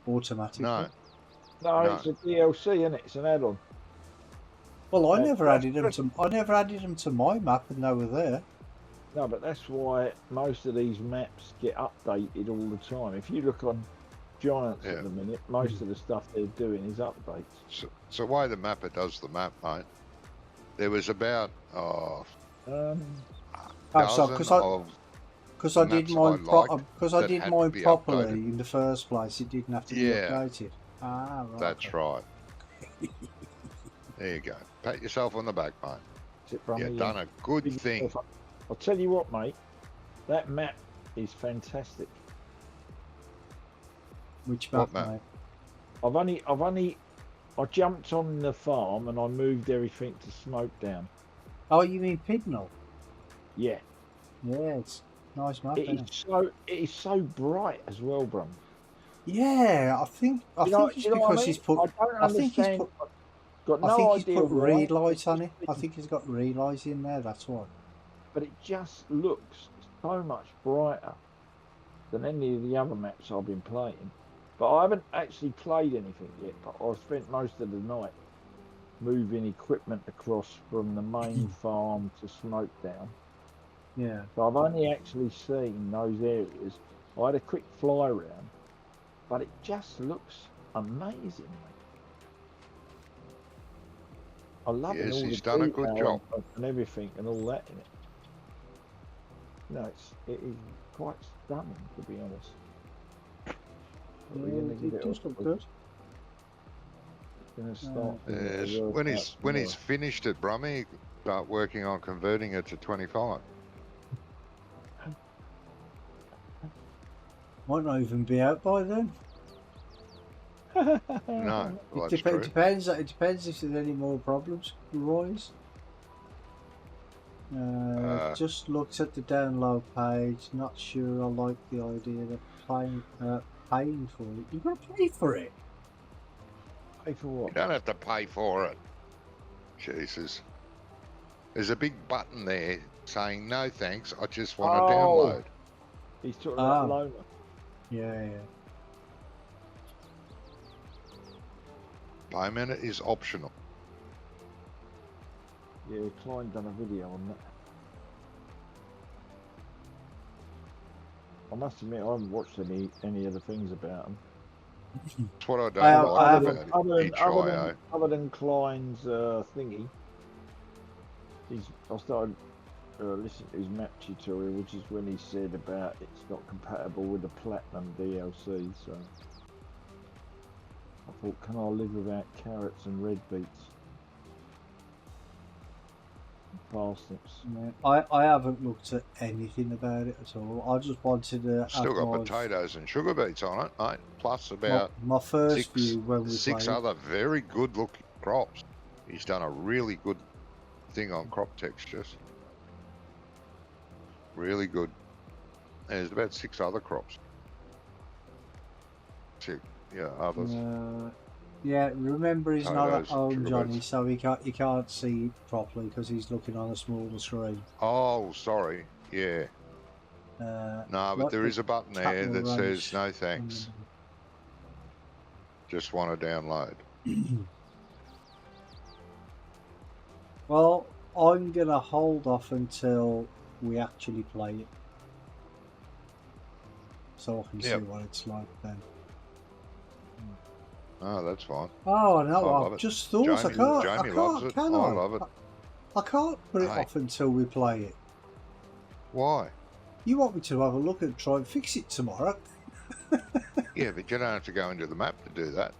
automatically. No, No, No. it's a DLC, isn't it? It's an add-on. Well, I Uh, never that's added them to. I never added them to my map, and they were there. No, but that's why most of these maps get updated all the time. If you look on Giants Yeah. at the minute, most of the stuff they're doing is updates. So why the mapper does the map, mate? There was about Um, Oh, so dozen because of I did maps mine I liked because I that did had mine to be properly updated. in the first place. It didn't have to be Yeah. updated. Ah, right. That's right. There you go. Pat yourself on the back, mate. sit from You've me, done a good big thing. yourself up. I'll tell you what, mate. That map is fantastic. Which What map, map? mate? I jumped on the farm and I moved everything to Smoke Down. Oh, you mean Pidnall? Yeah, Yeah, it's a nice map. it Isn't is so bright as well, Brum. Yeah, I think it's You know what because I mean? he's put. I don't I think he's understand. put. Got I think no he's idea put why. relights on it. I think he's got relays in there. That's why. But it just looks so much brighter than any of the other maps I've been playing. But I haven't actually played anything yet. But I've spent most of the night moving equipment across from the main farm to Smoke Down. Yeah. So I've only actually seen those areas. I had a quick fly around, but it just looks amazing, mate. I love Yes, all he's the done a good detail job. and everything and all that in it. No, it is quite stunning, to be honest. But we're gonna Yeah, get it does off. look We're good. gonna start. Yes, when he's finished it, Brummy, start working on converting it to 25. Might not even be out by then. No, well, It that's true. depends. It depends if there's any more problems arise. Just looked at the download page. Not sure I like the idea of paying for it. You've got to pay for it. Pay for You what? don't have to pay for it. Jesus. There's a big button there saying, no thanks, I just want to download. He's talking about Loma. Yeah. Payment is optional. Yeah, Klein done a video on that. I must admit, I haven't watched any of the things about them. That's what I don't I like haven't- about HIO. Other than Klein's thingy, I started listening to his map tutorial, which is when he said about it's not compatible with the Platinum DLC. So I thought, can I live without carrots and red beets? Parsnips. Yeah, I haven't looked at anything about it at all. I just wanted to. Still got potatoes and sugar beets on it, mate. Plus about my first view when we six played. other very good looking crops. He's done a really good thing on crop textures. Really good. There's about 6 other crops. Others. Yeah, remember he's not at Potatoes, home, sugar Johnny, beets. so he can't see it properly because he's looking on a smaller screen. Oh, sorry. Yeah. No, but like there the is a button there cattle that ranch. says no thanks. Just want to download. Well, I'm gonna hold off until we actually play it, so I can see Yep. what it's like then. Oh, that's fine. Oh no, I love I've it. just thought I Jamie can't. loves it. Can I I? love it. I can't put it Hey. off until we play it. Why? You want me to have a look and try and fix it tomorrow? Yeah, but you don't have to go into the map to do that.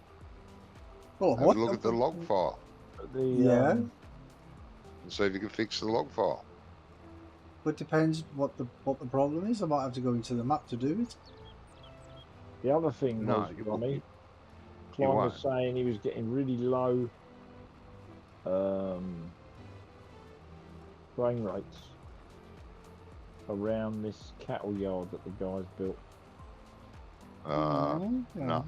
Well, Have a look at the log file Yeah, and see if you can fix the log file. but it depends what the problem is. I might have to go into the map to do it. The other thing No, was, you Ronnie, you Klein was won't. saying he was getting really low frame rates around this cattle yard that the guys built. No,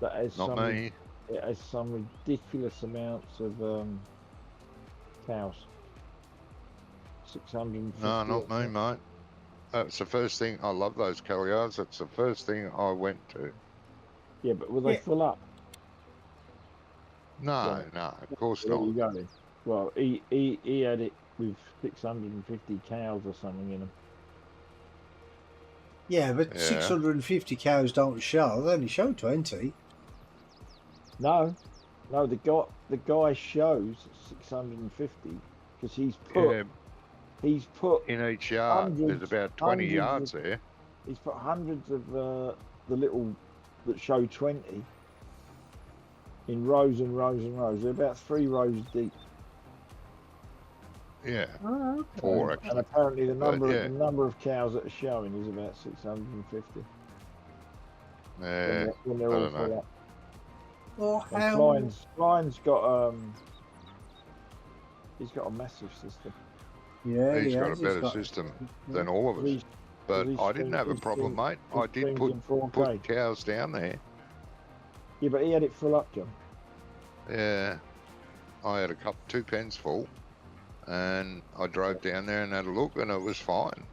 That has not some, me. it has some ridiculous amounts of cows. 650. No, not me, mate. That's the first thing. I love those cattle yards. That's the first thing I went to. Yeah, but were they Yeah. full up? No, Yeah. no, of course There you not. go then. Well, he had it with 650 cows or something in them. Yeah, but Yeah. 650 cows don't show. They only show 20. No, the guy shows 650 because he's put In each yard, there's hundreds- about 20 hundreds yards of- there. he's put hundreds of the little that show 20 in rows and rows and rows. They're about 3 rows deep. Yeah, Oh, okay. 4 And actually. apparently the But, number yeah. the number of cows that are showing is about 650 Yeah, when they're I all don't know. full up. Well, And how... Klein's got he's got a massive system. Yeah, He's he got a has. better system than all of us. He's- But he's I didn't stream- have a he's problem, stream- mate. he I did streams put in 4K. cows down there. Yeah, but he had it full up, John. Yeah, I had 2 pens full, and I drove down there and had a look, and it was fine.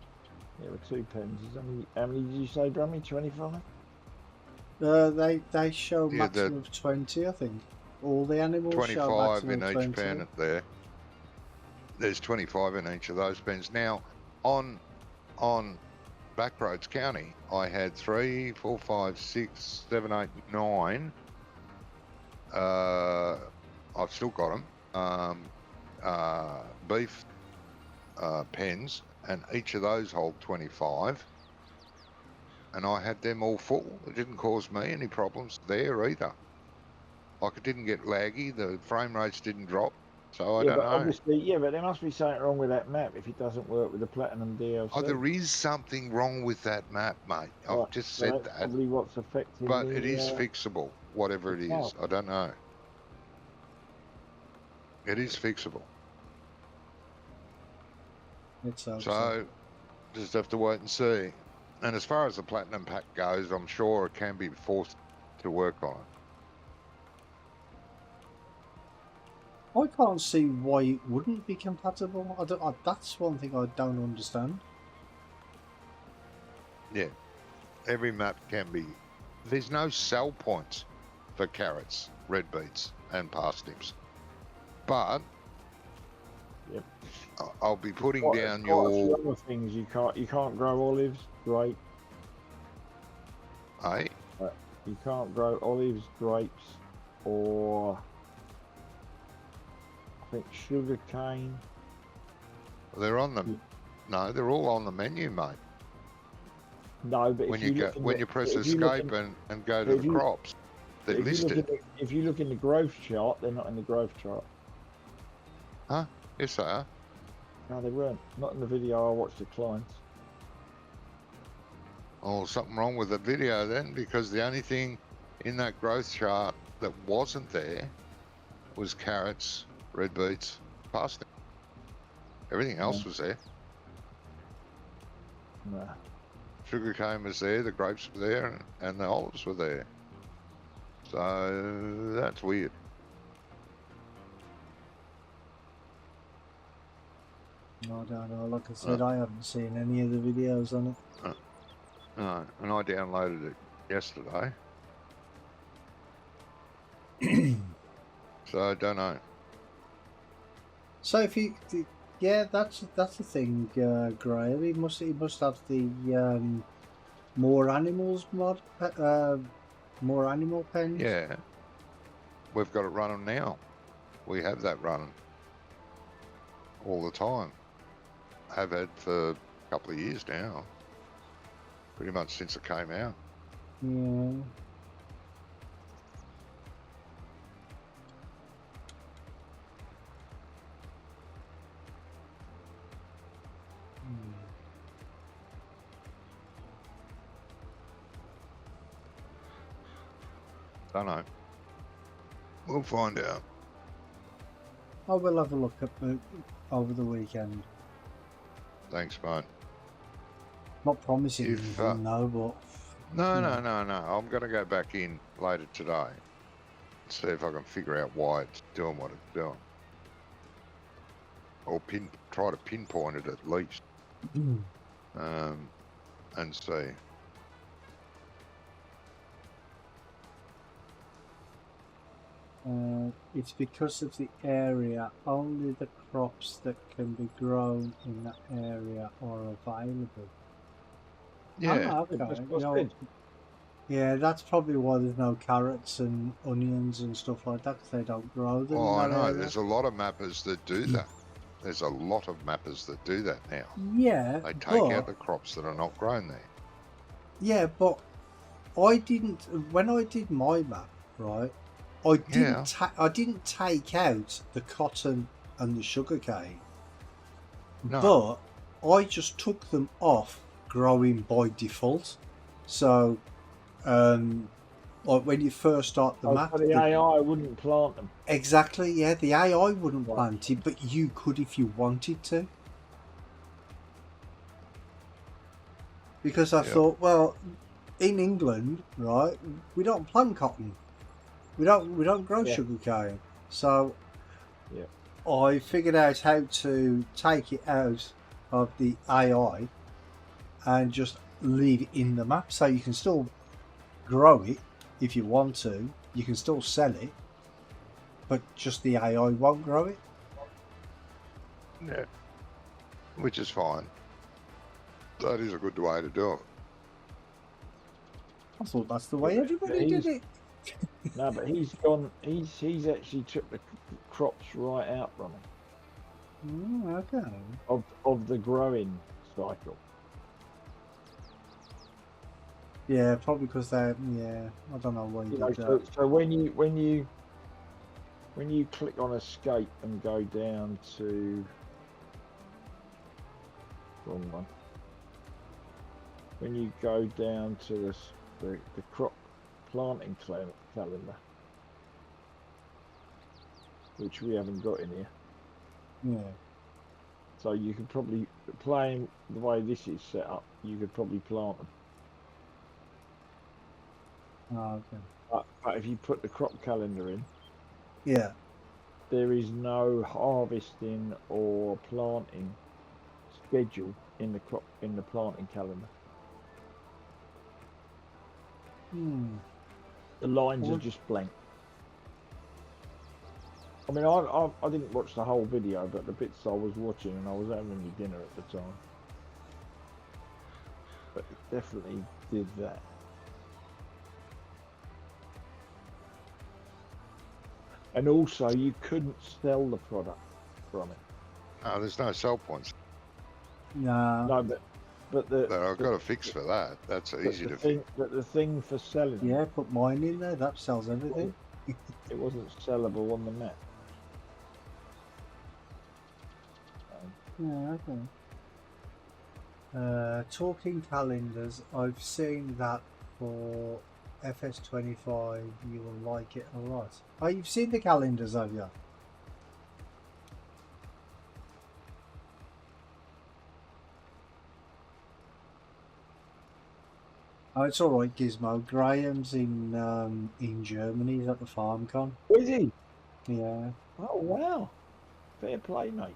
Yeah, with 2 pens. How many did you say, Drummy? 25? They show Yeah, maximum of 20, I think. All the animals show 25 maximum in of each 20. pen there. There's 25 in each of those pens. Now, on Backroads County, I had 3, 4, 5, 6, 7, 8, 9. I've still got them. Beef pens, and each of those hold 25. And I had them all full. It didn't cause me any problems there either. Like, it didn't get laggy. The frame rates didn't drop. So I Yeah, don't but know. obviously, yeah, but there must be something wrong with that map if it doesn't work with the Platinum DLC. Oh, there is something wrong with that map, mate. I've Right, just so said that's that. probably what's affecting But the, it is fixable, whatever it the is. cow. I don't know. It is fixable. It's so. So, just have to wait and see. And as far as the Platinum pack goes, I'm sure it can be forced to work on it. I can't see why it wouldn't be compatible. That's one thing I don't understand. Yeah. Every map can be. There's no sell points for carrots, red beets, and parsnips. But Yep. I'll be putting Quite- down quite a few your. other things you can't grow olives, grape. Hey, You can't grow olives, grapes, or I think sugar cane. they're on the. No, they're all on the menu, mate. No, but When if you you go, look in when the- you press if you look escape in- and go but to if the you- crops, they're if you look listed. in the- if you look in the growth chart, they're not in the growth chart. Yes, they are. No, they weren't. Not in the video I watched the clients. Oh, something wrong with the video then, because the only thing in that growth chart that wasn't there was carrots, red beets, parsnip. Everything else was there. No. Sugarcane was there, the grapes were there, and the olives were there. So that's weird. I don't know. Like I said, I haven't seen any of the videos on it. No, and I downloaded it yesterday. So I don't know. So if you, yeah, that's the thing, Graham. He must have the more animals mod, more animal pens. Yeah, we've got it running now. We have that running all the time. Have had for a couple of years now. Pretty much since it came out. Yeah. Don't know. We'll find out. I will have a look at it over the weekend. Thanks, mate. Not promising If, anything, no, but No, Yeah. no. I'm going to go back in later today and see if I can figure out why it's doing what it's doing. Or try to pinpoint it at least. And see. it's because of the area. Only the crops that can be grown in that area are available. Yeah. Ah, okay. That's You what's know, good. yeah, that's probably why there's no carrots and onions and stuff like that, because they don't grow them Oh, in I that know. area. There's a lot of mappers that do that. There's a lot of mappers that do that now. Yeah, They take but out the crops that are not grown there. yeah, but I didn't. When I did my map, right, I didn't. I didn't take out the cotton and the sugarcane, No. but I just took them off growing by default. So, like when you first start the map, So the AI wouldn't plant them. exactly, yeah, the AI wouldn't Right. plant it, but you could if you wanted to. Because I Yeah. thought, well, in England, right, we don't plant cotton. We don't grow sugarcane. So Yeah. I figured out how to take it out of the AI and just leave it in the map, so you can still grow it if you want to. You can still sell it, but just the AI won't grow it. Yeah. Which is fine. That is a good way to do it. I thought that's the way everybody did it. No, but he's gone. He's actually took the crops right out from it. Okay. Of the growing cycle. Yeah, probably because they're. Yeah, I don't know why you You know, did that. so when you click on escape and go down to wrong one. When you go down to the crop planting calendar, which we haven't got in here. Yeah. So you could probably, playing the way this is set up, you could probably plant them. Oh, okay. But if you put the crop calendar in, Yeah. there is no harvesting or planting schedule in the planting calendar. The lines are just blank. I mean, I didn't watch the whole video, but the bits I was watching, and I was having dinner at the time. But it definitely did that. And also, you couldn't sell the product from it. No, there's no sell points. No. No, but I've got a fix for that. That's easy to fix. But the thing for selling them, Yeah, put mine in there. That sells everything. it wasn't sellable on the map. Yeah, okay. Talking calendars, I've seen that for Fs22. You will like it a lot. Oh, you've seen the calendars, have you? Oh, it's all right, Gizmo. Graham's in Germany. He's at the FarmCon. Was he? Yeah. Oh wow! Fair play, mate.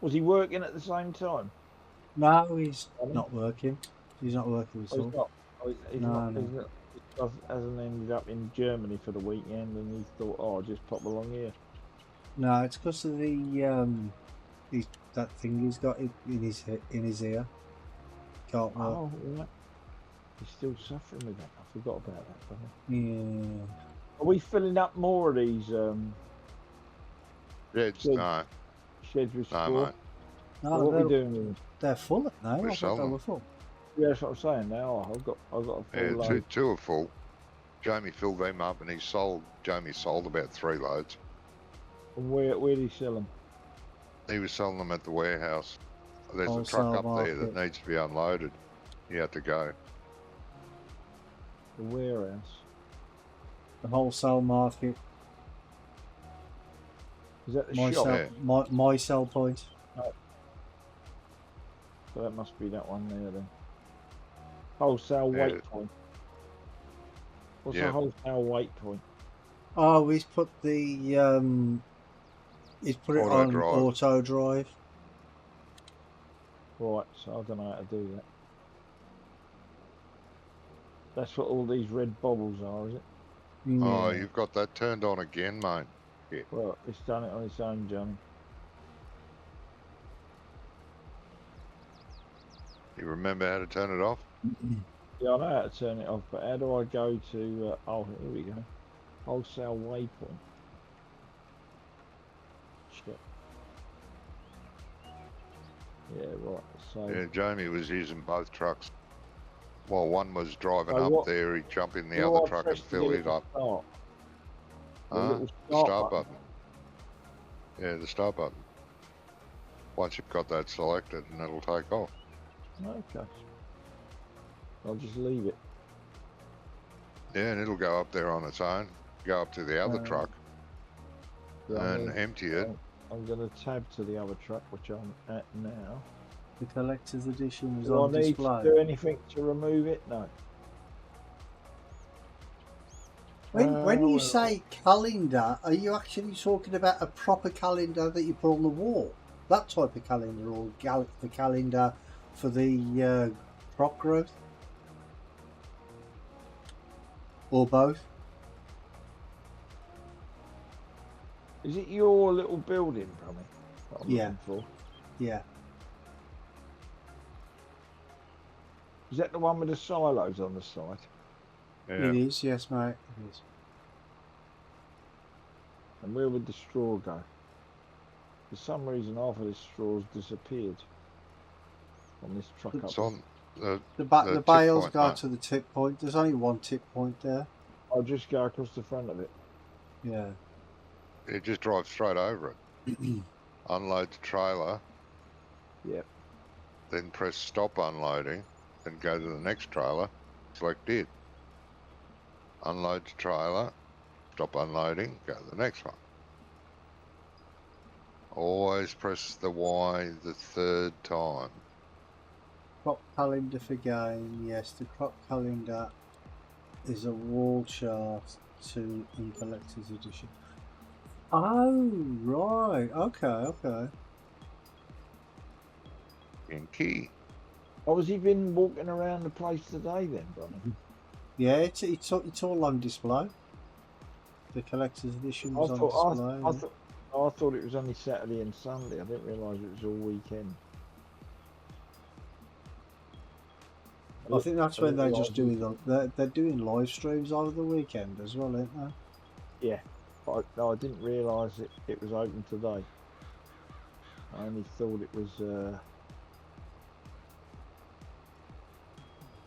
Was he working at the same time? No, he's not working. He's not working at Oh, all. he's not. Oh, he's No, not. no. He's not. He hasn't ended up in Germany for the weekend, and he thought, "Oh, I'll just pop along here." No, it's because of the that thing he's got in his ear. Can't work. Oh, right. He's still suffering with that. I forgot about that. Brother. Yeah. Are we filling up more of these Sheds, Sheds. no. sheds with No, straw? mate. No, So what are we doing with them? they're full now. We I sell thought they them. were full. Yeah, that's what I'm saying. Now I've got a full Yeah, load. two are full. Jamie filled them up and Jamie sold about 3 loads. And where do you sell them? He was selling them at the warehouse. There's a Wholesale truck up there that market. needs to be unloaded. He had to go. The warehouse. The wholesale market. Is that the My shop? sell, my sell point. So that must be that one there then. Wholesale Yeah. weight point. What's Yeah. a wholesale weight point? Oh, he's put the he's put it Auto on drive. auto drive. Right, so I don't know how to do that. That's what all these red bobbles are, is it? Oh, Yeah. you've got that turned on again, mate. Well, it's done it on its own, Johnny. You remember how to turn it off? Yeah, I know how to turn it off, but how do I go to... oh, here we go. Wholesale waypoint. Shit. Yeah, right, so... Yeah, Jamie was using both trucks. While one was driving So up what- there, he'd jump in the what do other I truck press and to fill get it to up. start? The Huh? little The start button. button. Yeah, the start button. Once you've got that selected, and it'll take off. Okay. I'll just leave it. Yeah, and it'll go up there on its own. Go up to the other truck Yeah, I'm and gonna- empty it. I'm going to tab to the other truck, which I'm at now. The collector's edition was Do I on need display. to do anything to remove it? No. When you well, say calendar, are you actually talking about a proper calendar that you put on the wall? That type of calendar, or the calendar for the crop growth? Or both? is it your little building, Brummy? That I'm Yeah. looking for? Yeah. Is that the one with the silos on the side? Yeah. It is, yes, mate. It is. And where would the straw go? For some reason, half of this straw's disappeared on this truck up. It's on the The tip bales point, go mate. to the tip point. There's only one tip point there. I'll just go across the front of it. Yeah. It just drives straight over it. Unload the trailer, Yep. then press stop unloading, then go to the next trailer, select it. Unload the trailer, stop unloading, go to the next one. Always press the Y the third time. Crop calendar for game. Yes, the crop calendar is a wall chart in collector's edition. Oh, right. Okay. In key. Oh, has he been walking around the place today then, Brummy? Yeah, it's all on display. The collector's edition was on display. I thought it was only Saturday and Sunday. I didn't realise it was all weekend. I think that's when they're just doing they're doing live streams over the weekend as well, aren't they? Yeah, but I didn't realise it was open today. I only thought it was.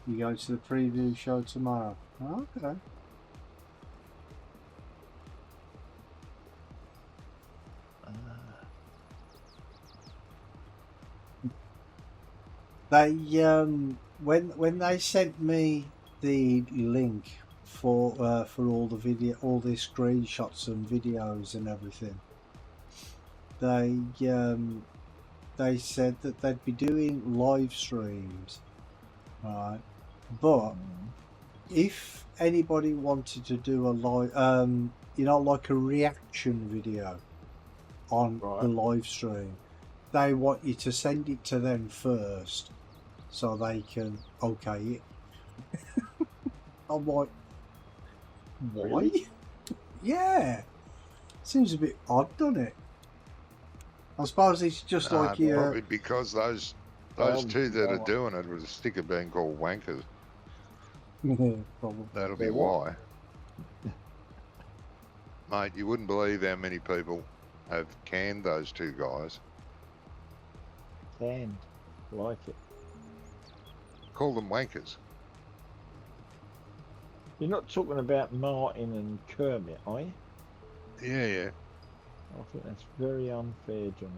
You go to the preview show tomorrow. Okay. They when they sent me the link for all the screenshots and videos and everything, they said that they'd be doing live streams, right? But if anybody wanted to do a live, like a reaction video on the live stream, they want you to send it to them first so they can okay it. I'm like, why? Really? Yeah. Seems a bit odd, doesn't it? I suppose it's just like you. Probably because those two that are doing it with a sticker being called wankers. Probably. That'll be why. Mate, you wouldn't believe how many people have canned those two guys. Canned. Like it. Call them wankers. You're not talking about Martin and Kermit, are you? Yeah. I think that's very unfair, Johnny.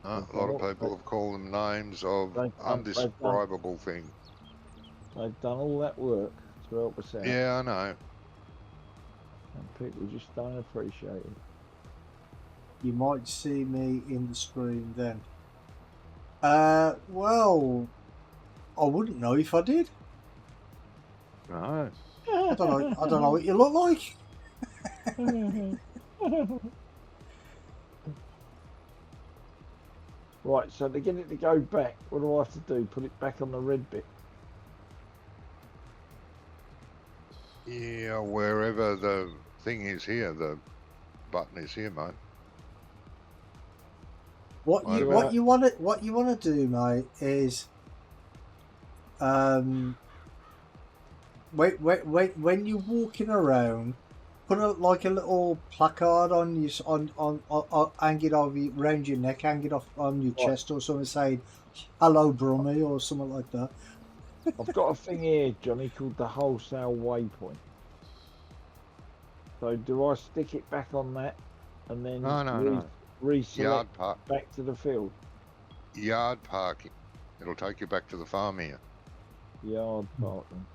A lot of people have called them names of undescribable things. They've done all that work to help us out. Yeah, I know. And people just don't appreciate it. You might see me in the screen then. Well, I wouldn't know if I did. No. I don't know. I don't know what you look like. Right, so to get it to go back, what do I have to do? Put it back on the red bit. Yeah, wherever the thing is here, the button is here, mate. What Might you have what you want to do, mate, is when you're walking around, put like a little placard on you on hang it around your neck, hang it off on your Right. chest or something saying "Hello, Brummy" or something like that. I've got a thing here, Johnny, called the wholesale waypoint. So do I stick it back on that and then No. reselect Yard park, back to the field? yard parking. It'll take you back to the farm here. Yard parking.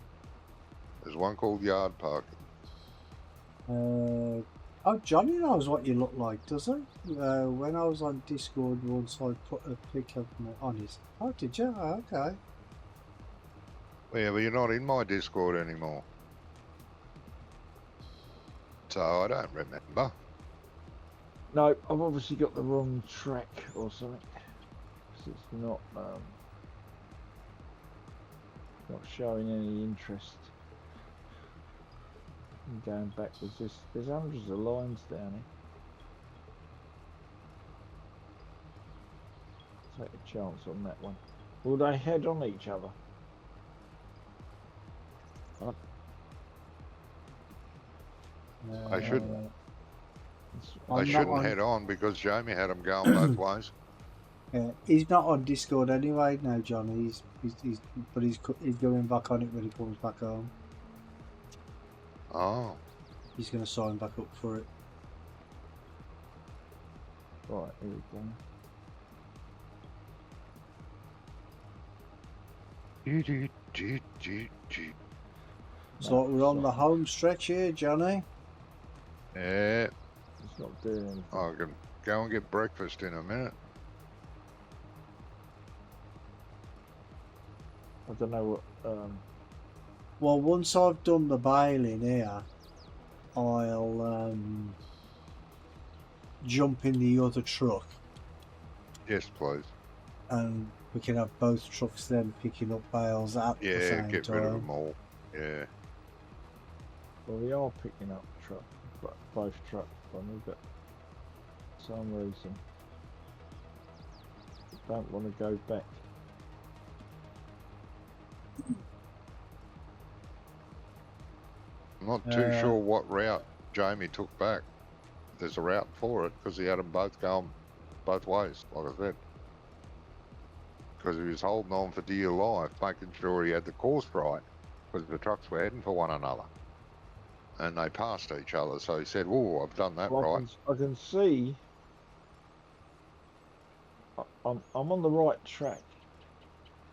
There's one called yard parking. Oh, Johnny knows what you look like, does he? When I was on Discord once, I put a pic of me on his. Oh, did you? Oh, okay. Well, yeah, but you're not in my Discord anymore. So I don't remember. No, I've obviously got the wrong track or something. 'Cause it's not showing any interest in going back. There's hundreds of lines down here. Take a chance on that one. Will they head on each other? I shouldn't. I I'm not shouldn't on- head on because Jamie had them going both ways. Yeah, he's not on Discord anyway now, Johnny. He's going back on it when he comes back home. Oh, He's going to sign back up for it. Right, here we go. So we're on the home stretch here, Johnny. Yeah, It's not doing anything. I can go and get breakfast in a minute. I don't know what. Well, once I've done the baling here, I'll jump in the other truck Yes, please. and we can have both trucks then picking up bales at the Yeah, same get time. rid of them all. Yeah. Well, we are picking up both trucks, Bonnie, but for some reason I don't want to go back. I'm not too sure what route Jamie took back. There's a route for it because he had them both going both ways, like I said. Because he was holding on for dear life, making sure he had the course right, because the trucks were heading for one another. And they passed each other, so he said, "Oh, I've done that Well, right." I can see I'm on the right track.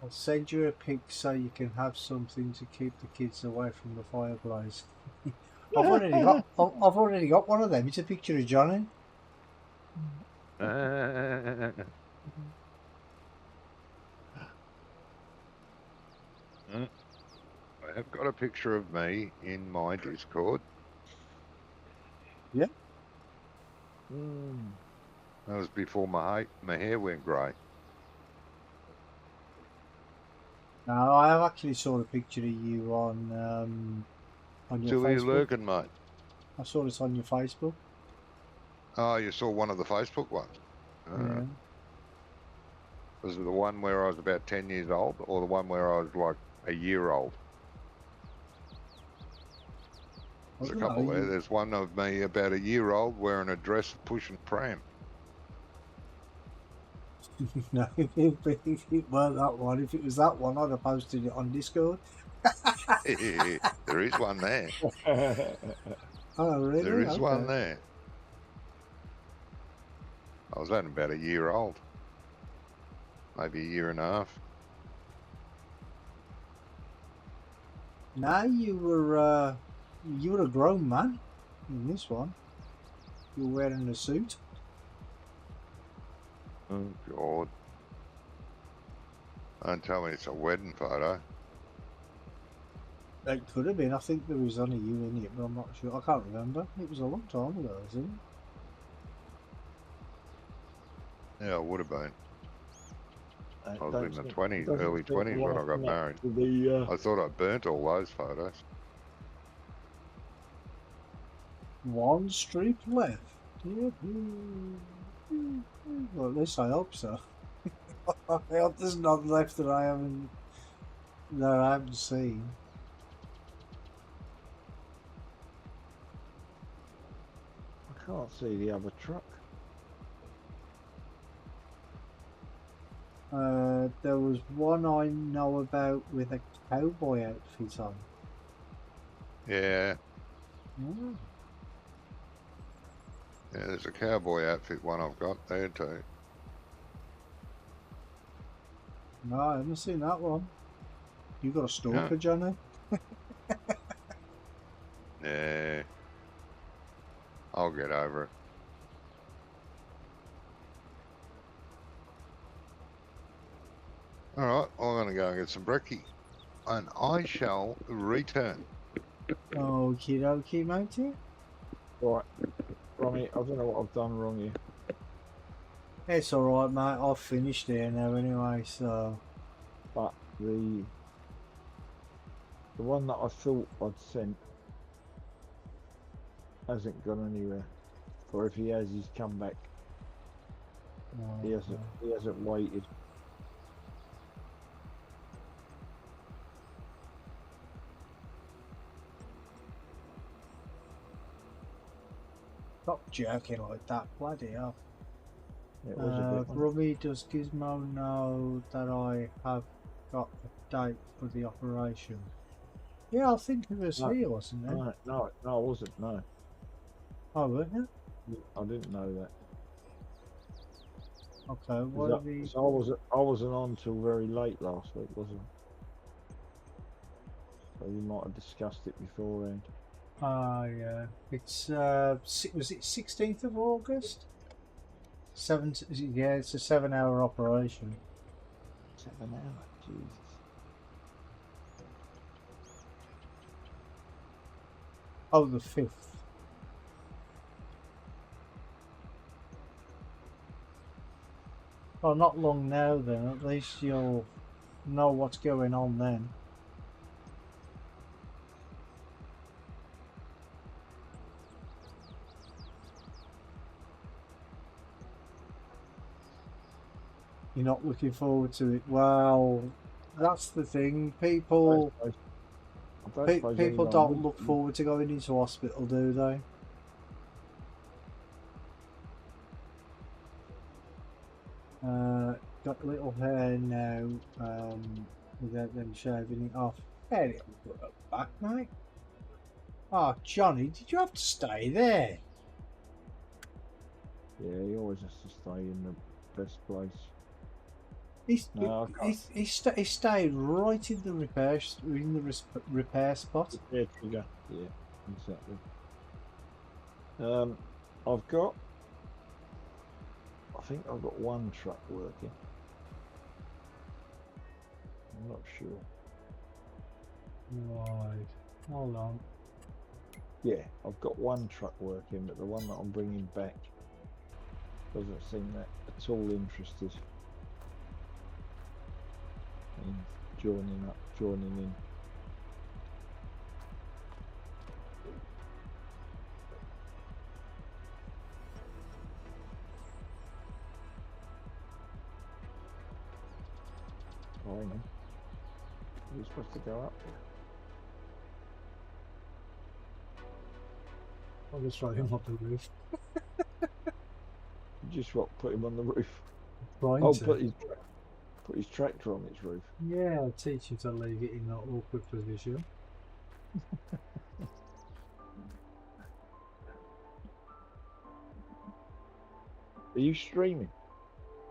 I'll send you a pic so you can have something to keep the kids away from the fireplace. I've already got one of them. It's a picture of Johnny. I have got a picture of me in my Discord. Yeah. That was before my hair went grey. No, I have actually saw a picture of you on your Still here Facebook. lurking, mate. I saw this on your Facebook. Oh, you saw one of the Facebook ones? Yeah. Was it the one where I was about 10 years old or the one where I was like a year old? There's a couple there. There's one of me about a year old wearing a dress pushing pram. No, if it weren't that one, if it was that one, I'd have posted it on Discord. There is one there. Oh, really? There is Okay. one there. I was only about a year old. Maybe a year and a half. No, you were a grown man in this one. You were wearing a suit. Oh, God. Don't tell me it's a wedding photo. It could have been. I think there was only you in it, but I'm not sure. I can't remember. It was a long time ago, isn't it? Yeah, it would have been. I was Don't in the think- 20s, doesn't early seem to 20s when I wanna got connect married. to the, I thought I burnt all those photos. One streak left. Yep. Well, at least I hope so. I hope there's none left that I haven't seen. I can't see the other truck. There was one I know about with a cowboy outfit on. Yeah, Hmm. yeah, there's a cowboy outfit one I've got there too. No, I haven't seen that one. You got a stalker, Yeah. Johnny? Yeah, I'll get over it. All right, I'm going to go and get some brekkie, and I shall return. Okie dokie, matey. Right, Ronnie, I don't know what I've done wrong here. It's alright, mate. I've finished here now anyway, so... But the one that I thought I'd sent hasn't gone anywhere. Or if he has, he's come back. He hasn't waited. Stop jerking like that, bloody hell. It was a bit. Rummy, does Gizmo know that I have got a date for the operation? Yeah, I think it was No. here, wasn't it? No, I wasn't. No, Oh, wasn't I didn't know that. it? Okay, what have you... So I wasn't on till very late last week, was I? So you might have discussed it beforehand. yeah. It's, was it 16th of August? Yeah, it's a 7-hour operation. 7 hours, Jesus. Oh, the 5th. Oh, not long now then. At least you'll know what's going on then. You're not looking forward to it. Well, that's the thing. People don't look forward to going into hospital, do they? Got little hair now, without them shaving it off. Hey, it'll put it back, mate. Oh, Johnny, did you have to stay there? Yeah, he always has to stay in the best place. He stayed right in the repair spot. Yeah, trigger. Yeah, exactly. I think I've got one truck working. I'm not sure. Right. Hold on. Yeah, I've got one truck working, but the one that I'm bringing back doesn't seem that at all interested in joining in. Oh, hang on. Are you supposed to go up there? I'll just throw him off the roof. Just what? Put him on the roof? Trying to. Put his tractor on its roof. Yeah, I'll teach you to leave it in that awkward position. Are you streaming?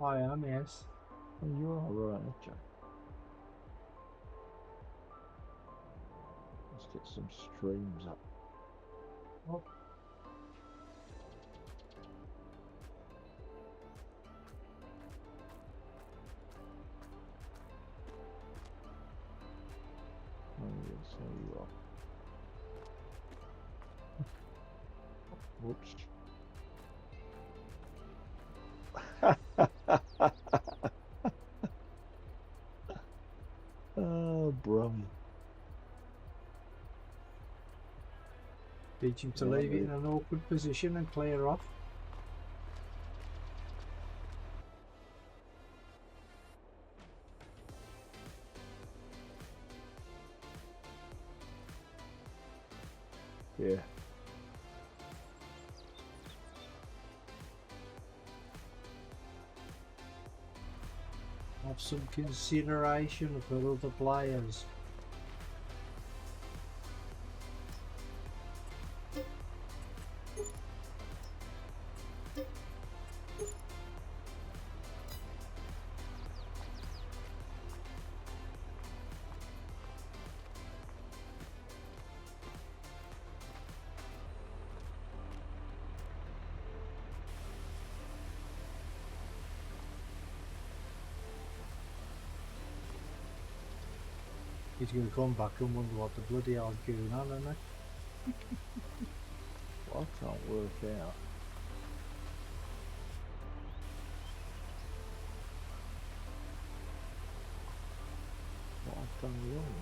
I am, yes. Oh, you are, right, okay. Let's get some streams up. Oh. Whoops. Oh, brummy. Teach him to Right, leave it in an awkward position and clear off. Yeah. Have some consideration for other players. He's going to come back and wonder what the bloody hell's going on, isn't he? I can't work out. What I've done wrong.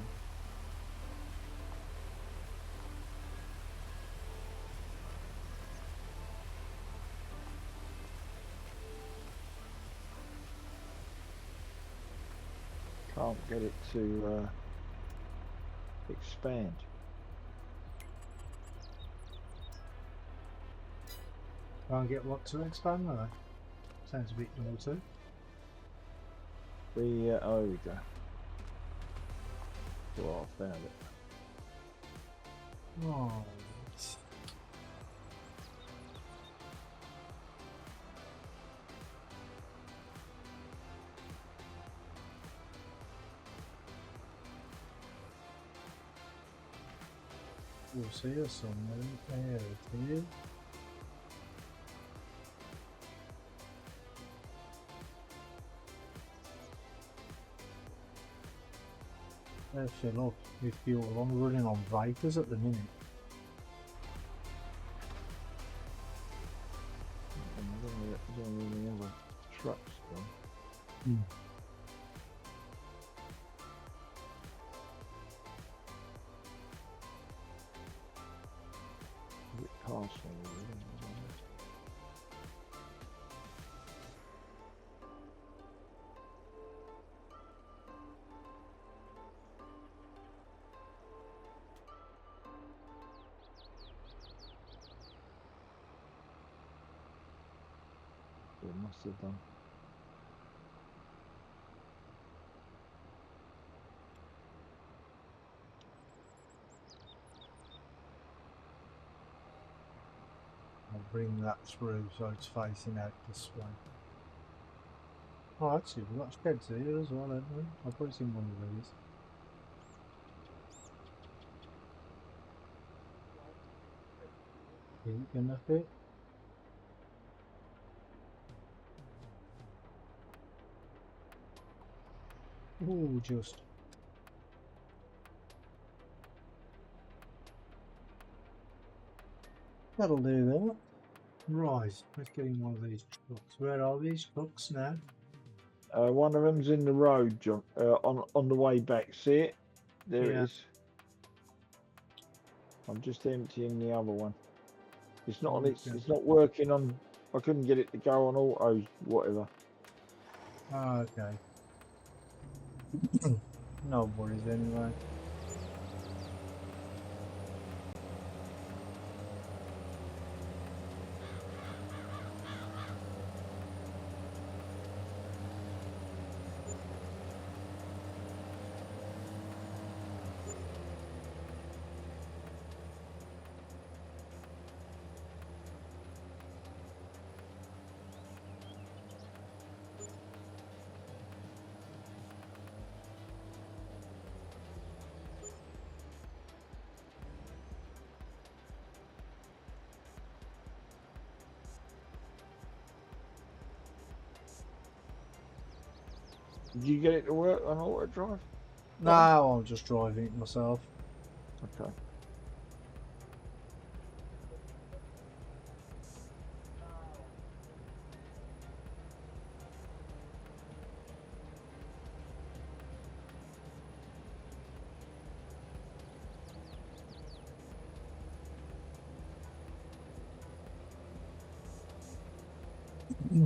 Can't get it to expand. Can't get what to expand though. Sounds a bit naughty. Oh, here we go. Well, I found it. Oh. We'll see us somewhere. There it is. Let's fill up with fuel. I'm running on Vipers at the minute. I don't really have a trucks gone. A bit past me, really. It must have done. I'll bring that through so it's facing out this way. Oh, actually, we've got sheds here as well, haven't we? I'll put it in one of these. Gonna fit? Ooh, just. That'll do that. Right, let's get in one of these trucks. Where are these trucks now? One of them's in the road, John. On the way back. See it? There Yeah. it is. I'm just emptying the other one. It's not on its. Okay. It's not working on. I couldn't get it to go on auto, whatever. Ah, okay. No worries anyway. Did you get it to work on auto drive? No, I'm just driving it myself. Okay. I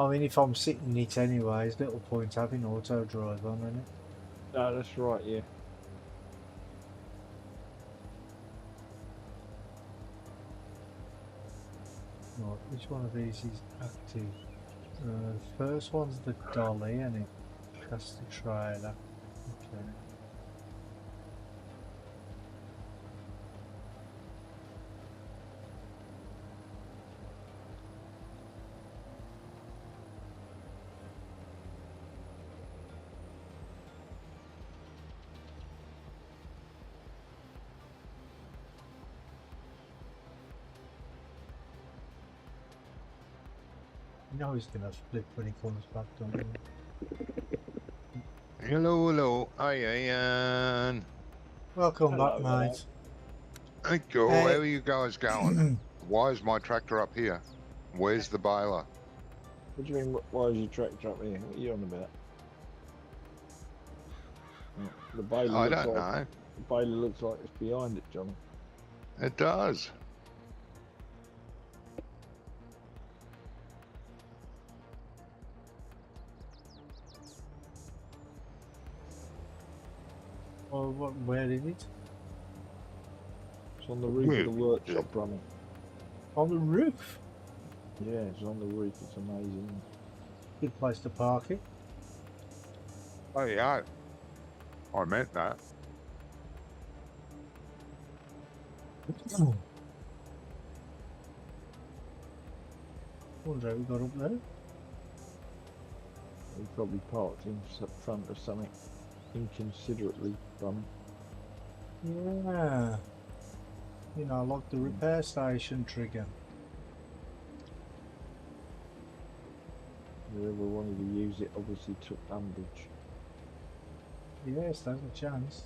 mean, if I'm sitting in it anyway, there's little point having auto drive on, isn't it? No, that's right, yeah. Right, which one of these is active? First one's the dolly, and that's the trailer. Okay. You know he's gonna flip when he comes back, don't you? Hello, hi Ian. Welcome Hello, back, hello. mate. Hey, cool. Hey. How are you guys going? Why is my tractor up here? Where's the baler? What do you mean, why is your tractor up here? What are you on about? The baler I looks don't like know. the baler looks like it's behind it, Johnny. It does. Well, where is it? It's on the roof of the workshop, Brummy. On the roof. Yeah, it's on the roof. It's amazing. Good place to park it. Oh yeah. I meant that. Wonder how we got up there. We probably parked in front of something inconsiderately, Brummy. Yeah. You know, like the repair station trigger. Whoever wanted to use it obviously took umbrage. Yes, there's a chance.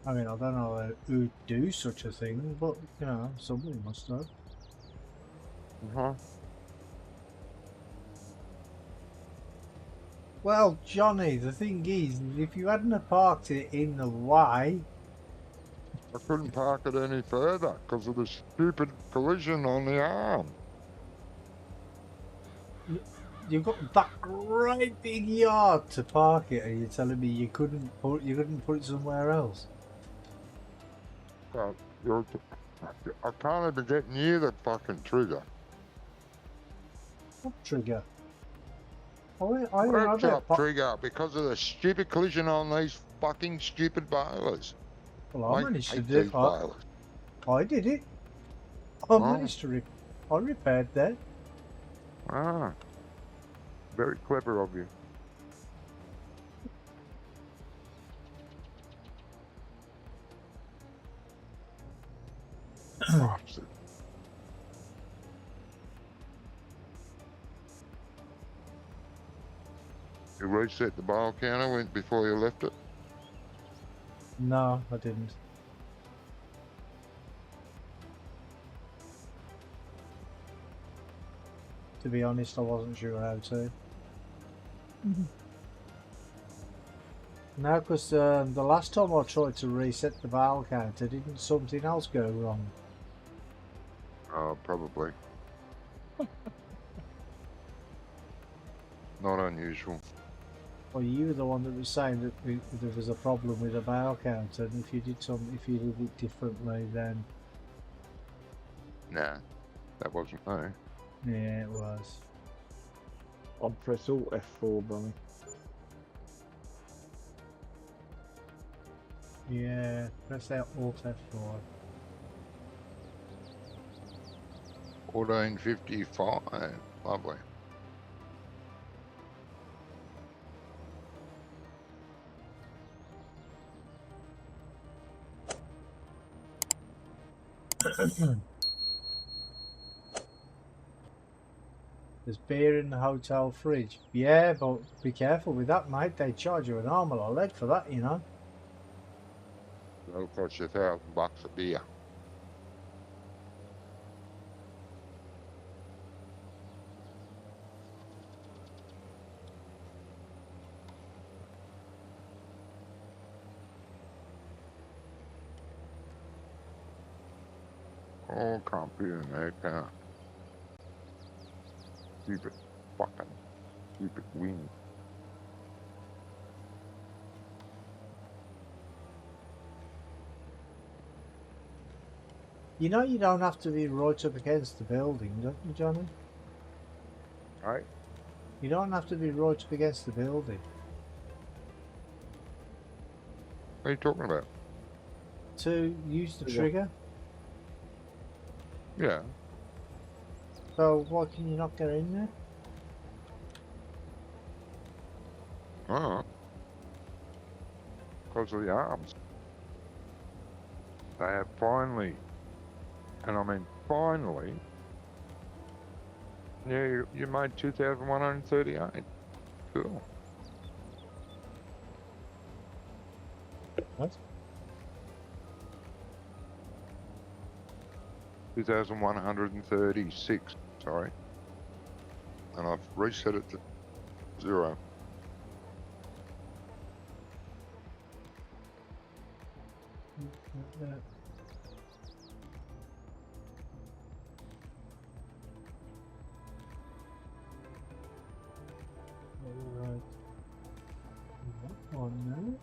I mean, I don't know who'd do such a thing, but, you know, somebody must have. Well, Johnny, the thing is, if you hadn't have parked it in the way, I couldn't park it any further because of the stupid collision on the arm. you've got that great big yard to park it, and you're telling me you couldn't put it somewhere else? But I can't even get near the fucking trigger. What trigger? I Workshop trigger because of the stupid collision on these fucking stupid balers. Well, I I managed to hate do these it. balers. I did it. I Oh. managed to I repaired that. Ah, very clever of you. Bastard. You reset the bile counter before you left it? No, I didn't. To be honest, I wasn't sure how to. No, because the last time I tried to reset the bile counter, didn't something else go wrong? Oh, probably. Not unusual. Well, you were the one that was saying that there was a problem with the bile counter, and if you did it differently, then Nah, that wasn't me. yeah, it was. I'd press Alt F4, Brummy. Yeah, press out Alt F4. 1455. Lovely. There's beer in the hotel fridge. Yeah, but be careful with that, mate. They charge you an arm or a leg for that, you know. That'll cost you $1,000 a beer. Oh, can't be in there, can I? Stupid fucking stupid wind. You know you don't have to be right up against the building, don't you, Johnny? Right? You don't have to be right up against the building. What are you talking about? To use the Yeah. trigger? Yeah. So why can you not get in there? Oh. Because of the arms. They have finally, and I mean finally, yeah, you made 2,138. Cool. What? 2,136, sorry. And I've reset it to 0. Alright. That one now.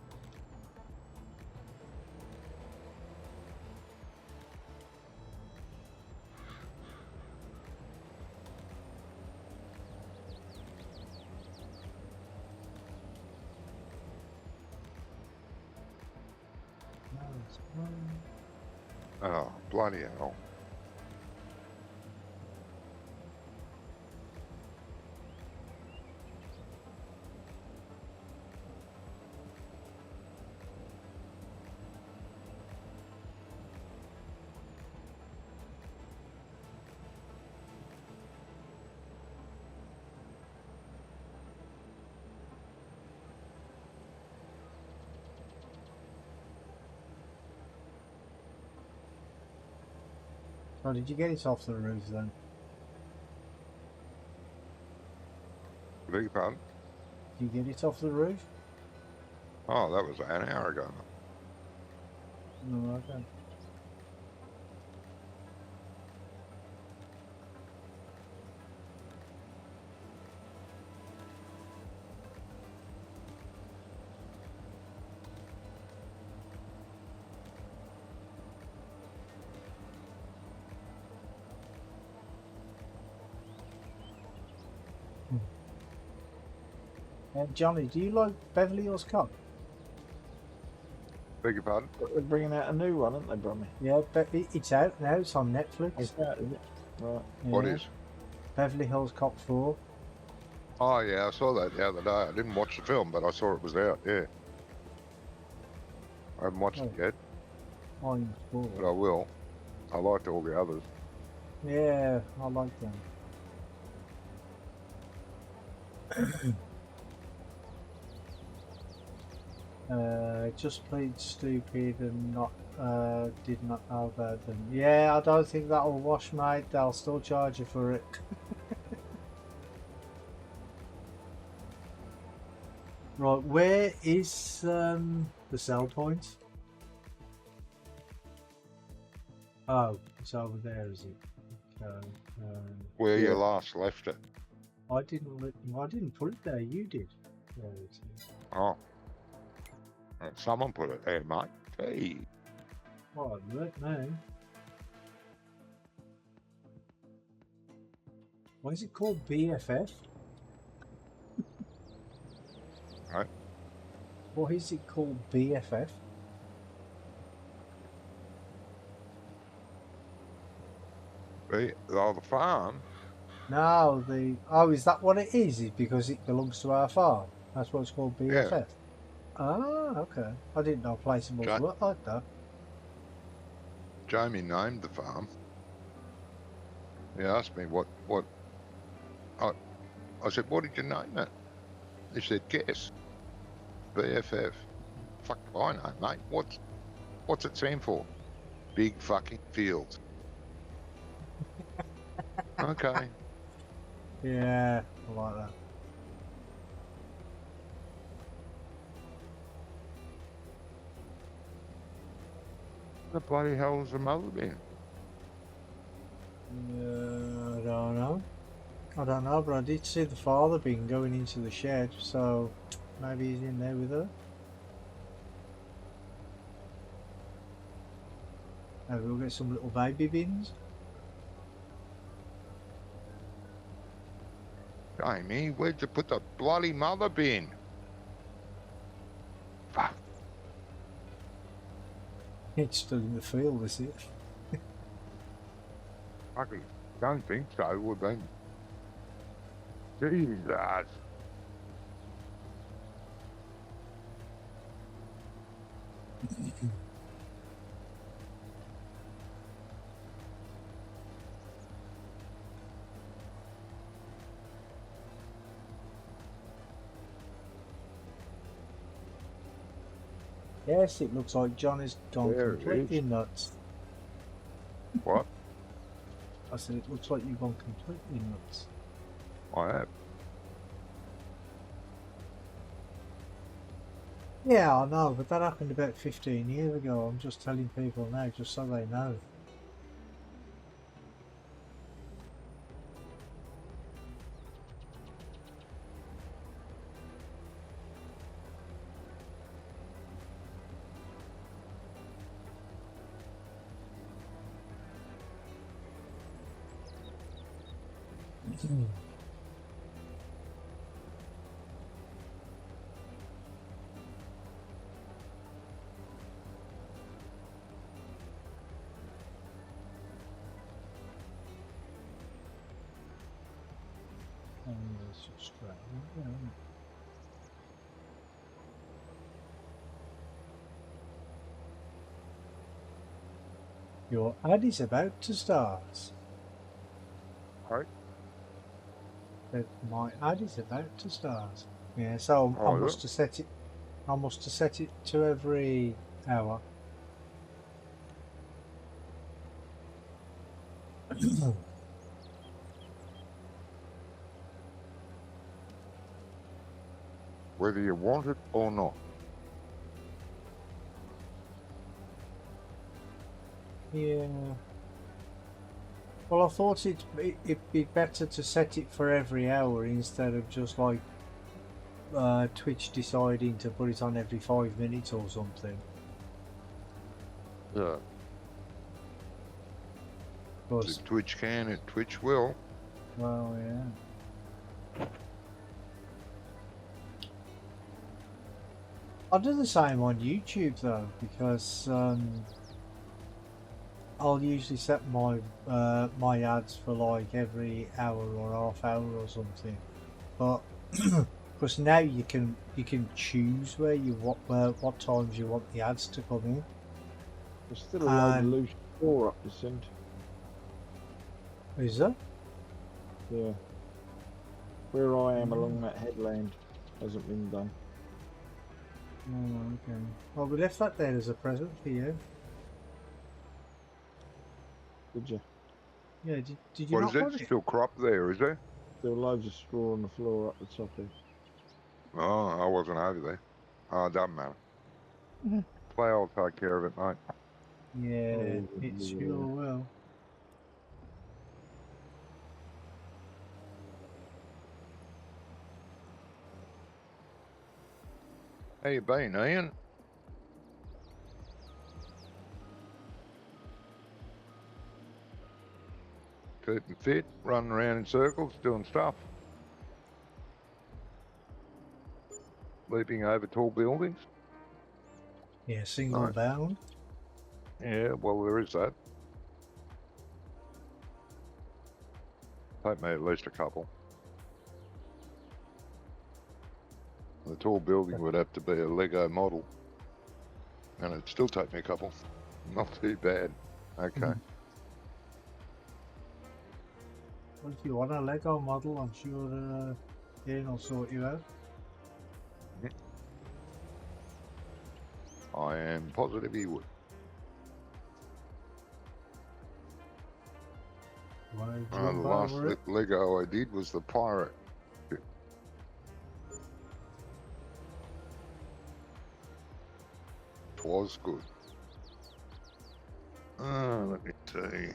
Nice one. Oh, bloody hell. Oh, did you get it off the roof then? Beg your pardon? Did you get it off the roof? Oh, that was an hour ago. No, okay. Johnny, do you like Beverly Hills Cop? Beg your pardon? But they're bringing out a new one, aren't they, Brummy? Yeah, it's out now. It's on Netflix. It's out, is it? Right. What Yeah. is? Beverly Hills Cop 4? Oh, yeah, I saw that the other day. I didn't watch the film, but I saw it was out, yeah. I haven't watched it yet, On 4. but I will. I liked all the others. Yeah, I like them. Just played stupid and not did not know about them. Yeah, I don't think that'll wash, mate. They'll still charge you for it. Right, where is the sell point? Oh, it's over there, is it? Okay. Where Yeah. you last left it. I didn't put it there. You did. There it is. Oh. Someone put it there, mate. Hey. Oh, look now. Why is it called BFF? Right. What is it called BFF? The farm. No, is that what it is? It's because it belongs to our farm. That's what it's called BFF. Yeah. Ah, okay. I didn't know places would Okay. work like that. Jamie named the farm. He asked me what I said, what did you name it? He said, guess. BFF. Fuck if I know, mate. What's it stand for? Big fucking field. Okay. Yeah, I like that. The bloody hell's the mother been? I don't know. I don't know, but I did see the father bin going into the shed, so maybe he's in there with her. Maybe we'll get some little baby bins. Jamie, where'd you put the bloody mother bin? Fuck. It's still in the field, is it? Fucking don't think so. We've been. Jesus. Yes, it looks like John has gone There it completely is. nuts. What? I said, it looks like you've gone completely nuts. I have. Yeah, I know, but that happened about 15 years ago. I'm just telling people now, just so they know. Your ad is about to start. Right. My ad is about to start. Yeah, so I Oh, must have set it. I must have set it to every hour. Whether you want it or not. Yeah. Well, I thought it'd be better to set it for every hour instead of just like Twitch deciding to put it on every 5 minutes or something. Yeah. Because, If Twitch can, and Twitch will. well, yeah. I'll do the same on YouTube though, because I'll usually set my my ads for like every hour or half hour or something. But because now you can choose where you what times you want the ads to come in. There's still a load of loose straw up this end. Is there? Yeah. Where I am along that headland hasn't been done. Oh, okay. Well, we left that there as a present for you. Did you? Yeah. Did you What not is it? want it? Still crop there, is there? Still loads of straw on the floor up the top here. Oh, I wasn't over there. Oh, it doesn't matter. Play, I'll take care of it, mate. Yeah, Oh, it yeah. sure will. How you been, Ian? Keeping fit, running around in circles, doing stuff. Leaping over tall buildings. Yeah, single Nice. bound. Yeah, well, there is that. Take me at least a couple. The tall building would have to be a Lego model. And it'd still take me a couple. Not too bad. Okay. Well, if you want a Lego model, I'm sure Ian will sort you out. I am positive he would. Want to The jump last over it? Lego I did was the pirate. Was good. Let me see.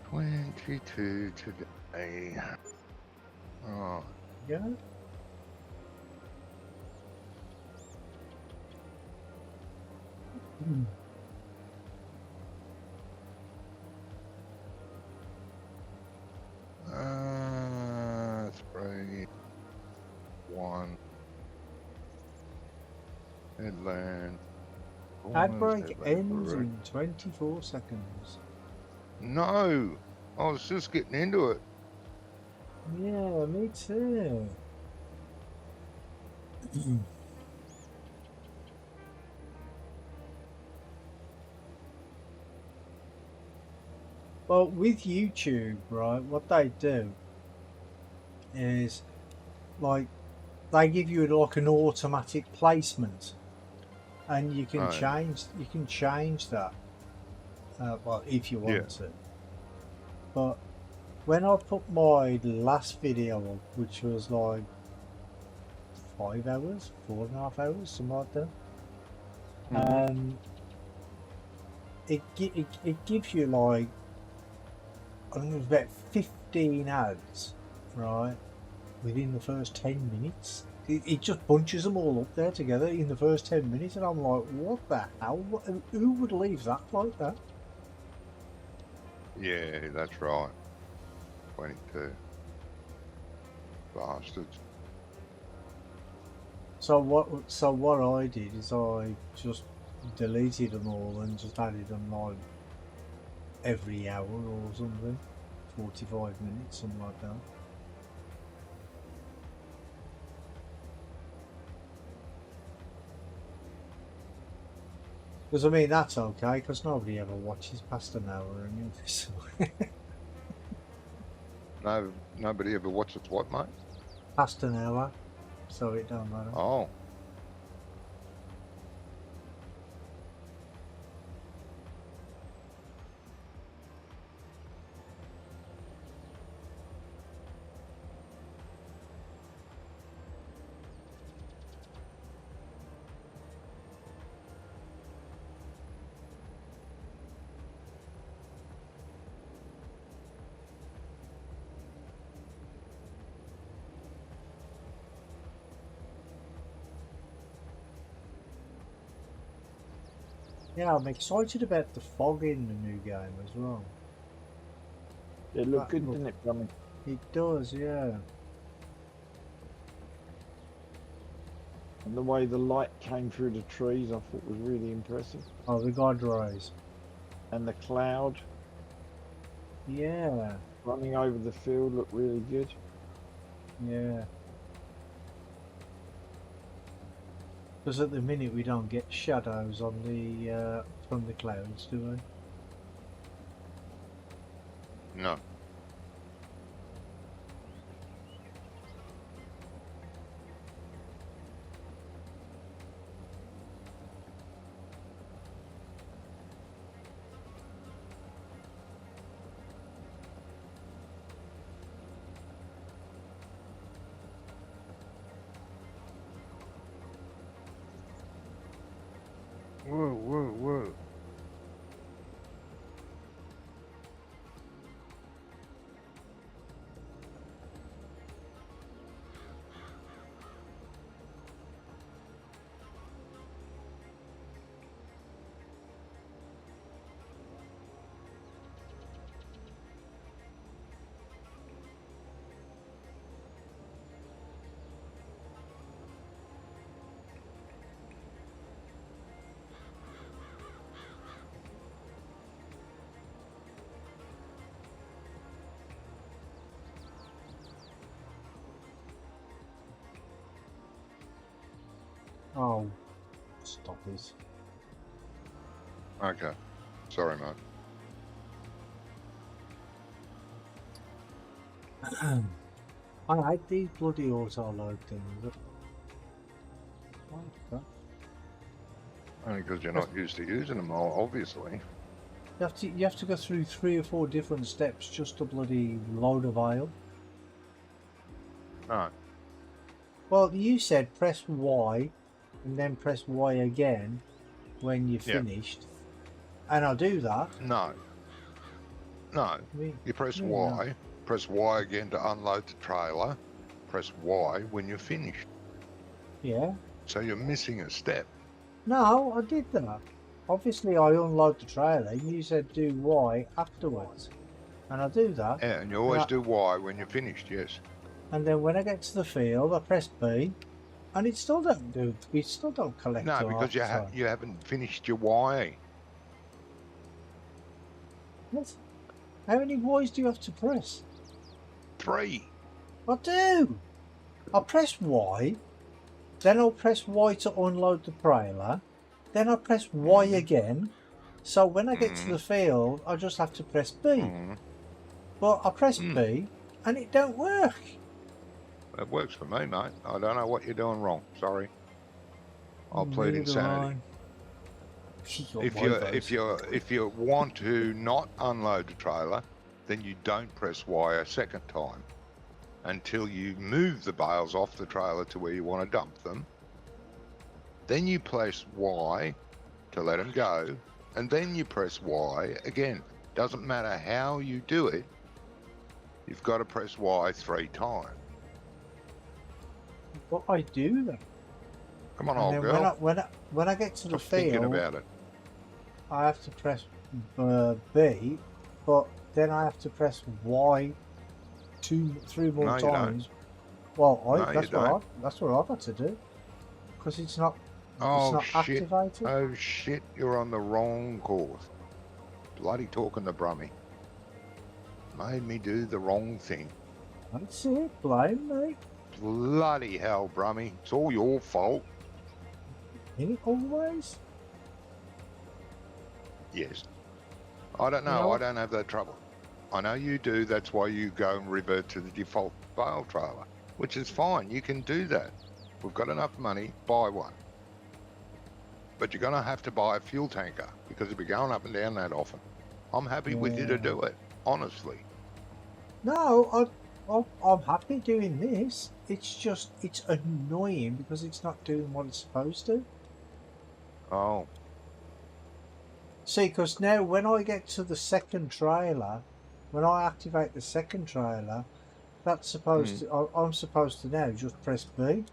22 today. Oh, Yeah. spray 1 headland. Ad break Headland ends correct. in 24 seconds. No, I was just getting into it. Yeah, me too. Well, with YouTube, right, what they do is like they give you like an automatic placement, and you can Oh, change that. Well, if you yeah. want to. But when I put my last video up, which was like 5 hours, 4.5 hours, something like that, it gives you like, I think it was about 15 ads, right, within the first 10 minutes. It just bunches them all up there together in the first 10 minutes, and I'm like, what the hell? Who would leave that like that? Yeah, that's right. 22. Bastards. So what I did is I just deleted them all and just added them like every hour or something, 45 minutes, something like that. Because I mean that's okay, because nobody ever watches past an hour anyway. So. No, nobody ever watches what, mate? Past an hour, so it don't matter. Oh. Yeah, I'm excited about the fog in the new game as well. It looked good, didn't it, Brummy? It does, yeah. And the way the light came through the trees, I thought was really impressive. Oh, the God Rays. And the cloud Yeah, running over the field looked really good. yeah. Because at the minute we don't get shadows on the from the clouds, do we? No. Whoa. Oh, stop it. Okay. Sorry, mate. I hate these bloody auto load things. Okay. Only because you're not used to using them, obviously. You have to go through 3 or 4 different steps just to bloody load a vial. No. Well, you said press Y and then press Y again when you're Yeah. finished, and I do that. No. No. You press Y. No. Press Y again to unload the trailer. Press Y when you're finished. Yeah. So you're missing a step. No, I did that. Obviously, I unload the trailer, and you said do Y afterwards, and I do that. Yeah, and you always do Y when you're finished, yes. And then when I get to the field, I press B, and it still don't do. It still don't collect. No, till because half the time. you haven't finished your Y. What? How many Ys do you have to press? 3. I do. I press Y, then I'll press Y to unload the trailer, then I press Y again. So when I get to the field, I just have to press B. But I press B, and it don't work. It works for me, mate. I don't know what you're doing wrong. Sorry. I'll plead insanity. If you want to not unload the trailer, then you don't press Y a second time until you move the bales off the trailer to where you want to dump them. Then you press Y to let them go, and then you press Y again. Doesn't matter how you do it, you've got to press Y 3 times. But I do that. Come on, old girl. When I get to the Stop thinking field, about it. I have to press B, but then I have to press Y 2, 3 more No, you times. Well, No, that's what I've got to do, because it's not Oh, shit. activated. Oh, shit. You're on the wrong course. Bloody talking to Brummy. Made me do the wrong thing. That's it. Blame me. Bloody hell, Brummy. It's all your fault. Ain't it always? Yes. I don't know. No. I don't have that trouble. I know you do. That's why you go and revert to the default bale trailer, which is fine. You can do that. We've got enough money. Buy one. But you're going to have to buy a fuel tanker because you'll be going up and down that often. I'm happy with you to do it, honestly. No, I'm happy doing this. It's just, it's annoying because it's not doing what it's supposed to. Oh. See, because now when I get to the second trailer, when I activate the second trailer, that's supposed to, I'm supposed to now just press B.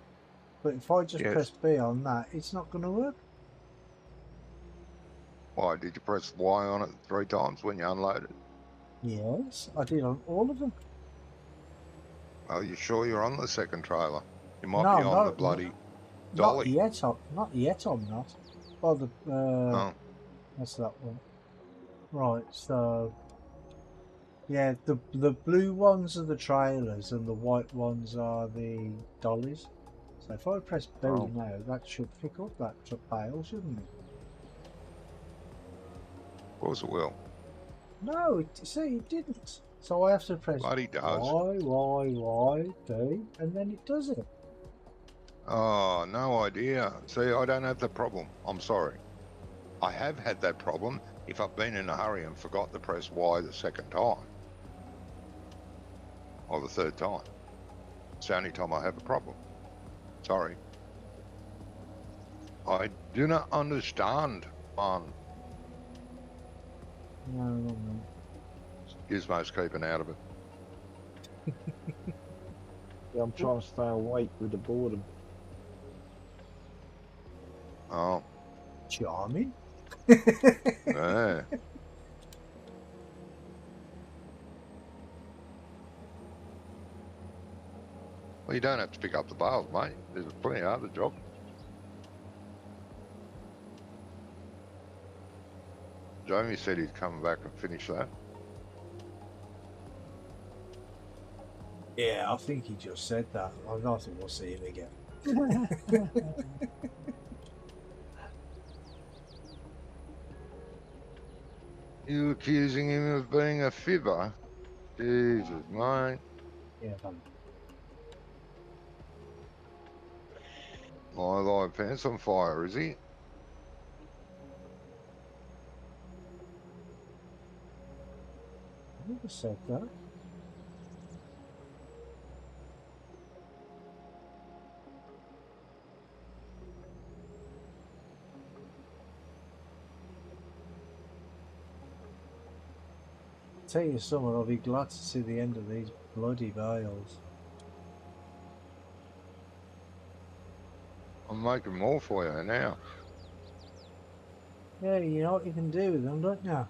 But if I just press B on that, it's not going to work. Why, did you press Y on it 3 times when you unloaded? Yes, I did on all of them. Are you sure you're on the second trailer? You might No, be on the bloody dolly. Not yet, I'm not. Oh, that's that one. Right, so yeah, the blue ones are the trailers and the white ones are the dollies. So if I press B now, that should pick up that bale, shouldn't it? Of course it will. No, it didn't. So I have to press Bloody does. Y, D, and then it does it. Oh, no idea. See, I don't have that problem. I'm sorry. I have had that problem if I've been in a hurry and forgot to press Y the second time. Or the third time. It's the only time I have a problem. Sorry. I do not understand, man. No. Gizmo's keeping out of it. Yeah, I'm trying to stay awake with the boredom. Oh. Charming. Yeah. Well, you don't have to pick up the bales, mate. There's plenty of other jobs. Jamie said he'd come back and finish that. Yeah, I think he just said that. I don't think we'll see him again. You accusing him of being a fibber? Jesus, mate. Yeah, My live pants on fire, is he? I never said that. Tell you something, I'll be glad to see the end of these bloody bales. I'm making more for you now. Yeah, you know what you can do with them, don't you?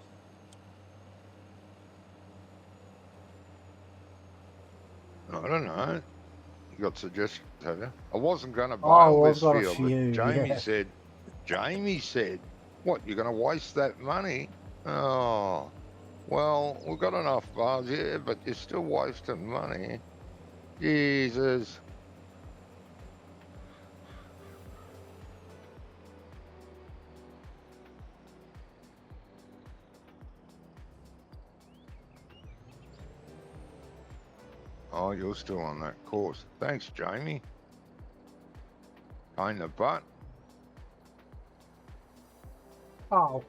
I don't know. You got suggestions, have you? I wasn't going to bale Oh, I've this got a field, but few, Jamie said, what, you're going to waste that money? Oh, well, we've got enough bales, yeah, but you're still wasting money. Jesus. Oh, you're still on that course. Thanks, Jamie. Pain in the butt. Oh.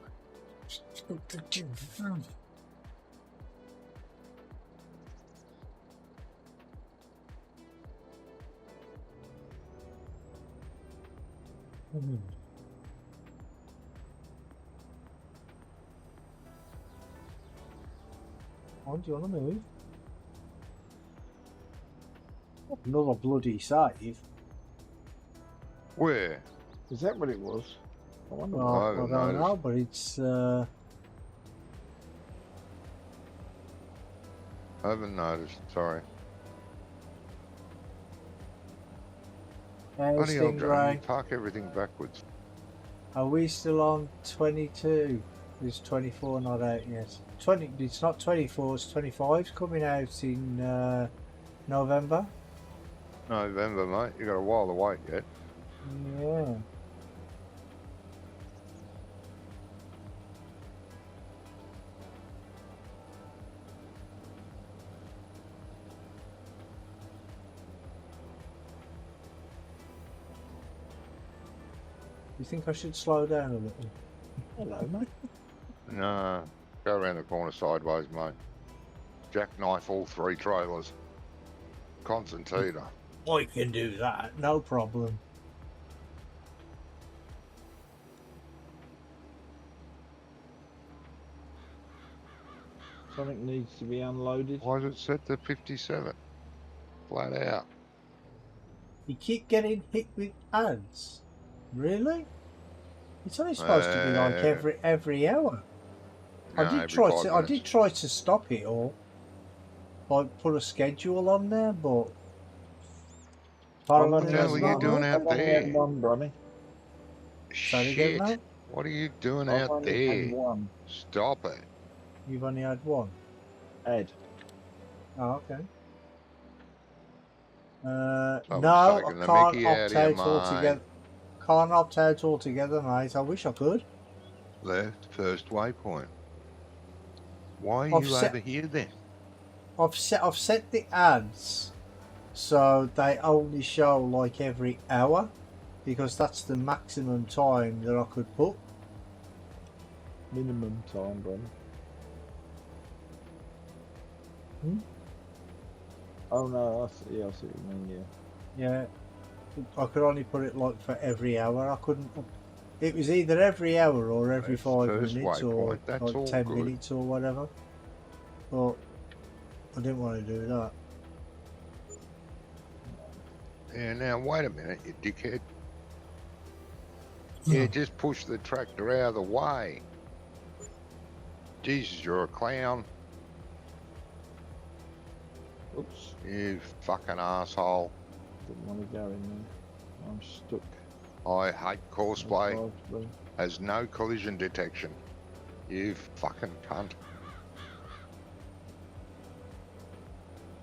Oh, do you want to move? Another bloody save. Where? Is that what it was? I wonder. Well, I haven't don't know, noticed. but it's I haven't noticed, sorry. hey, Bloody hell, Jamie, Stingray. park everything backwards. Are we still on 22? It's 24 not out yet. 20. It's not 24. It's 25. It's coming out in November. November, mate. You got a while to wait yet. Yeah. You think I should slow down a little? Hello, mate. No, go around the corner sideways, mate. Jackknife all three trailers. Constantita. I can do that. No problem. Something needs to be unloaded. Why is it set to 57? Flat out. You keep getting hit with ads. Really? It's only supposed to be like every hour. No, I did every try 5 to. I minutes. did try to stop it or like put a schedule on there, but I've apparently only the hell that's are you not doing right. out I've only had there? one, Brummy. Say it again, Shit. mate. What are you doing I've out only had there? one. Stop it. You've only had one. Ed. Oh, okay. Someone's No, taking I the can't mickey opt out of you, out mate. altogether. Can't opt out altogether, mate. I wish I could. Left first waypoint. Why are I've you set- over here then? I've set the ads so they only show like every hour because that's the maximum time that I could put. Minimum time, Brummy. Hmm? Oh no, I see what you mean, yeah. Yeah, I could only put it like for every hour. I couldn't. It was either every hour or every That's 5 first minutes or waypoint, that's like all 10 good. minutes or whatever. But I didn't want to do that. Yeah, now wait a minute, you dickhead. Yeah, just push the tractor out of the way. Jesus, you're a clown. Oops. You fucking asshole. Didn't want to go in there. I'm stuck. I hate Courseplay. Drive through. Has no collision detection. You fucking cunt.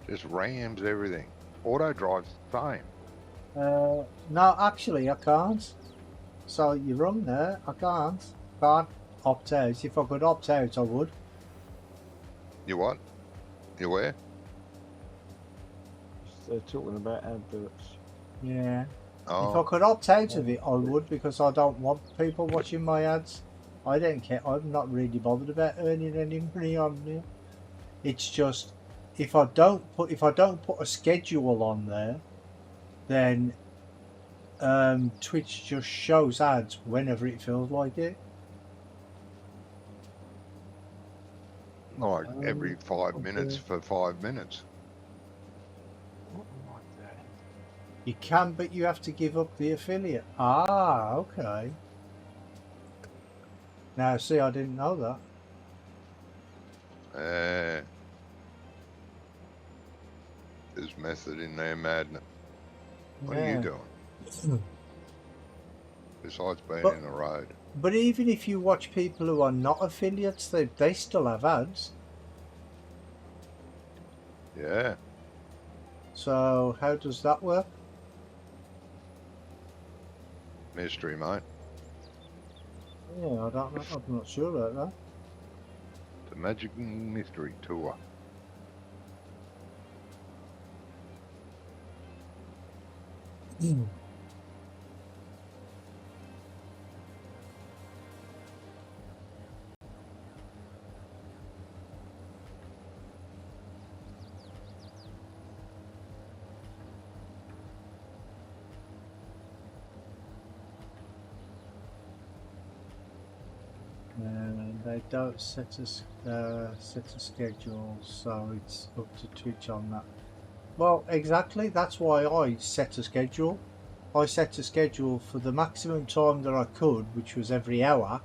Just rams everything. Auto drive's the same. No, actually, I can't. So you're wrong there. I can't opt out. If I could opt out, I would. You what? You where? They're talking about adverts. Yeah. If I Oh, could opt out of it, I would, because I don't want people watching my ads. I don't care. I'm not really bothered about earning any money on there. It's just if I don't put a schedule on there, then Twitch just shows ads whenever it feels like it. like every 5 minutes Okay. for 5 minutes. Something like that. You can, but you have to give up the affiliate. Ah, okay. Now, see, I didn't know that. There's method in there, madness. What are Yeah. you doing? Besides being But- in the road. But even if you watch people who are not affiliates, they still have ads. Yeah. So how does that work? Mystery, mate. Yeah, I don't know. I'm not sure about that. The Magic Mystery Tour. They don't set a schedule, so it's up to Twitch on that. Well, exactly. That's why I set a schedule. I set a schedule for the maximum time that I could, which was every hour.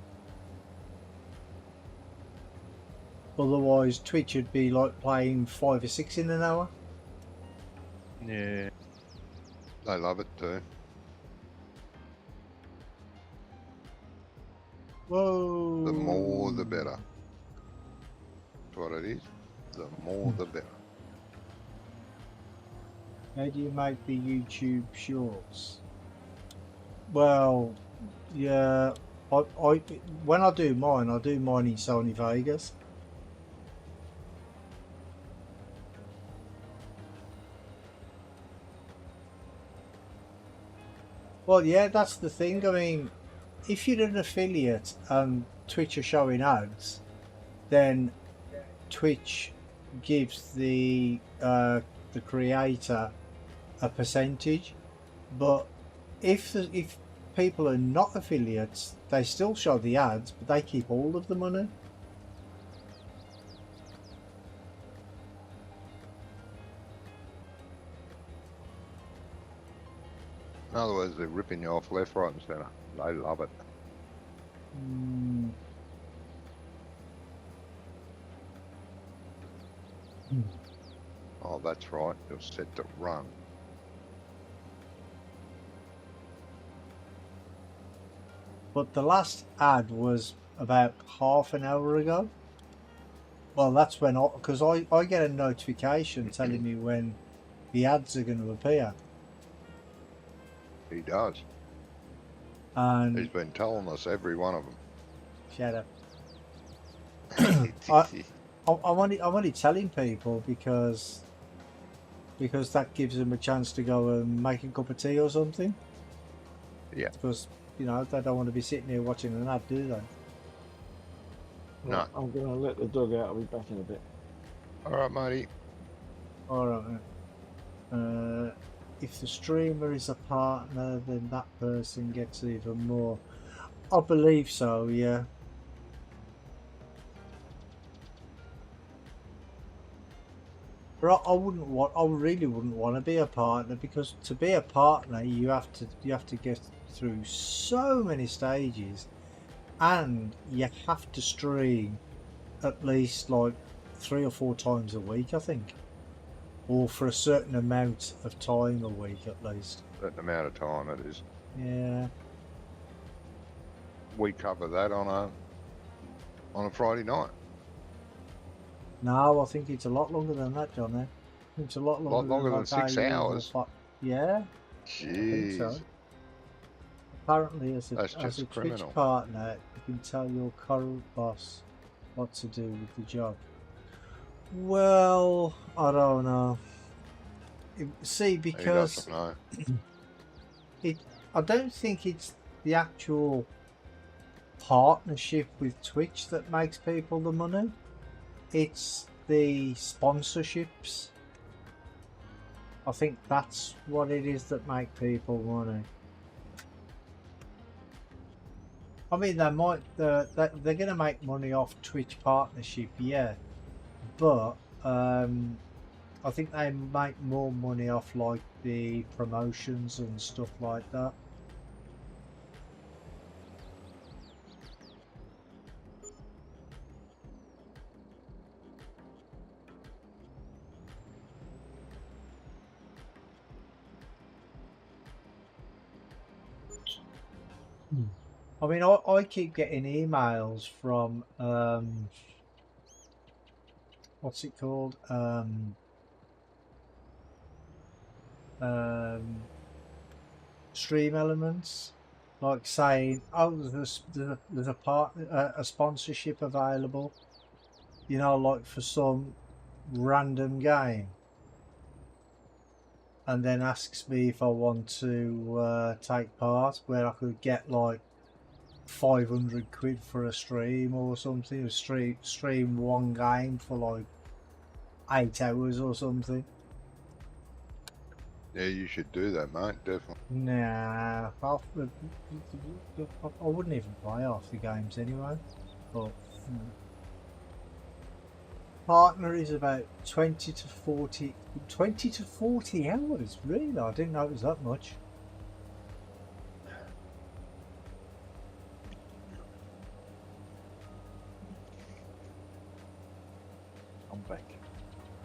Otherwise, Twitch would be like playing 5 or 6 in an hour. Yeah. They love it too. Whoa! The more the better. That's what it is. The more the better. How do you make the YouTube shorts? Well, yeah, I when I do mine in Sony Vegas. Well, yeah, that's the thing. I mean, if you're an affiliate and Twitch are showing ads, then Twitch gives the creator a percentage. But if people are not affiliates, they still show the ads, but they keep all of the money. In other words, they're ripping you off left, right and centre. They love it. Mm. Oh, that's right. You're set to run. But the last ad was about half an hour ago. Well, that's when because I get a notification telling me when the ads are going to appear. He does. And He's been telling us every one of them. shut up. I'm only telling people because that gives them a chance to go and make a cup of tea or something. Yeah. Because they don't want to be sitting here watching an ad, do they? No. Right, I'm going to let the dog out. I'll be back in a bit. All right, matey. All right. If the streamer is a partner, then that person gets even more. I believe so. Yeah. But I really wouldn't want to be a partner, because to be a partner you have to get through so many stages, and you have to stream at least like 3 or 4 times a week, I think, or for a certain amount of time a week at least. Certain amount of time it is. Yeah. We cover that on a Friday night. No, I think it's a lot longer than that, Johnny. It's a lot longer, than 6 hours. Yeah, I think so. Jeez. Apparently, as That's a just Twitch criminal. partner, you can tell your current boss what to do with the job. Well, I don't know. See, He because doesn't know. I don't think it's the actual partnership with Twitch that makes people the money. It's the sponsorships. I think that's what it is that make people money. I mean, they might they're going to make money off Twitch partnership, yeah, but I think they make more money off like the promotions and stuff like that. I mean, I keep getting emails from what's it called? Stream Elements, like saying, "Oh, there's a partner, a sponsorship available," you know, like for some random game, and then asks me if I want to take part, where I could get like 500 quid for a stream or something, or stream one game for like 8 hours or something. Yeah, you should do that, mate. Definitely. Nah, I wouldn't even play half the games anyway. But partner is about 20 to 40 hours. Really, I didn't know it was that much. I'm back.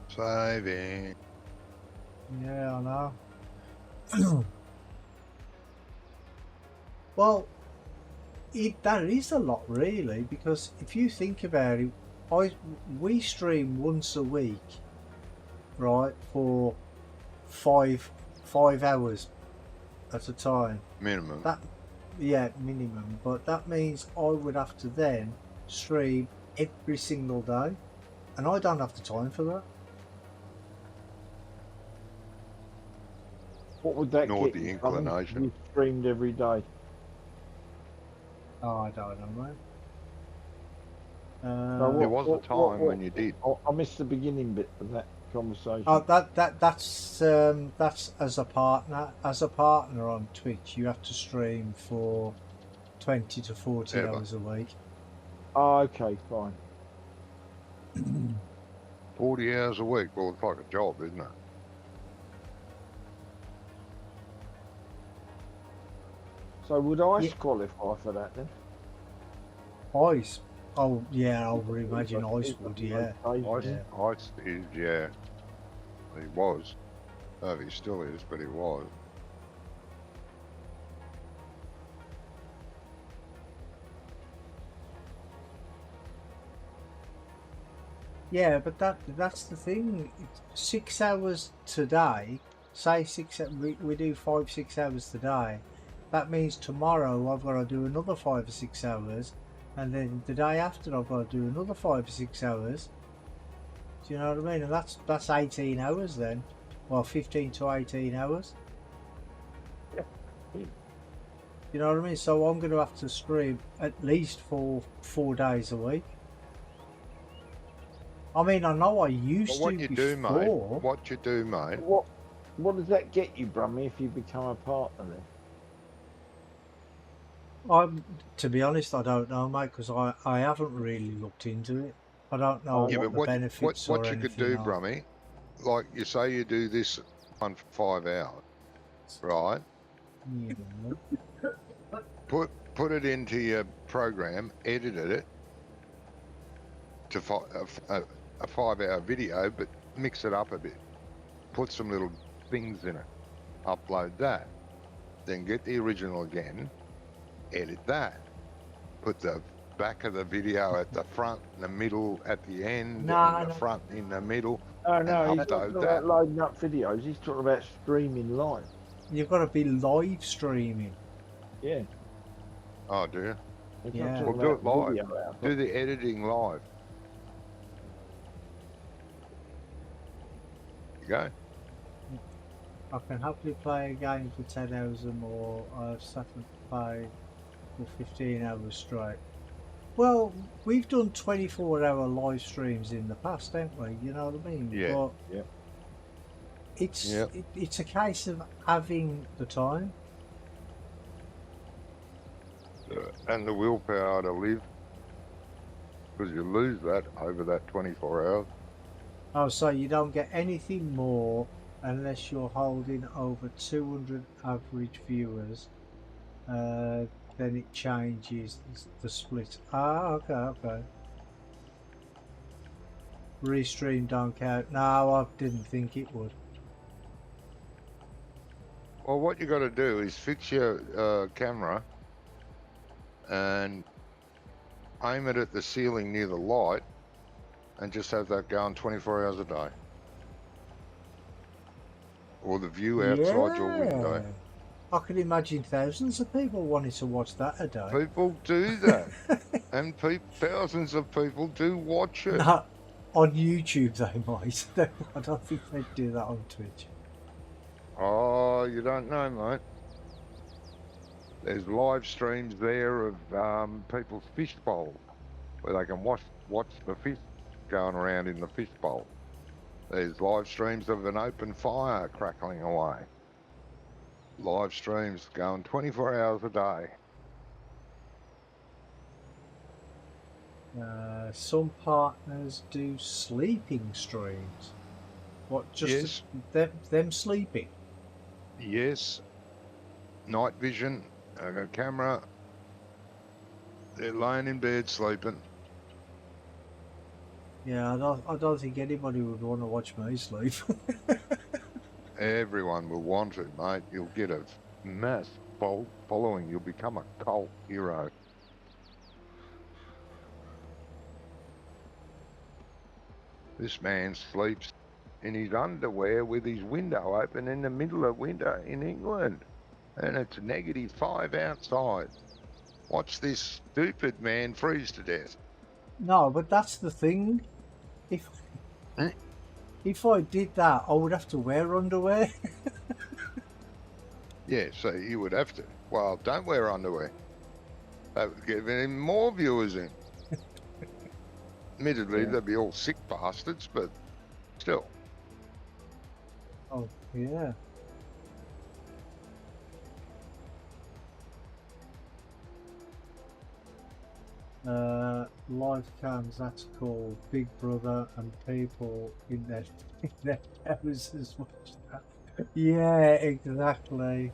Saving. Yeah, I know. Well, that is a lot, really, because if you think about it, we stream once a week, right, for five hours at a time. Minimum. Yeah, minimum. But that means I would have to then stream every single day, and I don't have the time for that. What would that Nor get the you? inclination. You streamed every day. Oh, I don't know, mate. There was a time when you did. I missed the beginning bit of that conversation. Oh, that's as a partner. As a partner on Twitch, you have to stream for 20 to 40 Ever. hours a week. Oh, okay, fine. 40 hours a week. Well, it's like a job, isn't it? So would ICE qualify for that then? Ice. Oh yeah, I would imagine Ice would. Yeah. Ice Yeah. is, yeah. He was. I don't know if he still is, but he was. Yeah, but that's the thing. 6 hours today. Say we do 5-6 hours today. That means tomorrow I've got to do another 5 or 6 hours, and then the day after I've got to do another 5 or 6 hours. Do you know what I mean? And that's 18 hours then. Well, 15 to 18 hours. Yeah. You know what I mean? So I'm going to have to stream at least for 4 days a week. I mean, I know I used But what to you before. do, mate, what you do, mate, What does that get you, Brummy, if you become a partner then? To be honest, I don't know, mate, because I haven't really looked into it. I don't know yeah, what but the benefits or what you could anything do, are. Brummy, like you say you do this one for 5 hours, right? Yeah. Put it into your program, edited it to a 5-hour video, but mix it up a bit. Put some little things in it. Upload that. Then get the original again. Edit that. Put the back of the video at the front, in the middle, at the end, and the front in the middle. Oh no, and he's not upload talking that. about loading up videos. He's talking about streaming live. You've got to be live streaming. Yeah. Oh, do you? He's Yeah. not Well, talking do it about live. video output. Do the editing live. go. I can happily play a game for 10 hours or more. I've sat and played for 15 hours straight. Well, we've done 24-hour live streams in the past, haven't we? You know what I mean? Yeah. But Yep. it's a case of having the time. And the willpower to live. Because you lose that over that 24 hours. Oh, so you don't get anything more unless you're holding over 200 average viewers. Then it changes the split. Ah, okay. Restream don't count. No, I didn't think it would. Well, what you got to do is fix your camera and aim it at the ceiling near the light and just have that going 24 hours a day. Or the view outside your window. I can imagine thousands of people wanting to watch that a day. People do that. And thousands of people do watch it. No, on YouTube they might. I don't think they'd do that on Twitch. Oh, you don't know, mate. There's live streams there of people's fish bowls where they can watch the fish going around in the fish bowl. There's live streams of an open fire crackling away. Live streams going 24 hours a day. Some partners do sleeping streams. What, just them sleeping? Yes. Night vision, a camera. They're laying in bed sleeping. Yeah, I don't think anybody would want to watch me sleep. Everyone will want it, mate. You'll get a mass following. You'll become a cult hero. This man sleeps in his underwear with his window open in the middle of winter in England. And it's -5 outside. Watch this stupid man freeze to death. No, but that's the thing. If I did that, I would have to wear underwear. Yeah, so you would have to. Well, don't wear underwear. That would get even more viewers in. Admittedly, they'd be all sick bastards, but still. Oh, yeah. Live cams, that's called Big Brother, and people in their houses watch that. Yeah, exactly.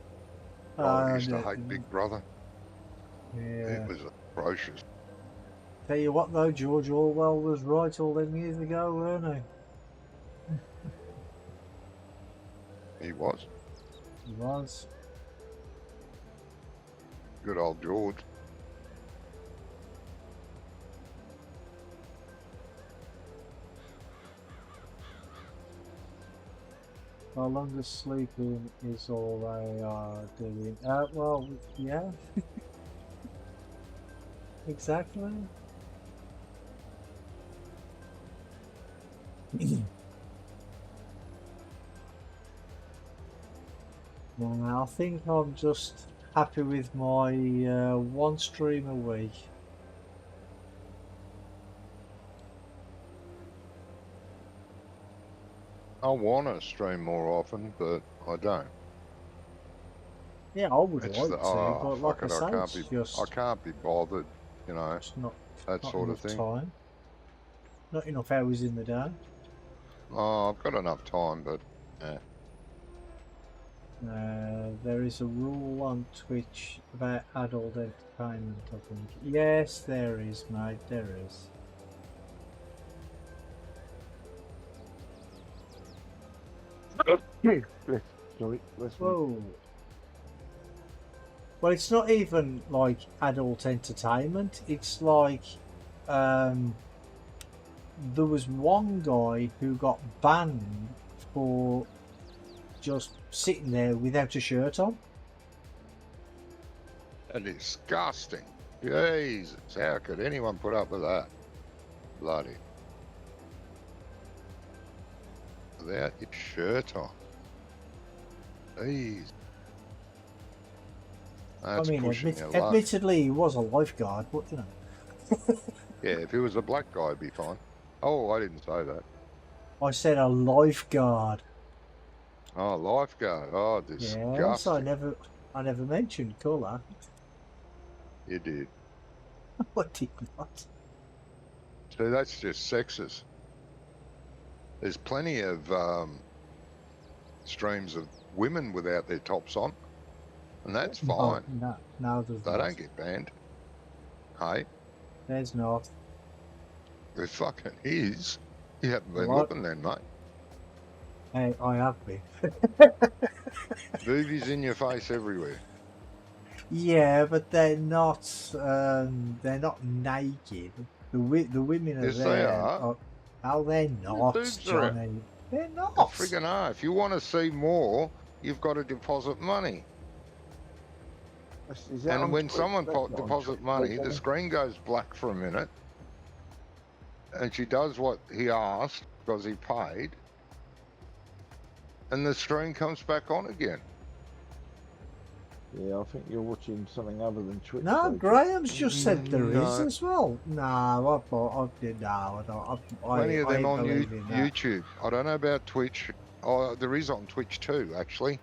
I used to hate Big Brother. Yeah. It was atrocious. Tell you what though, George Orwell was right all them years ago, weren't he? He was. He was. Good old George. How long as sleeping is all they are doing. Well, yeah. Exactly. Well, I think I'm just happy with my one stream a week. I want to stream more often, but I don't. Yeah, I would It's like the, to, oh, but like fuck I it, say, I it's can't be, just I can't be bothered, you know, it's not that sort of enough thing. time. Not enough hours in the day. Oh, I've got enough time, but yeah. There is a rule on Twitch about adult entertainment, I think. Yes, there is, mate, there is. Sorry, Whoa. Well, it's not even like adult entertainment. It's like there was one guy who got banned for just sitting there without a shirt on. That's disgusting. Jesus, how could anyone put up with that? Bloody. without your shirt on. Jeez. That's pushing your luck. admittedly, he was a lifeguard, but you know. Yeah, if he was a black guy, it'd be fine. Oh, I didn't say that. I said a lifeguard. Oh, lifeguard. Oh, disgusting. Yes, I never mentioned colour. You did. I did not. See, that's just sexist. There's plenty of streams of women without their tops on, and that's fine. No, there's They not. don't get banned. Hey, There's not. there fucking is. You haven't been What? looking then, mate. Hey, I have been. Boobies in your face everywhere. Yeah, but they're not naked. The women are Yes, there. they are. Oh, they're not, boobs are out. Johnny. They're not. Friggin' hell. If you want to see more, you've got to deposit money. Is that And on when Twitch? someone That's not on deposits Twitch, money, is the it? screen goes black for a minute, and she does what he asked because he paid, and the screen comes back on again. Yeah, I think you're watching something other than Twitch. No, though. Graham's just said there is No. as well. No, I did. No, I don't. Plenty of them on believe in that. YouTube. I don't know about Twitch. Oh, there is on Twitch too, actually,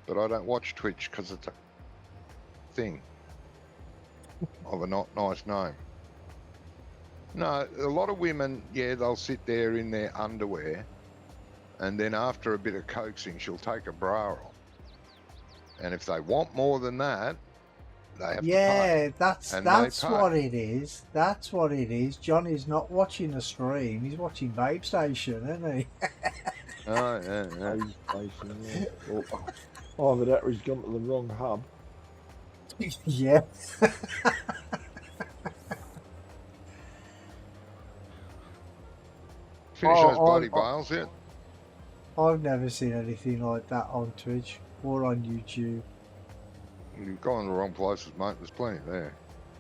but I don't watch Twitch because it's a thing of a not nice name. No, a lot of women, yeah, they'll sit there in their underwear, and then after a bit of coaxing, she'll take a bra off. And if they want more than that, they have to pay. Yeah, that's And that's they pay. what it is. That's what it is. Johnny's not watching the stream. He's watching Babe Station, isn't he? Oh, yeah, yeah. He's facing, yeah. Or either that or he's gone to the wrong hub. Yeah. Finish Oh, those bloody oh. bales yet? I've never seen anything like that on Twitch or on YouTube. You've gone in the wrong places, mate. There's plenty there.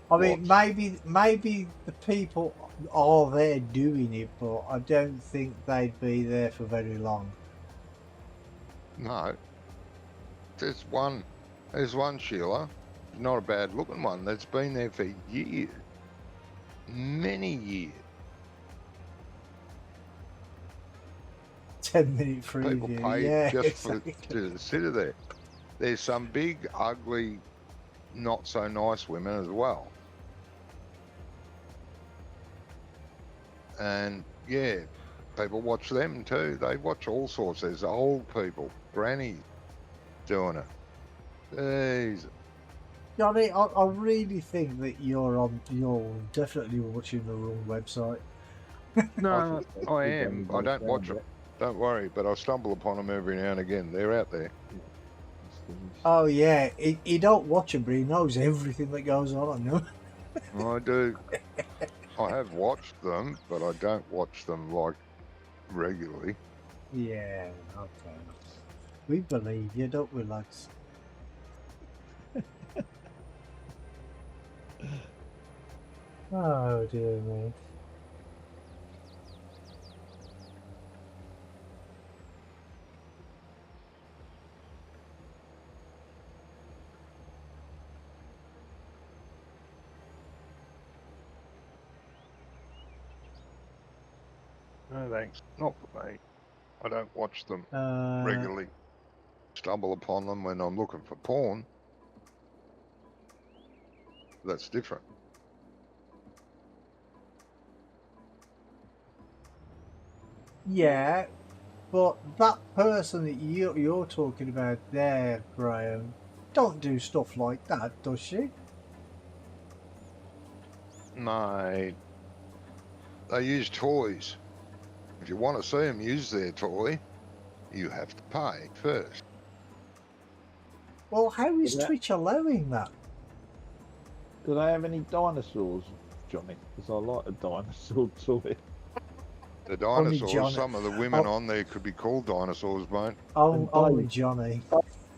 I mean, Lots. maybe the people are there doing it, but I don't think they'd be there for very long. No. There's one, Sheila. Not a bad looking one that's been there for years. Many years. 10-minute People preview. pay Yeah, just exactly. to sit there. There's some big, ugly, not so nice women as well. And yeah, people watch them too. They watch all sorts. There's old people, grannies doing it. Jeez. Johnny, I really think that you're definitely watching the wrong website. No, I am. I don't watch them. Don't worry, but I stumble upon them every now and again. They're out there. Oh yeah, he don't watch them, but he knows everything that goes on them. I do. I have watched them, but I don't watch them like regularly. Yeah, okay. We believe you, don't we, lads? Oh dear me. No thanks. Not for me. I don't watch them Uh, regularly. Stumble upon them when I'm looking for porn. That's different. yeah, but that person that you're talking about there, Graham, don't do stuff like that, does she? No. They use toys. If you want to see them use their toy, you have to pay first. Well, how is Yeah. Twitch allowing that? Do they have any dinosaurs, Johnny? Because I like a dinosaur toy. The dinosaurs, Johnny- some of the women Oh. on there could be called dinosaurs, mate. And Only Dave. Johnny.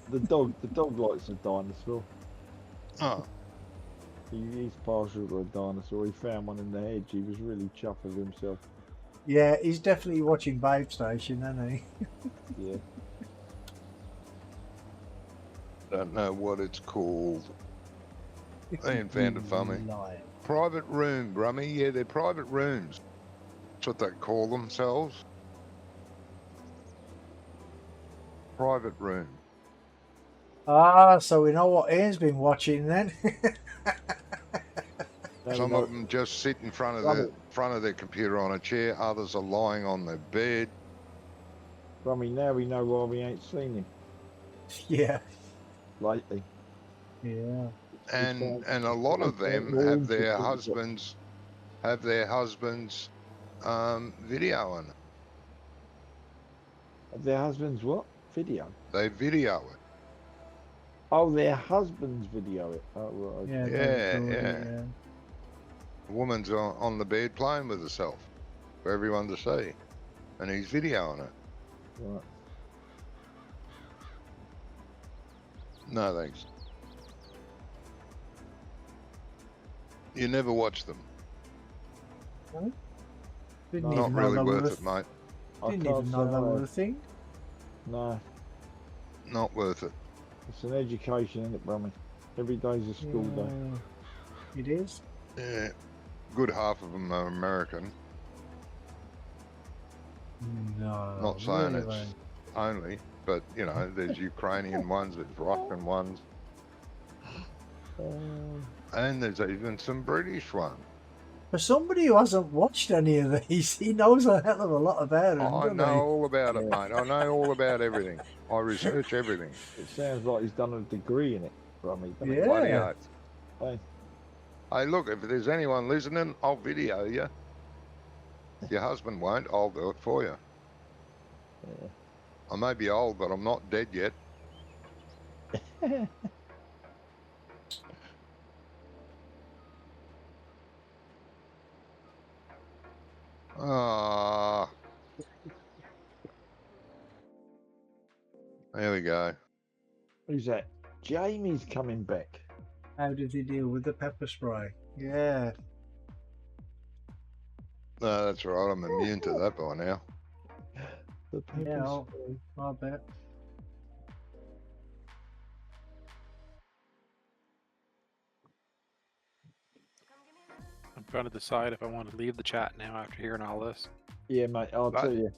The dog likes a dinosaur. Oh, He's partial to a dinosaur. He found one in the hedge. He was really chuffed with himself. Yeah, he's definitely watching Babe Station, isn't he? Yeah. Don't know what it's called. Ian found it for me. Lion. Private room, Brummy. Yeah, they're private rooms. That's what they call themselves. Private room. Ah, so we know what Ian's been watching then. Now we Some know- of them just sit in front of their computer on a chair. Others are lying on their bed. Rummy, now we know why we ain't seen him Yeah. lately. Yeah. And a lot of them have their husbands videoing it. Their husbands what? Video. They video it. Oh, their husbands video it. Oh, right. Yeah. Okay. they record Yeah, it, yeah. The woman's on the bed playing with herself for everyone to see, and he's videoing it. Right. No thanks. You never watch them. Didn't Not even really know worth it, mate. I Didn't can't even know say that I- was a thing. No, Not worth it. it's an education, isn't it, Brummy? Every day's a school day. It is. Yeah. Good half of them are American. No. Not saying really. it's only, but you know, there's Ukrainian ones, there's Russian ones, and there's even some British ones. For somebody who hasn't watched any of these, he knows a hell of a lot about them, I doesn't know all about it, mate. I know all about everything. I research everything. It sounds like he's done a degree in it, Brummy. doesn't it? Yeah. Bloody oath. Hey, Hey, look, if there's anyone listening, I'll video you. Your husband won't, I'll do it for you. yeah. I may be old, but I'm not dead yet. Ah, there we go. Who's that? Jamie's coming back. How did he deal with the pepper spray? Yeah. No, that's right. I'm immune to that by now. The pepper Yeah, spray. I bet. I'm trying to decide if I want to leave the chat now after hearing all this. Yeah, mate, I'll Right. tell you.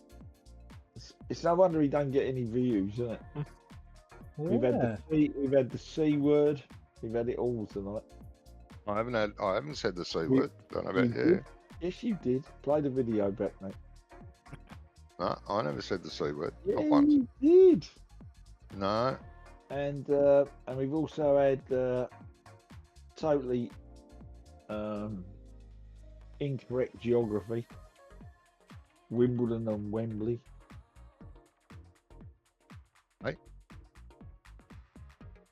It's no wonder he don't get any views, isn't it? We've had the C word. We've had it all tonight. I haven't said the C You- word. Don't know about you you. did. Yes, you did. Play the video back, mate. No, I never said the C word. Yeah, Not once. you did. No. And we've also had totally incorrect geography. Wimbledon and Wembley. Hey.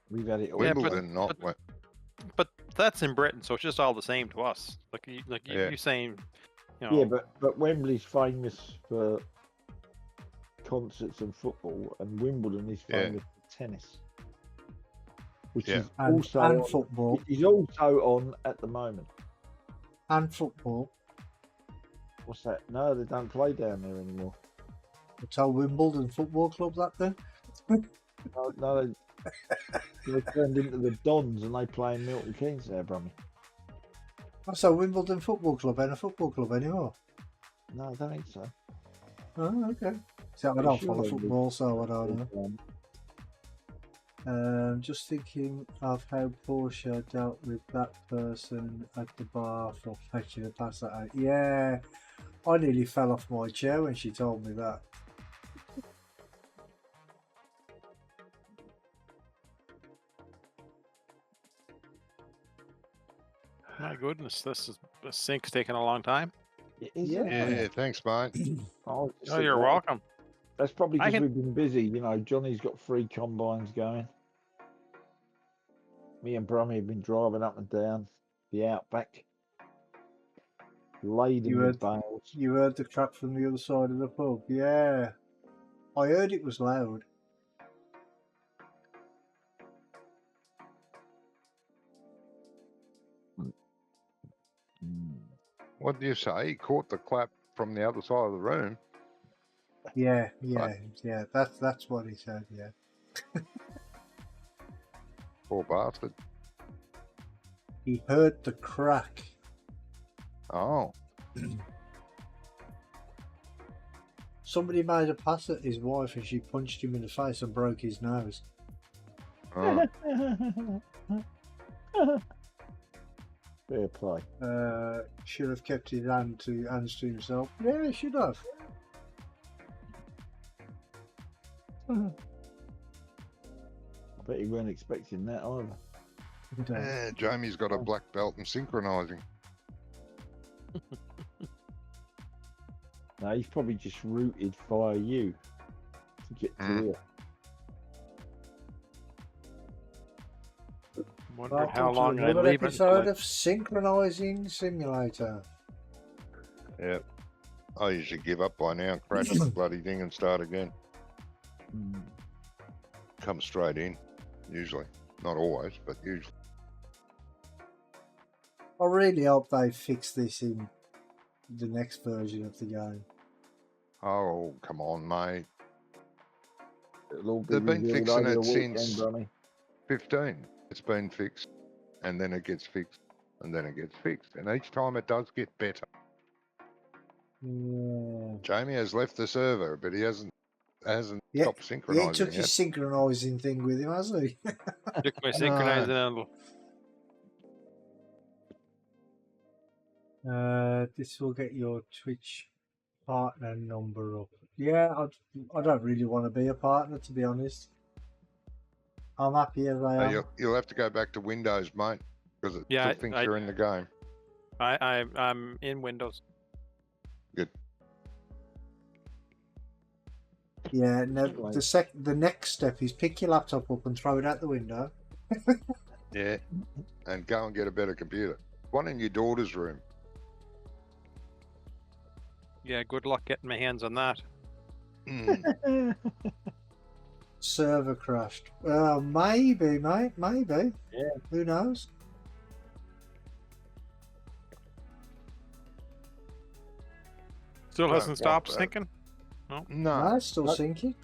We've had it all. Yeah, Wimbledon, not. But that's in Britain, so it's just all the same to us. Yeah. You saying, you know, Yeah, but Wembley's famous for concerts and football, and Wimbledon is Yeah. famous for tennis, which Yeah. is And, also and on, football. which is also on at the moment. And football. What's that? No, they don't play down there anymore. We'll tell Wimbledon Football Club that then. No, they turned into the Dons and they play in Milton Keynes there, Brummy. Oh, so Wimbledon Football Club ain't a football club anymore. No, I don't think so. Oh, okay. So I Pretty don't sure follow they football, so I don't know. Just thinking of how Portia dealt with that person at the bar for fetching a pass that out. Yeah, I nearly fell off my chair when she told me that. my goodness, this sync's taking a long time. It is, Yeah. isn't it? Yeah, thanks, mate. Oh, Oh, you're welcome. That's probably I because can- we've been busy. You know, Johnny's got 3 combines going. Me and Brummy have been driving up and down the outback, laden You with heard- bales. You heard the track from the other side of the pub. Yeah, I heard it was loud. What do you say? He caught the clap from the other side of the room. Yeah. That's what he said. Yeah. Poor bastard. He heard the crack. Oh. Somebody made a pass at his wife and she punched him in the face and broke his nose. Oh. Fair play. Should have kept his hands to himself. Yeah, he should have. I bet he weren't expecting that either. Yeah, Jamie's got a black belt in synchronising. No, he's probably just routed via you to get to here. Wondered how Welcome to long I'd another leave it. episode of Synchronising Simulator. Yep. I usually give up by now, crash the bloody thing and start again. Mm. Come straight in, usually. Not always, but usually. I really hope they fix this in the next version of the game. Oh, come on, mate. It'll all be They've been revealed fixing over it the weekend, since Bronny. 15. It's been fixed, and then it gets fixed, and then it gets fixed. And each time it does get better. Yeah. Jamie has left the server, but he hasn't Yeah, stopped He synchronising took yet. his synchronising thing with him, hasn't he? Took my synchronizing handle. This will get your Twitch partner number up. Yeah, I don't really want to be a partner, to be honest. I'm happy as I am. You'll have to go back to Windows, mate, because it Yeah, still thinks you're in the game. I'm in Windows. Good. Yeah, no, the next step is pick your laptop up and throw it out the window. Yeah, and go and get a better computer. One in your daughter's room. Yeah, good luck getting my hands on that. Mm. Server crashed. Maybe, mate. Maybe. Yeah. Who knows? Still Don't hasn't stopped want that. sinking. No, No, it's still Nope. sinking.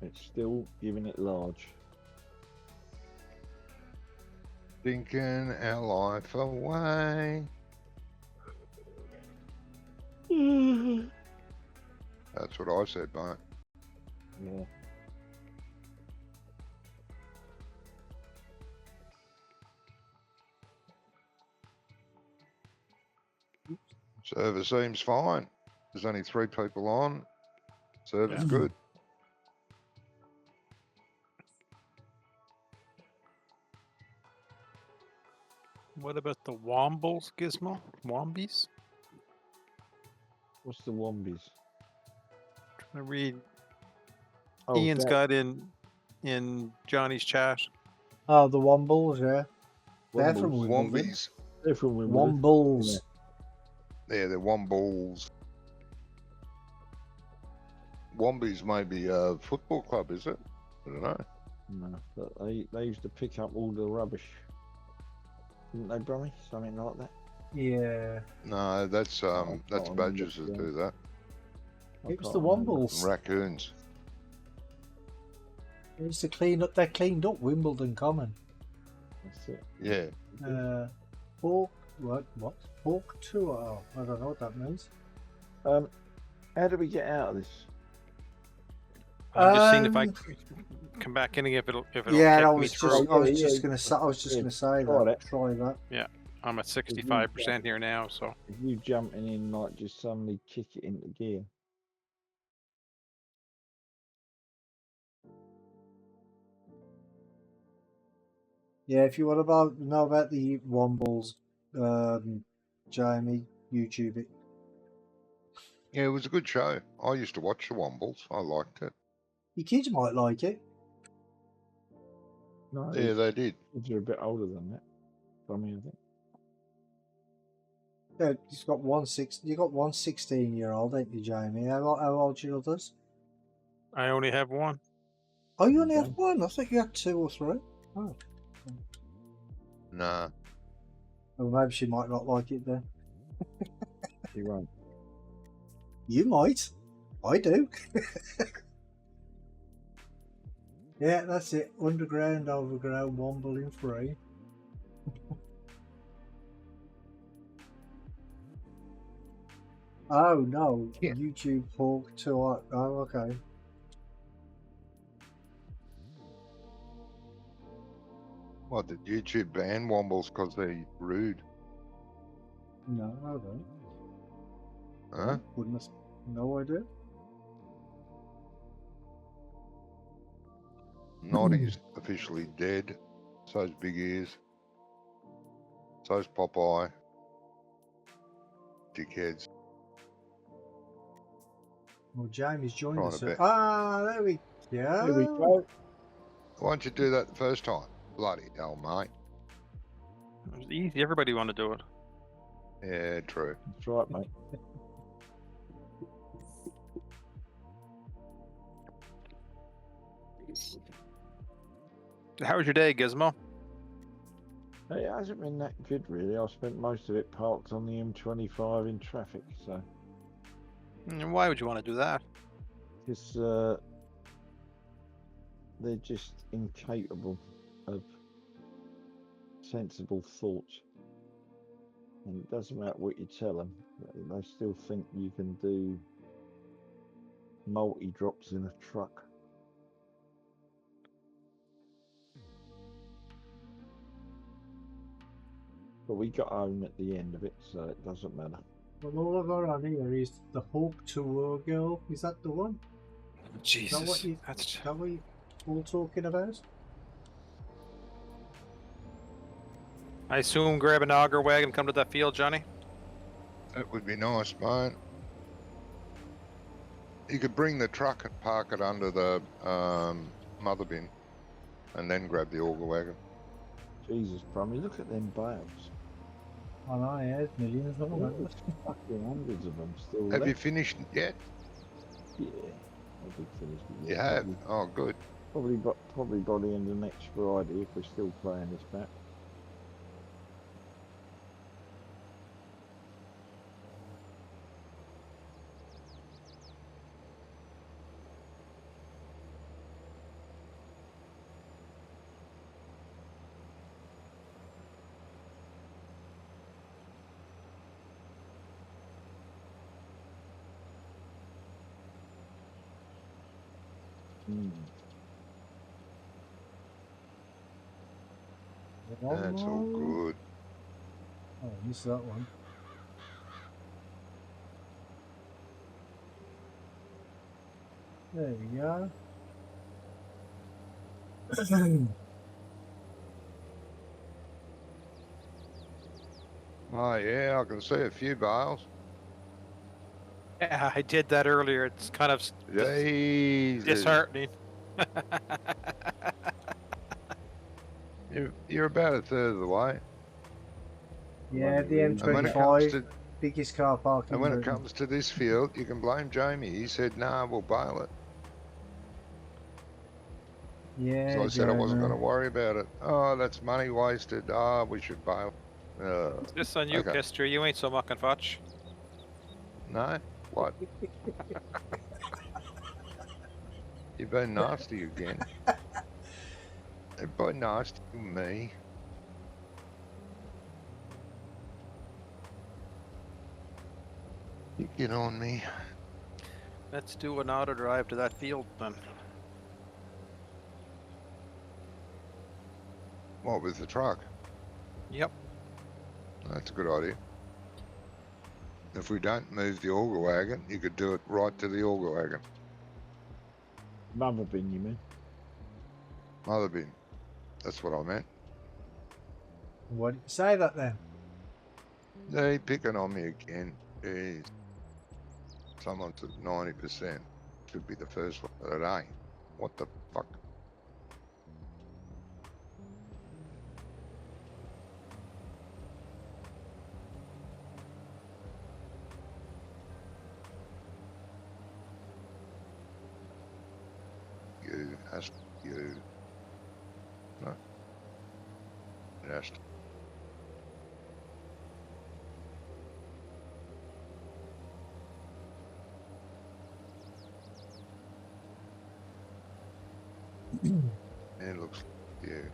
It's still giving it large. thinking our life away. That's what I said, mate. Yeah. Server seems fine. There's only 3 people on. Server's Yeah. good. What about the Wombles, Gizmo? Wombies? What's the Wombies? Trying to read. Oh, Ian's that- got in Johnny's chat. Oh, the Wombles, yeah. They're from Wombles. Wimbledon. Wombies. They're from Wimbledon. Wombles. Yeah, they're Womballs. Wombies may be a football club, is it? I don't know. No, but they used to pick up all the rubbish. Didn't they, Brummy? Something like that. Yeah. No, that's can't remember, badgers that yeah. do that. I It was can't the remember. Wombles. Raccoons. They used to clean up. They cleaned up Wimbledon Common. That's it. Yeah. Fork. What? Fork tour. Oh, I don't know what that means. How do we get out of this? I'm just seeing if I Um, can come back in and if it'll Yeah, take I me was through. just, I was Yeah, just gonna say, try that. that. Try that. I'm at 65% here now, so If you jumping in, like, just suddenly kick it into gear. Yeah, if you want to know about the Wombles, Jamie, YouTube it. Yeah, it was a good show. I used to watch the Wombles. I liked it. Your kids might like it. No, Yeah, they did. kids are a bit older than that. Brummy, I think. Yeah, you got one 16-year-old, ain't you, Jamie? How old's your others? I only have one. Oh, you only Okay. have one. I thought you had 2 or 3. Oh, Nah. well, maybe she might not like it then. She won't. You might. I do. Yeah, that's it. Underground, overground, Womble in free. Oh no, Yeah. YouTube Hawk 2. Oh, okay. What, did YouTube ban Wombles because they're rude? No, I don't. Huh? Wouldn't no idea. Noddy's officially dead. So's Big Ears. So's Popeye. Dickheads. Well, Jamie's joined Trying us. to bet. Ah, there we go. Here we go. Why don't you do that the first time? Bloody hell, mate. It was easy. Everybody want to do it. Yeah, true. That's right, mate. How was your day, Gizmo? It hasn't been that good, really. I spent most of it parked on the M25 in traffic, so And why would you want to do that? because they're just incapable of sensible thought. And it doesn't matter what you tell them, they still think you can do multi-drops in a truck. But we got home at the end of it, so it doesn't matter. Well, all I've got on here is the Hawk 2 girl. Is that the one? Jesus, Is that what you all talking about? I assume grab an auger wagon, come to that field, Johnny. That would be nice, mate. You could bring the truck and park it under the mother bin and then grab the auger wagon. Jesus, Brummy, look at them bales. I know, yeah, there's millions of them. There's fucking hundreds of them still Have left. you finished it yet? Yeah, I did finish it. You have? Oh, good. Probably by the end of next Friday if we're still playing this map. That's all good. Oh, I missed that one. There we go. Oh, yeah, I can see a few bales. Yeah, I did that earlier. It's kind of Jesus. disheartening. You're about a third of the way. Yeah, the And when it comes M25, to biggest car park in and when it Britain. comes to this field, you can blame Jamie. He said, "Nah, we'll bail it." Yeah, So I said I wasn't Jamie. going to worry about it. Oh, that's money wasted. Ah, we should bail. This on you, Okay. Kester. You ain't so muck and fudge. No, what? You've been nasty again. You've been nasty to me. You get on me. Let's do an auto drive to that field then. What, with the truck? Yep. That's a good idea. If we don't move the auger wagon, you could do it right to the auger wagon. Mother bin, you mean? Mother bin. That's what I meant. Why did you say that then? They picking on me again. Jeez. Someone's at 90%. Should be the first one, but it ain't. What the fuck? You, has you. No. It has to. It looks like you.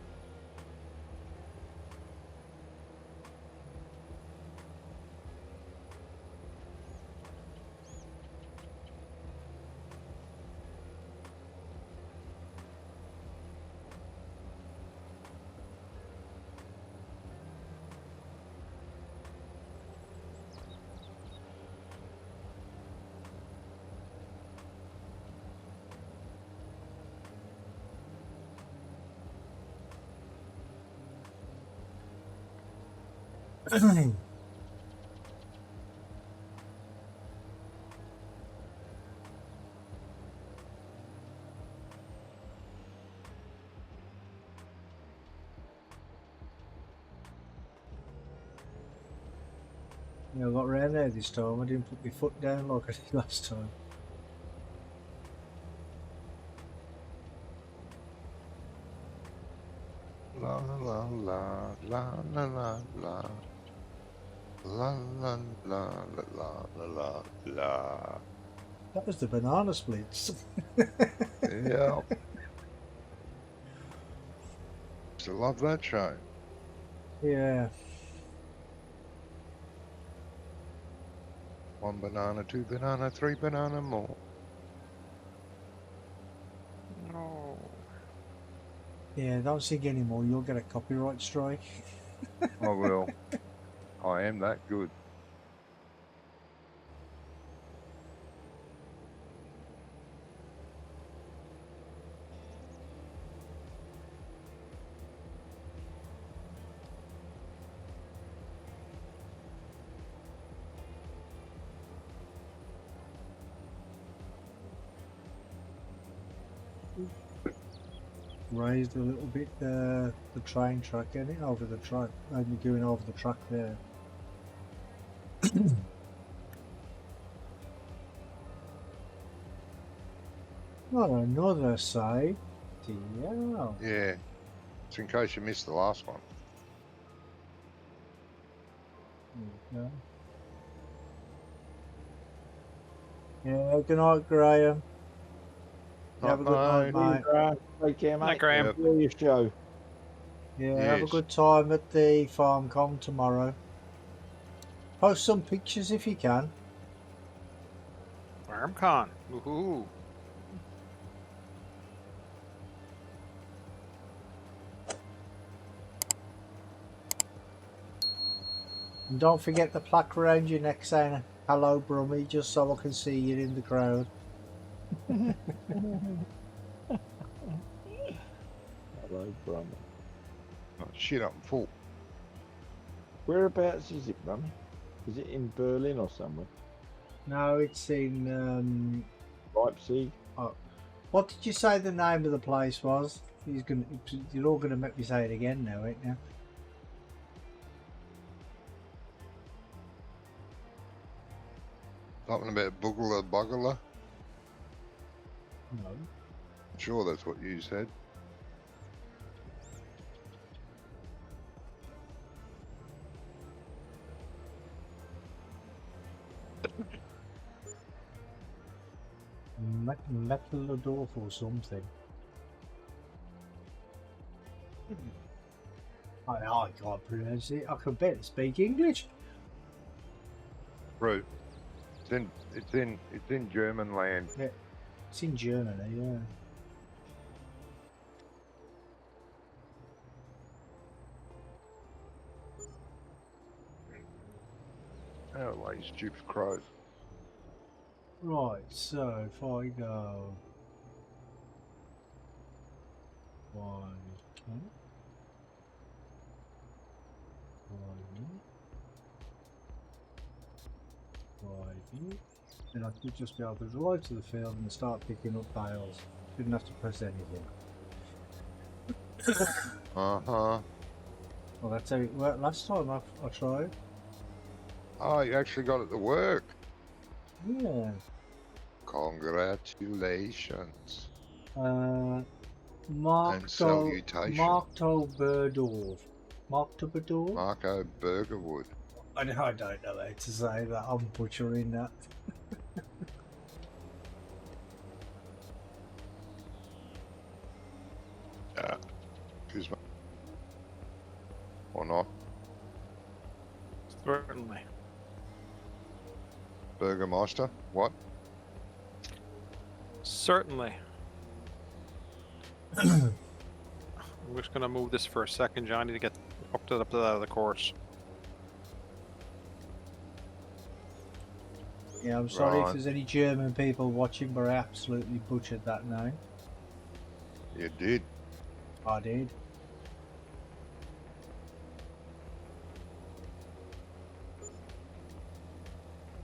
Yeah, I got round there this time. I didn't put my foot down like I did last time. La la la la la la la. La la la la la la la la. That was the banana splits. Yeah. Still love that show. Yeah. One banana, two banana, three banana more. No. Yeah, don't sing anymore. You'll get a copyright strike. I will. I am that good. Raised a little bit the train track, isn't it? Over the track. Only going over the track there. Not another side. Yeah. Yeah. It's in case you missed the last one. Yeah. Yeah, good night, Graham. Have a good night, mate. Take care, mate. Night, Graham. Yep. Enjoy your show. Yeah, have a Yes. good time at the FarmCon tomorrow. Post some pictures if you can. FarmCon. Woohoo. And don't forget the plaque around your neck saying hello, Brummy, just so I can see you in the crowd. Hello, Brummy. Oh, shit, I'm full. Whereabouts is it, Brummy? Is it in Berlin or somewhere? No, it's in. Leipzig? What did you say the name of the place was? You're all gonna make me say it again now, ain't you? Something about Boogler Bugler. No. I'm sure that's what you said. Metalodorf or something. I can't pronounce it. I can barely speak English. True. It's in German land. It's in Germany, yeah. Oh, like you stupid crows. Right, so if I go 1, 2, 5, then I could just be able to drive to the field and start picking up bales. Didn't have to press anything. Uh-huh. Well, that's how it worked last time I tried. Oh, you actually got it to work. Yeah. Congratulations. Mark salutation. Markto Berdorf. Markto Berdorf? Marco Burgerwood. I don't know how to say that. I'm butchering that. Gizmo? Or not? Certainly. Burgermeister? What? Certainly. I'm just going to move this for a second, Johnny, to get up to the course. Yeah, I'm sorry if Right. there's any German people watching, but I absolutely butchered that name. You did. I did.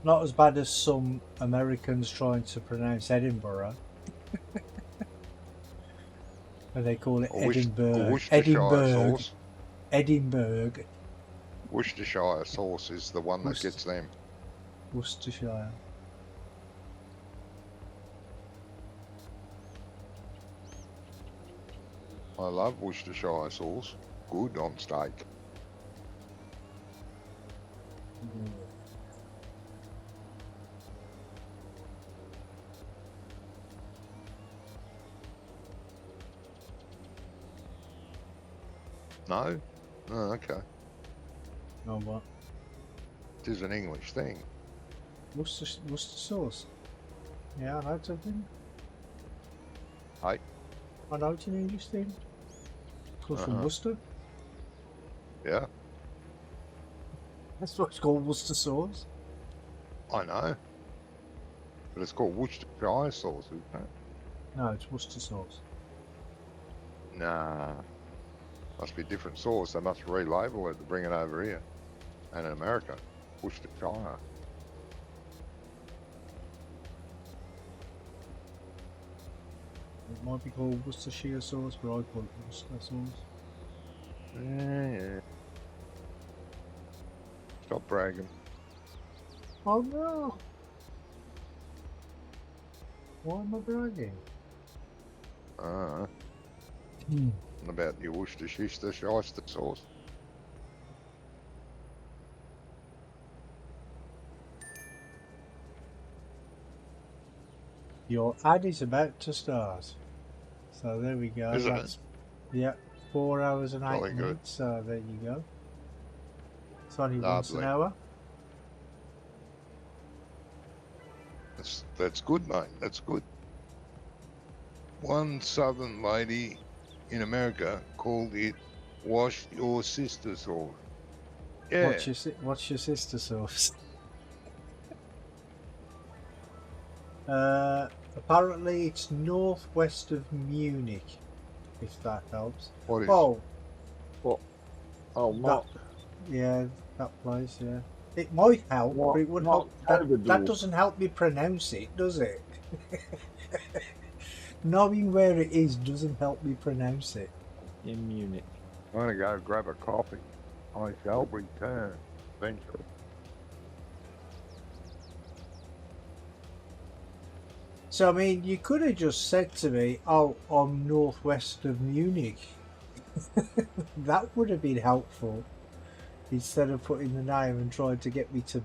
Not as bad as some Americans trying to pronounce Edinburgh. And they call it Edinburgh. Worcestershire Edinburgh. sauce. Edinburgh. Worcestershire sauce is the one that gets them. Worcestershire. I love Worcestershire sauce. Good on steak. No? Oh, okay. Oh, what? It is an English thing. Worcester sauce. Yeah, I know something. Hey? I know it's an English thing. Comes from Worcester. Yeah, That's what it's called, Worcester sauce. I know. But it's called Worcestershire sauce, isn't it? No, it's Worcester sauce. Nah. Must be different sauce. They must relabel it to bring it over here. And in America, Worcestershire. It might be called Worcestershire sauce, but I call it Worcester sauce. Yeah. Stop bragging. Oh no! Why am I bragging? About your Worcestershire sauce. Your ad is about to start. So there we go. Isn't That's, yeah, 4 hours and 8 Jolly good. minutes. So there you go. It's only once an Lovely. hour. That's good, mate. That's good. One southern lady in America called it "wash your sister sauce." Yeah. What's your sister sauce? Apparently it's northwest of Munich, if that helps. What is? Oh, What? Oh, Mark. yeah, that place, yeah. It might help, What- but it would what help. That Coverdale? doesn't help me pronounce it, does it? Knowing where it is doesn't help me pronounce it. In Munich. I'm gonna go grab a coffee. I shall return eventually. So, I mean, you could have just said to me, oh, I'm northwest of Munich. That would have been helpful. Instead of putting the name and trying to get me to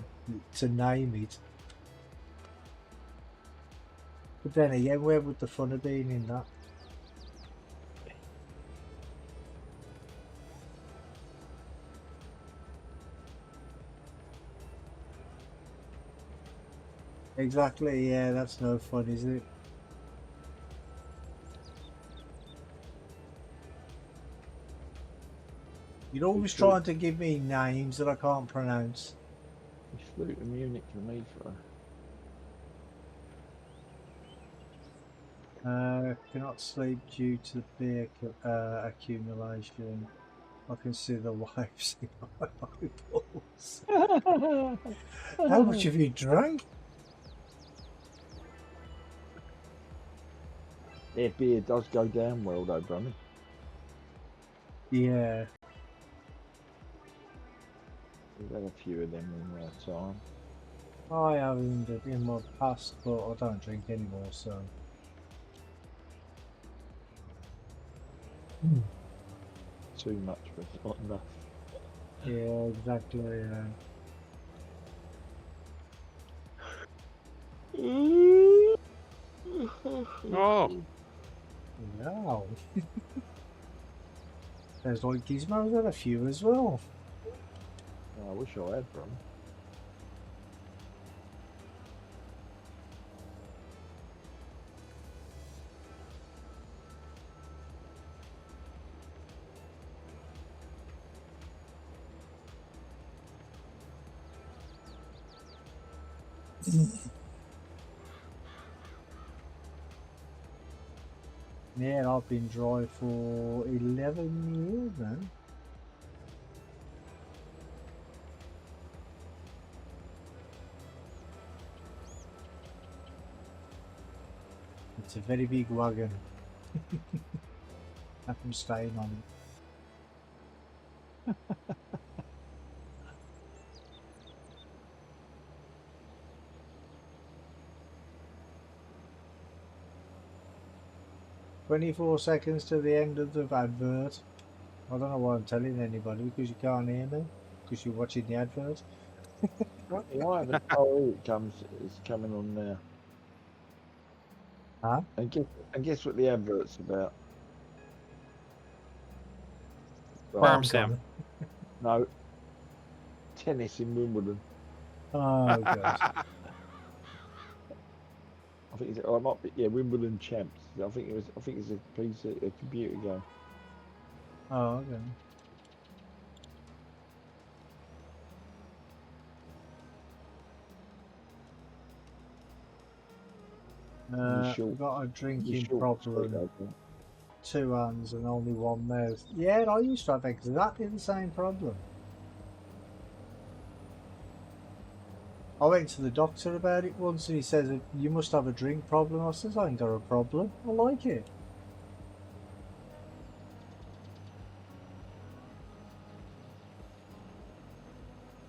name it. But then again, where would the fun have been in that? Exactly, yeah, that's no fun, is it? You're always trying to give me names that I can't pronounce. He flew to Munich from Heathrow. Cannot sleep due to beer accumulation. I can see the wipes in my eyeballs. How much have you drank? Their beer does go down well though, Brummy. Yeah. We've had a few of them in our time. I haven't in my past, but I don't drink anymore, so. Too much, but not enough. Yeah, exactly. Oh, Wow. There's like Gizmo's had a few as well. I wish I had from. Yeah, I've been dry for 11 years then. It's a very big wagon. I'm staying on it. 24 seconds to the end of the advert. I don't know why I'm telling anybody, because you can't hear me, because you're watching the advert. Why haven't? Oh, it comes. It's coming on now. Huh? And guess what the advert's about? Farm I'm sim. coming. No. Tennis in Wimbledon. Oh, God. I think it's, oh, it might be, yeah, Wimbledon champs. I think it's a piece of a computer game. Oh, okay. I've got a drinking problem. 2 hands and only 1 mouth. Yeah, I used to have exactly the same problem. I went to the doctor about it once and he says, you must have a drink problem. I says, I ain't got a problem. I like it.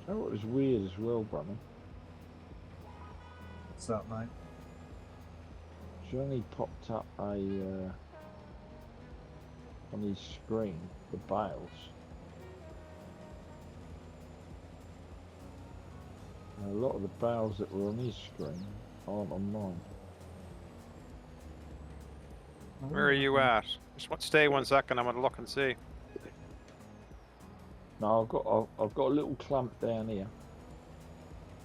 You know what was weird as well, brother? What's that, mate? Johnny popped up on his screen the bales. And a lot of the bales that were on his screen aren't on mine. Where are you at? Just stay 1 second. I'm gonna look and see. No, I've got a little clump down here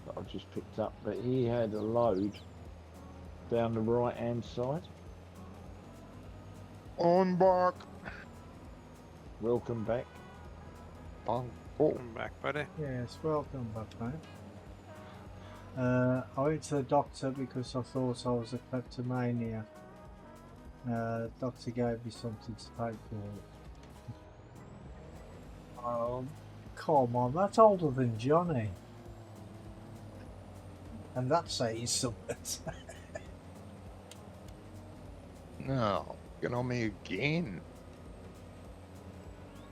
that I've just picked up, but he had a load down the right hand side. On back. Welcome back. Oh. Come back, buddy. Yes, welcome back, mate. I went to the doctor because I thought I was a kleptomania. The doctor gave me something to take for it. Come on, that's older than Johnny. And that says something. No, get on me again.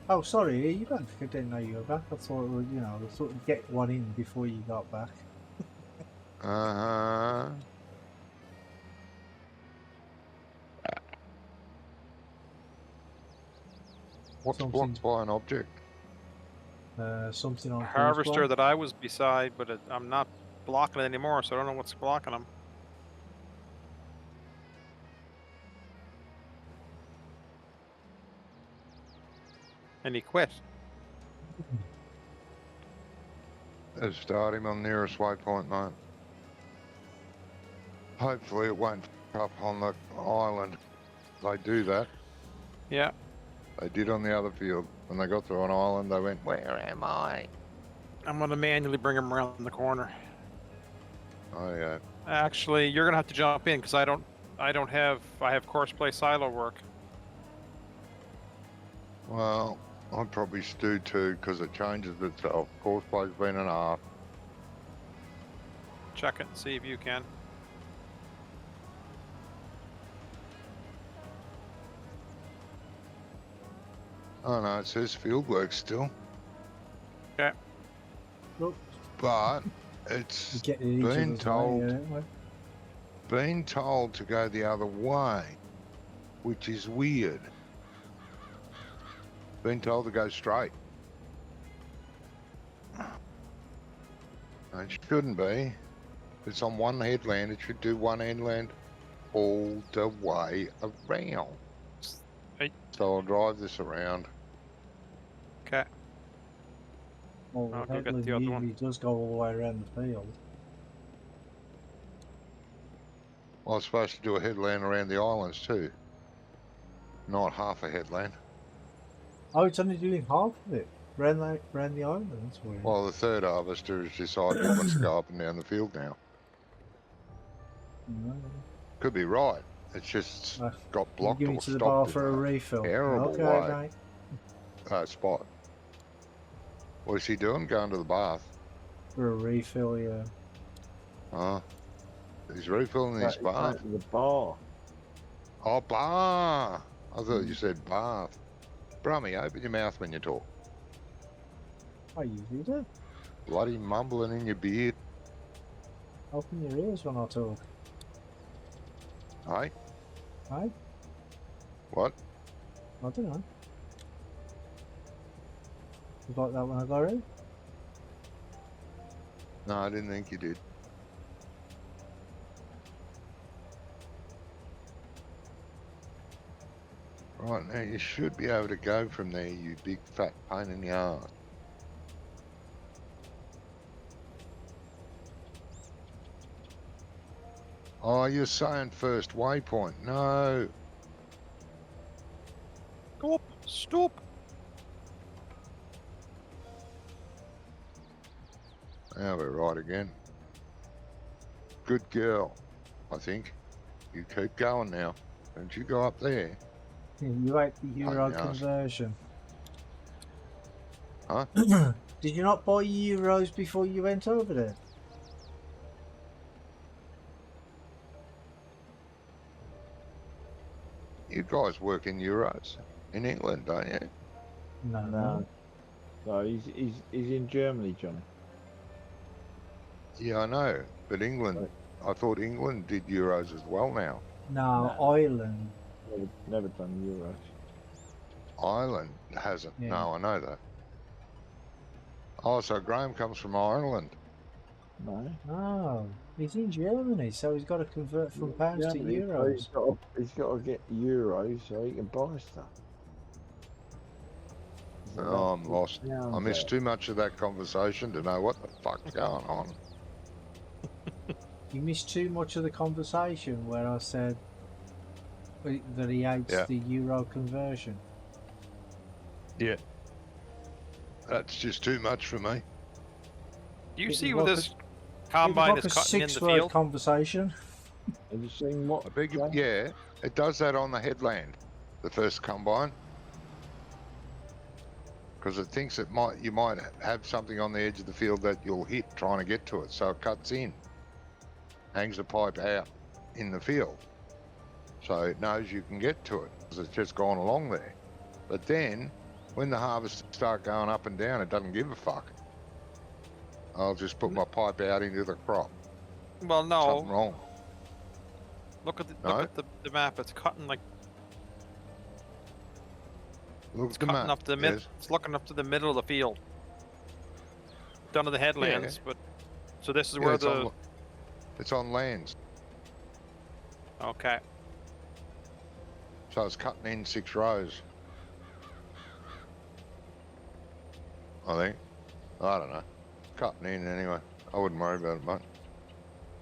Oh, sorry, you back? I didn't know you were back. I thought, well, you know, I thought you'd get one in before you got back. Uh-huh. What's blocked by an object? Something on Harvester that I was beside, but I'm not blocking it anymore, so I don't know what's blocking them. And he quit. Let's start him on nearest waypoint, mate. Hopefully it won't f up on the island. They do that. Yeah. They did on the other field. When they got to an island, they went, where am I? I'm gonna manually bring him around the corner. Oh, yeah. Actually, you're gonna have to jump in because I have course play silo work. Well, I'd probably stew too because it changes itself. Course play's been an half. Check it and see if you can. Oh no, it says field work still. Okay. Look, But it's been told to go the other way, which is weird. Been told to go straight. It shouldn't be. It's on one headland. It should do one headland all the way around. Hey. So I'll drive this around. Okay. Well, I'll the go get headland the other one. usually does go all the way around the field. I was supposed to do a headland around the islands too. Not half a headland. Oh, it's only doing half of it. Around the island, that's weird. Well, the third harvester has decided he wants to go up and down the field now. No. Could be right. It's just Uh, got You blocked give or it to the stopped bar in for a a refill. terrible Okay, way. mate. Spot. What is he doing? Going to the bath? For a refill, yeah. Oh, he's refilling his Right, it's bath. going to the bar. Oh, bar. I thought you said bath. Brummy, open your mouth when you talk. I usually do. Bloody mumbling in your beard. Open your ears when I talk. Hey? Hey? What? I don't know. You like that when I got it? No, I didn't think you did. Right, now you should be able to go from there, you big fat pain in the arse. Oh, you're saying first waypoint. No. Stop! Stop! Now we're right again. Good girl, I think. You keep going now. Don't you go up there. You ate the Euro yes. conversion. Huh? Did you not buy Euros before you went over there? You guys work in euros in England, don't you? No. No, he's in Germany, Johnny. Yeah, I know. But England, I thought England did euros as well now. No, No. Ireland. Never done Euros. Ireland hasn't. Yeah. No, I know that. Oh, so Graham comes from Ireland. No. Oh, he's in Germany, so he's got to convert from pounds to Germany, so euros. he's got to get Euros so he can buy stuff. So Oh, I'm that's lost. pounds I missed out. too much of that conversation to know what the fuck's going on. You missed too much of the conversation where I said that he hates Yeah. the euro conversion. Yeah. That's just too much for me. Do you It see was what like this It combine was is like a cutting in the six-word field? conversation. Have you seen what? I beg your, Johnny? yeah, it does that on the headland, the first combine. Because it thinks you might have something on the edge of the field that you'll hit trying to get to it, so it cuts in, hangs the pipe out in the field, so it knows you can get to it because it's just gone along there. But then, when the harvests start going up and down, it doesn't give a fuck. I'll just put my pipe out into the crop. Well, no. Something wrong. Look at the No? the map. It's cutting like Look it's at the cutting map. up to the mid. Yes. It's looking up to the middle of the field, down to the headlands. But so this is Yeah, where it's on lands, okay. so it's cutting in 6 rows. I think. I don't know. Cutting in anyway. I wouldn't worry about it much.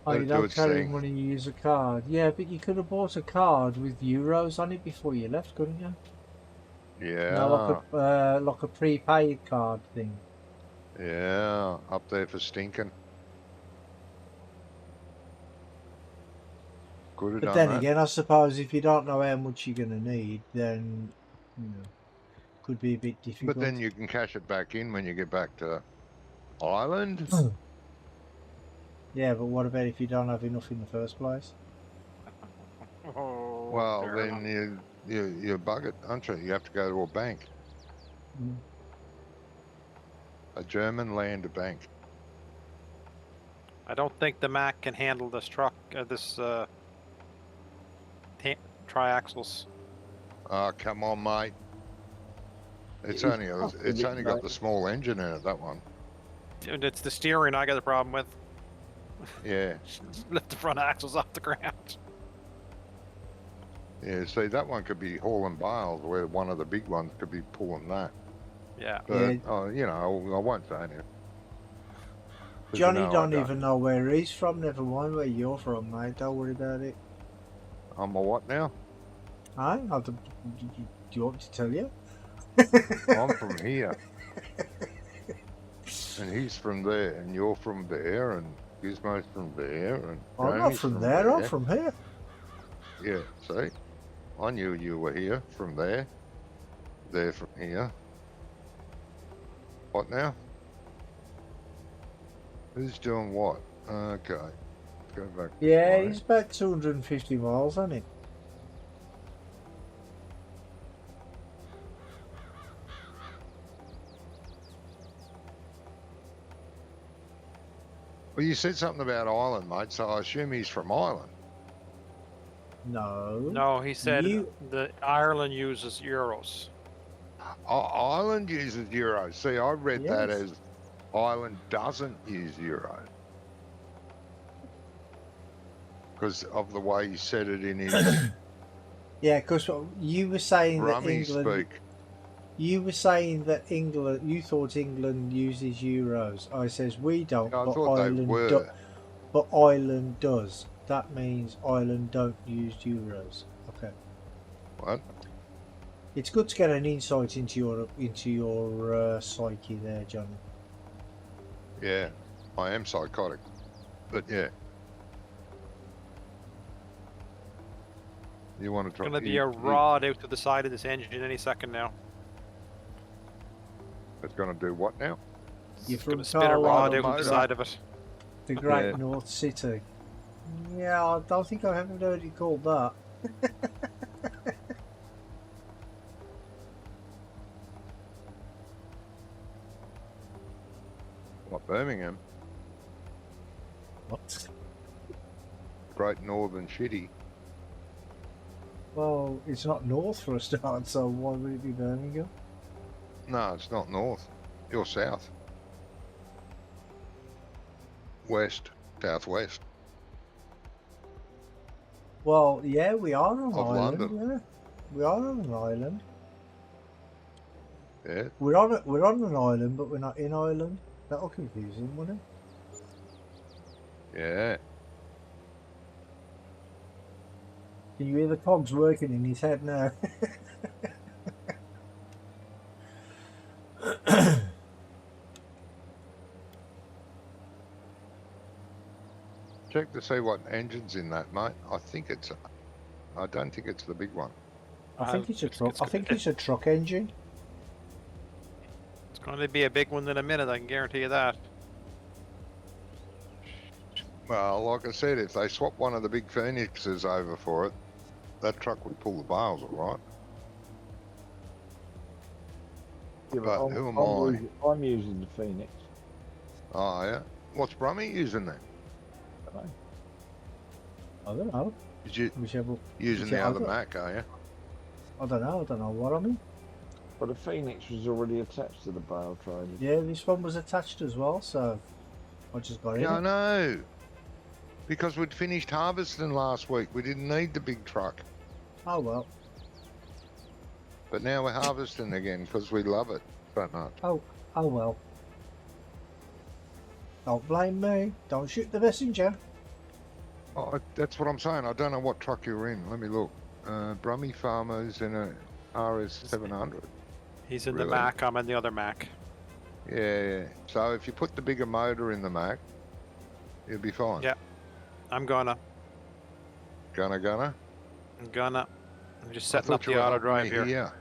Oh, Let you it do don't its carry thing. money, you use a card. Yeah, but you could have bought a card with euros on it before you left, couldn't you? Yeah. No, like a prepaid card thing. Yeah. Up there for stinking. Could have But done then that. again, I suppose if you don't know how much you're going to need, then, you know, could be a bit difficult. But then you can cash it back in when you get back to Ireland. Yeah, but what about if you don't have enough in the first place? Oh, Well, fair enough. then you bug it, aren't you? You have to go to a bank, Mm. a German land bank. I don't think the Mac can handle this truck. This triaxles. Oh, come on, mate. It's It's only tough to it's get only got back. the small engine in it. That one. And it's the steering I got a problem with. Yeah. Lift the front axles off the ground. Yeah. See, that one could be hauling bales, where one of the big ones could be pulling that. Yeah. But, Yeah. you know, I won't say anything. 'Cause Johnny you know I don't even know where he's from. Never mind where you're from, mate. Don't worry about it. I'm a what now? Aye? Do you want me to tell you? I'm from here. And he's from there, and you're from there, and Gizmo's from there, and I'm not Jamie's from there. I'm from here. Yeah, see? I knew you were here from there. There from here. What now? Who's doing what? Okay. Let's go back. Yeah, this he's about 250 miles, isn't he? Well, you said something about Ireland, mate, so I assume he's from Ireland. No. No, he said You- that Ireland uses euros. Ireland uses euros. See, I read that Yes. as Ireland doesn't use euro. Because of the way he said it in his Yeah, because you were saying that Rummy England. speak. You were saying that England. You thought England uses euros. I says we don't, I but thought they Ireland were. but Ireland does. That means Ireland don't use euros. Okay. What? It's good to get an insight into your psyche there, Johnny. Yeah, I am psychotic. But yeah. You want to There's talk? going to be a rod out to the side of this engine any second now. It's going to do what now? You're It's going from to spit a rod Carlisle, out to motor. the side of it. the Great Yeah. North City. Yeah, I don't think I haven't heard it called that. What, Birmingham? What? Great Northern Shitty. Well, it's not north for a start, so why would it be Birmingham? No, it's not north. You're south. West. Southwest. Well, yeah, we are on an Of island. London. Yeah, we are on an island. Yeah. We're on an island, but we're not in Ireland. That'll confuse him, wouldn't it? Yeah. Can you hear the cogs working in his head now? Check to see what engine's in that, mate. I don't think it's the big one. I think it's a truck. it's I think it's a truck engine. It's going to be a big one in a minute, I can guarantee you that. Well, like I said, if they swap one of the big Phoenixes over for it, that truck would pull the bales, all right? Yeah, But who am I? I'm using the Phoenix. Oh, yeah. What's Brummy using then? I don't know. Is you Whichever. using the other Mac, are you? I don't know. I don't know what I mean. But the Phoenix was already attached to the bale trailer. Yeah, this one was attached as well, so I just got Yeah, I it. know. Because we'd finished harvesting last week. We didn't need the big truck. Oh well. But now we're harvesting again because we love it so much. Oh well. Don't blame me. Don't shoot the messenger. Oh, that's what I'm saying. I don't know what truck you're in. Let me look. Brummy Farmer's in a RS700. He's in Really? the Mac, I'm in the other Mac. Yeah. So if you put the bigger motor in the Mac, you'll be fine. Yeah. I'm gonna. Gonna. I'm just I setting up thought you the were auto helping drive me here. here.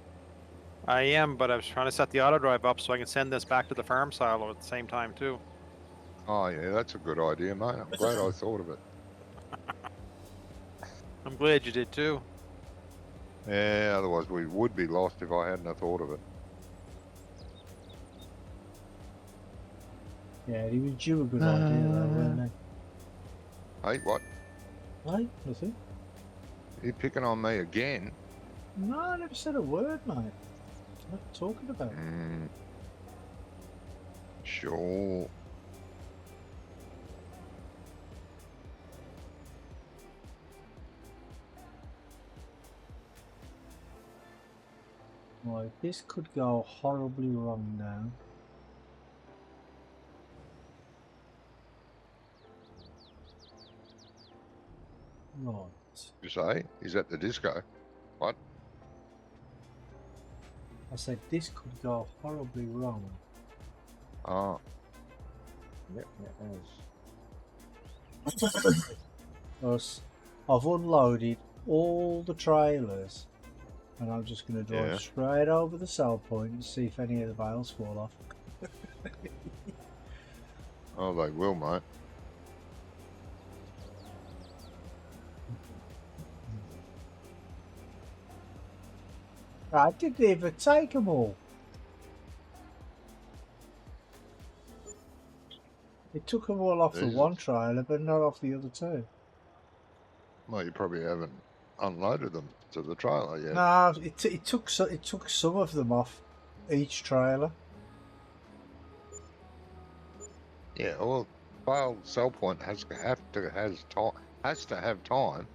I am, but I was trying to set the auto drive up so I can send this back to the farm silo at the same time too. Oh, yeah, that's a good idea, mate. I'm glad I thought of it. I'm glad you did too. Yeah, otherwise we would be lost if I hadn't have thought of it. Yeah, he was due a good idea though, weren't Hey, what? he? Hey, nothing. You picking on me again? No, I never said a word, mate. What are you talking about? Sure. Right, this could go horribly wrong now. Right. You say? He's at the disco. What? I said this could go horribly wrong. Oh, Yep, it is. Because I've unloaded all the trailers and I'm just going to drive Yeah. straight over the sell point and see if any of the bales fall off. oh, they will, mate. I didn't even take them all. It took them all off the Jesus. one trailer, but not off the other two. Well, you probably haven't unloaded them to the trailer yet. No, it took some of them off each trailer. Yeah, well, bale sell point has to have time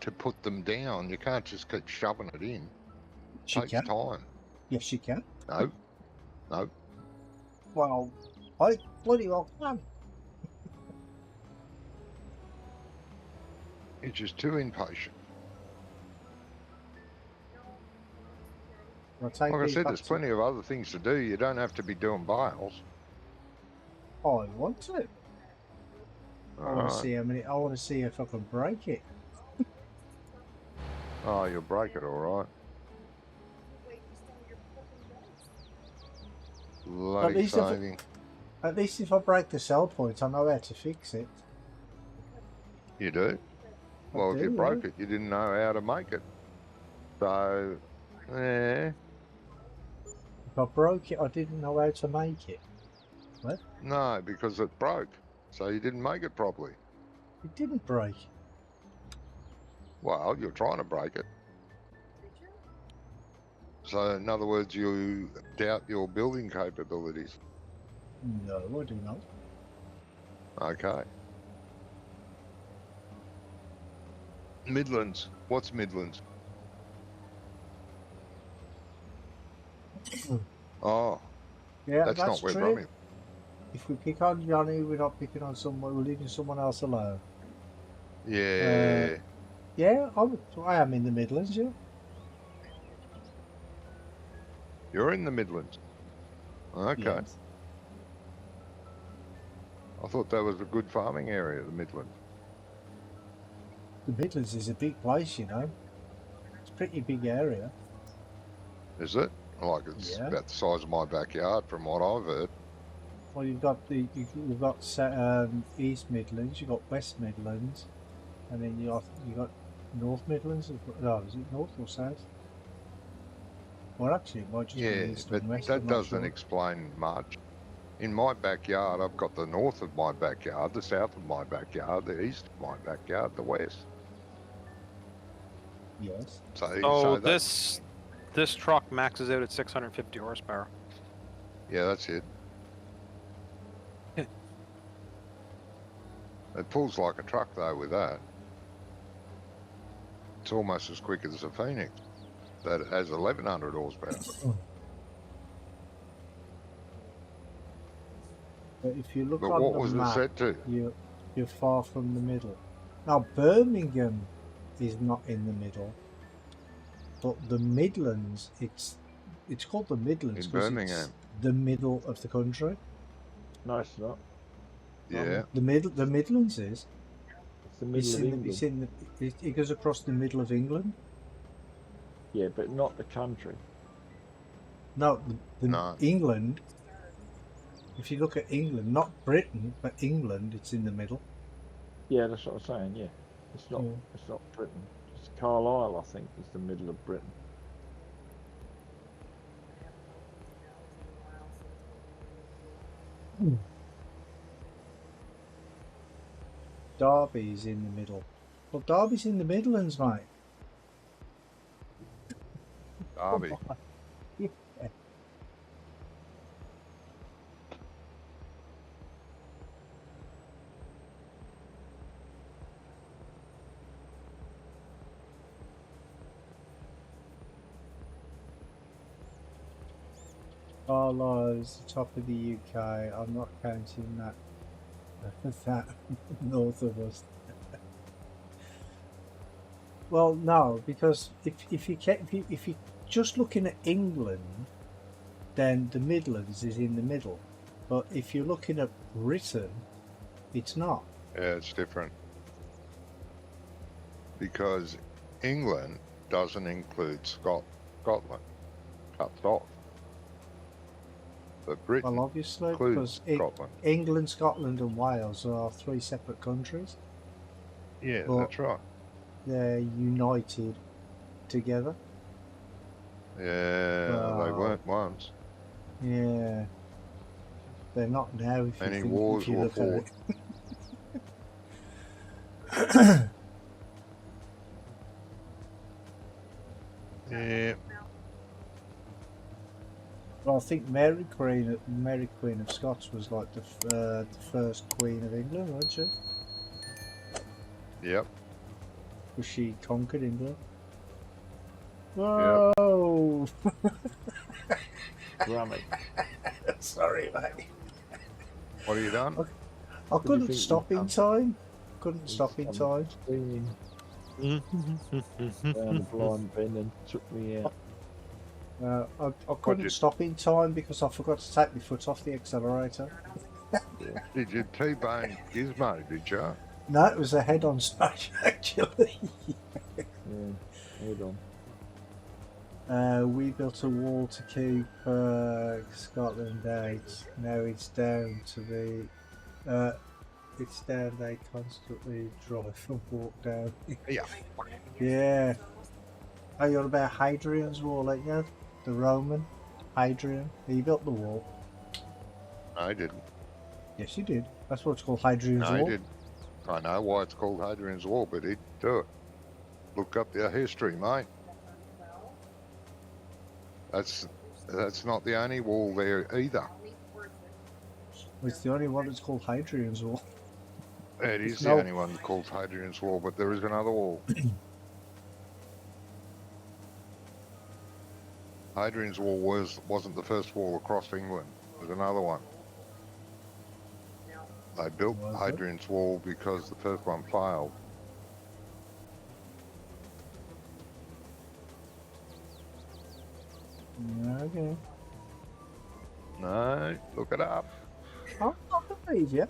to put them down. You can't just keep shoving it in. She Takes can. time. Yes, she can. No, no. Well, I bloody well can. You're just too impatient. I'll take Like I these said, back there's to- plenty of other things to do. You don't have to be doing bales. I want to. I want to Alright. see how many. I want to see if I can break it. Oh, you'll break it, all right. Bloody least if it- saving. At least if I break the sell point, I know how to fix it. You do? I Well, if do, you broke yeah. it, you didn't know how to make it. So, yeah. If I broke it, I didn't know how to make it. No, because it broke. So you didn't make it properly. It didn't break. Well, you're trying to break it. So, in other words, you doubt your building capabilities. No, I do not. Okay. Midlands. What's Midlands? Oh, Yeah, that's not where true. Brummie. If we pick on Johnny, we're not picking on someone. We're leaving someone else alone. Yeah. Yeah, I am in the Midlands. Yeah. You're in the Midlands. Okay. Yes. I thought that was a good farming area, the Midlands. The Midlands is a big place, you know. It's a pretty big area. Is it? Like it's Yeah. about the size of my backyard from what I've heard. Well, you've got East Midlands, you've got West Midlands, and then you got North Midlands. No, is it North or South? Well, actually, it might just be Yeah, East but and West. that I'm not doesn't sure. explain much. In my backyard, I've got the north of my backyard, the south of my backyard, the east of my backyard, the west. Yes. So that, this truck maxes out at 650 horsepower. yeah, that's it. It pulls like a truck though with that. It's almost as quick as a Phoenix. That has 1100 horsepower. But if you look But on what the was it map, set to? you're far from the middle. Now, Birmingham is not in the middle, but the Midlands, it's called the Midlands In 'cause Birmingham. it's the middle of the country. No, it's not. Yeah. The Midlands is. It's the middle of England. It's in the. It goes across the middle of England. Yeah, but not the country. No, No. England. If you look at England, not Britain, but England, it's in the middle. Yeah, that's what I'm saying. Yeah, it's not. Yeah. It's not Britain. It's Carlisle, I think, is the middle of Britain. Derby's in the middle. Well, Derby's in the Midlands, mate. Derby. Yeah. Carlisle is the top of the UK. I'm not counting that that north of us. Well, no, because if you just looking at England, then the Midlands is in the middle. But if you're looking at Britain, it's not. Yeah, it's different. Because England doesn't include Scotland. Cuts off. But Britain Well, obviously, includes because Scotland. England, Scotland, and Wales are 3 separate countries. Yeah, But that's right. they're united together. Yeah, they Wow. weren't once. Yeah, they're not now. If Many you think, wars if you were look fought. at it. Yeah. Well, I think Mary Queen of Scots was like the first Queen of England, wasn't she? Yep. Because she conquered England. Whoa! Rummy. Sorry, mate. What have you done? I couldn't think stop you've in done? time. Couldn't stop in time. Screaming down the blind bin and took me out. I couldn't stop in time because I forgot to take my foot off the accelerator. Did you T-bone Gizmo, did you? No, it was a head-on smash, actually. Yeah, head on. We built a wall to keep Scotland out. Now it's down to the... it's down, they constantly drive and walk down. Yeah. Yeah. Oh, you're about Hadrian's wall, ain't you? The Roman Hadrian. He built the wall. I didn't. Yes, he did. That's what it's called, Hadrian's No, he wall. didn't. I know why it's called Hadrian's Wall, but he didn't do it. Look up their history, mate. That's not the only wall there either. It's the only one that's called Hadrian's wall. It is No. the only one called Hadrian's Wall, but there is another wall. Hadrian's Wall wasn't the first wall across England. It was another one. They built Was it? Hadrian's Wall because the first one failed. Okay. No, look it up. I believe you.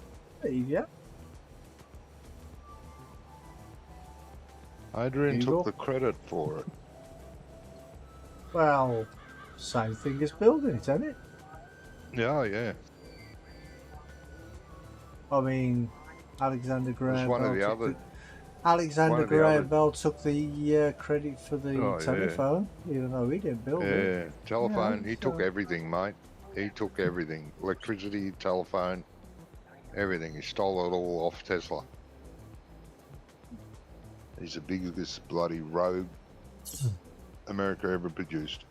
Hadrian Google. took the credit for it. Well, same thing as building it, isn't it? Yeah, yeah. I mean, Alexander Graham one of Bell the took other- Alexander one of the Graham other- Bell took the credit for the Oh, yeah. telephone, even though he didn't build it. Yeah, telephone. Yeah, He took so- everything, mate. He took everything. Electricity, telephone, everything. He stole it all off Tesla. He's the biggest bloody rogue America ever produced.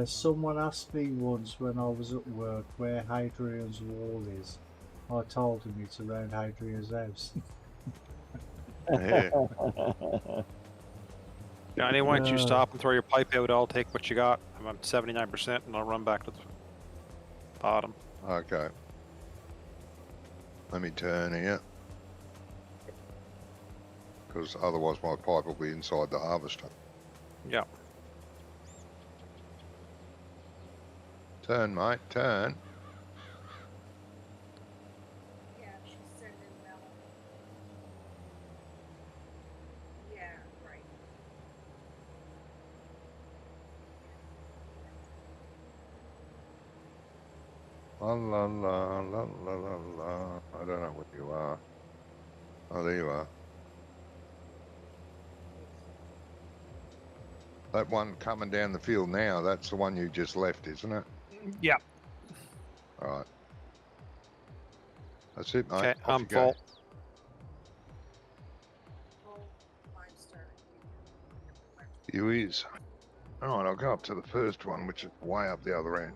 Someone asked me once when I was at work where Hadrian's Wall is. I told him it's around Hadrian's house. Yeah. Johnny, why don't you Uh, stop and throw your pipe out? I'll take what you got. I'm at 79% and I'll run back to the bottom. Okay. Let me turn here. Because otherwise my pipe will be inside the harvester. Yeah. Turn, mate, turn. Yeah, she's sending Melanie. Yeah, right. La la la la la la la. I don't know what you are. Oh, there you are. That one coming down the field now, that's the one you just left, isn't it? Yeah. All right. That's it, mate. Okay, Off I'm you go. full. Oh, mine started. You is. All right, I'll go up to the first one, which is way up the other end.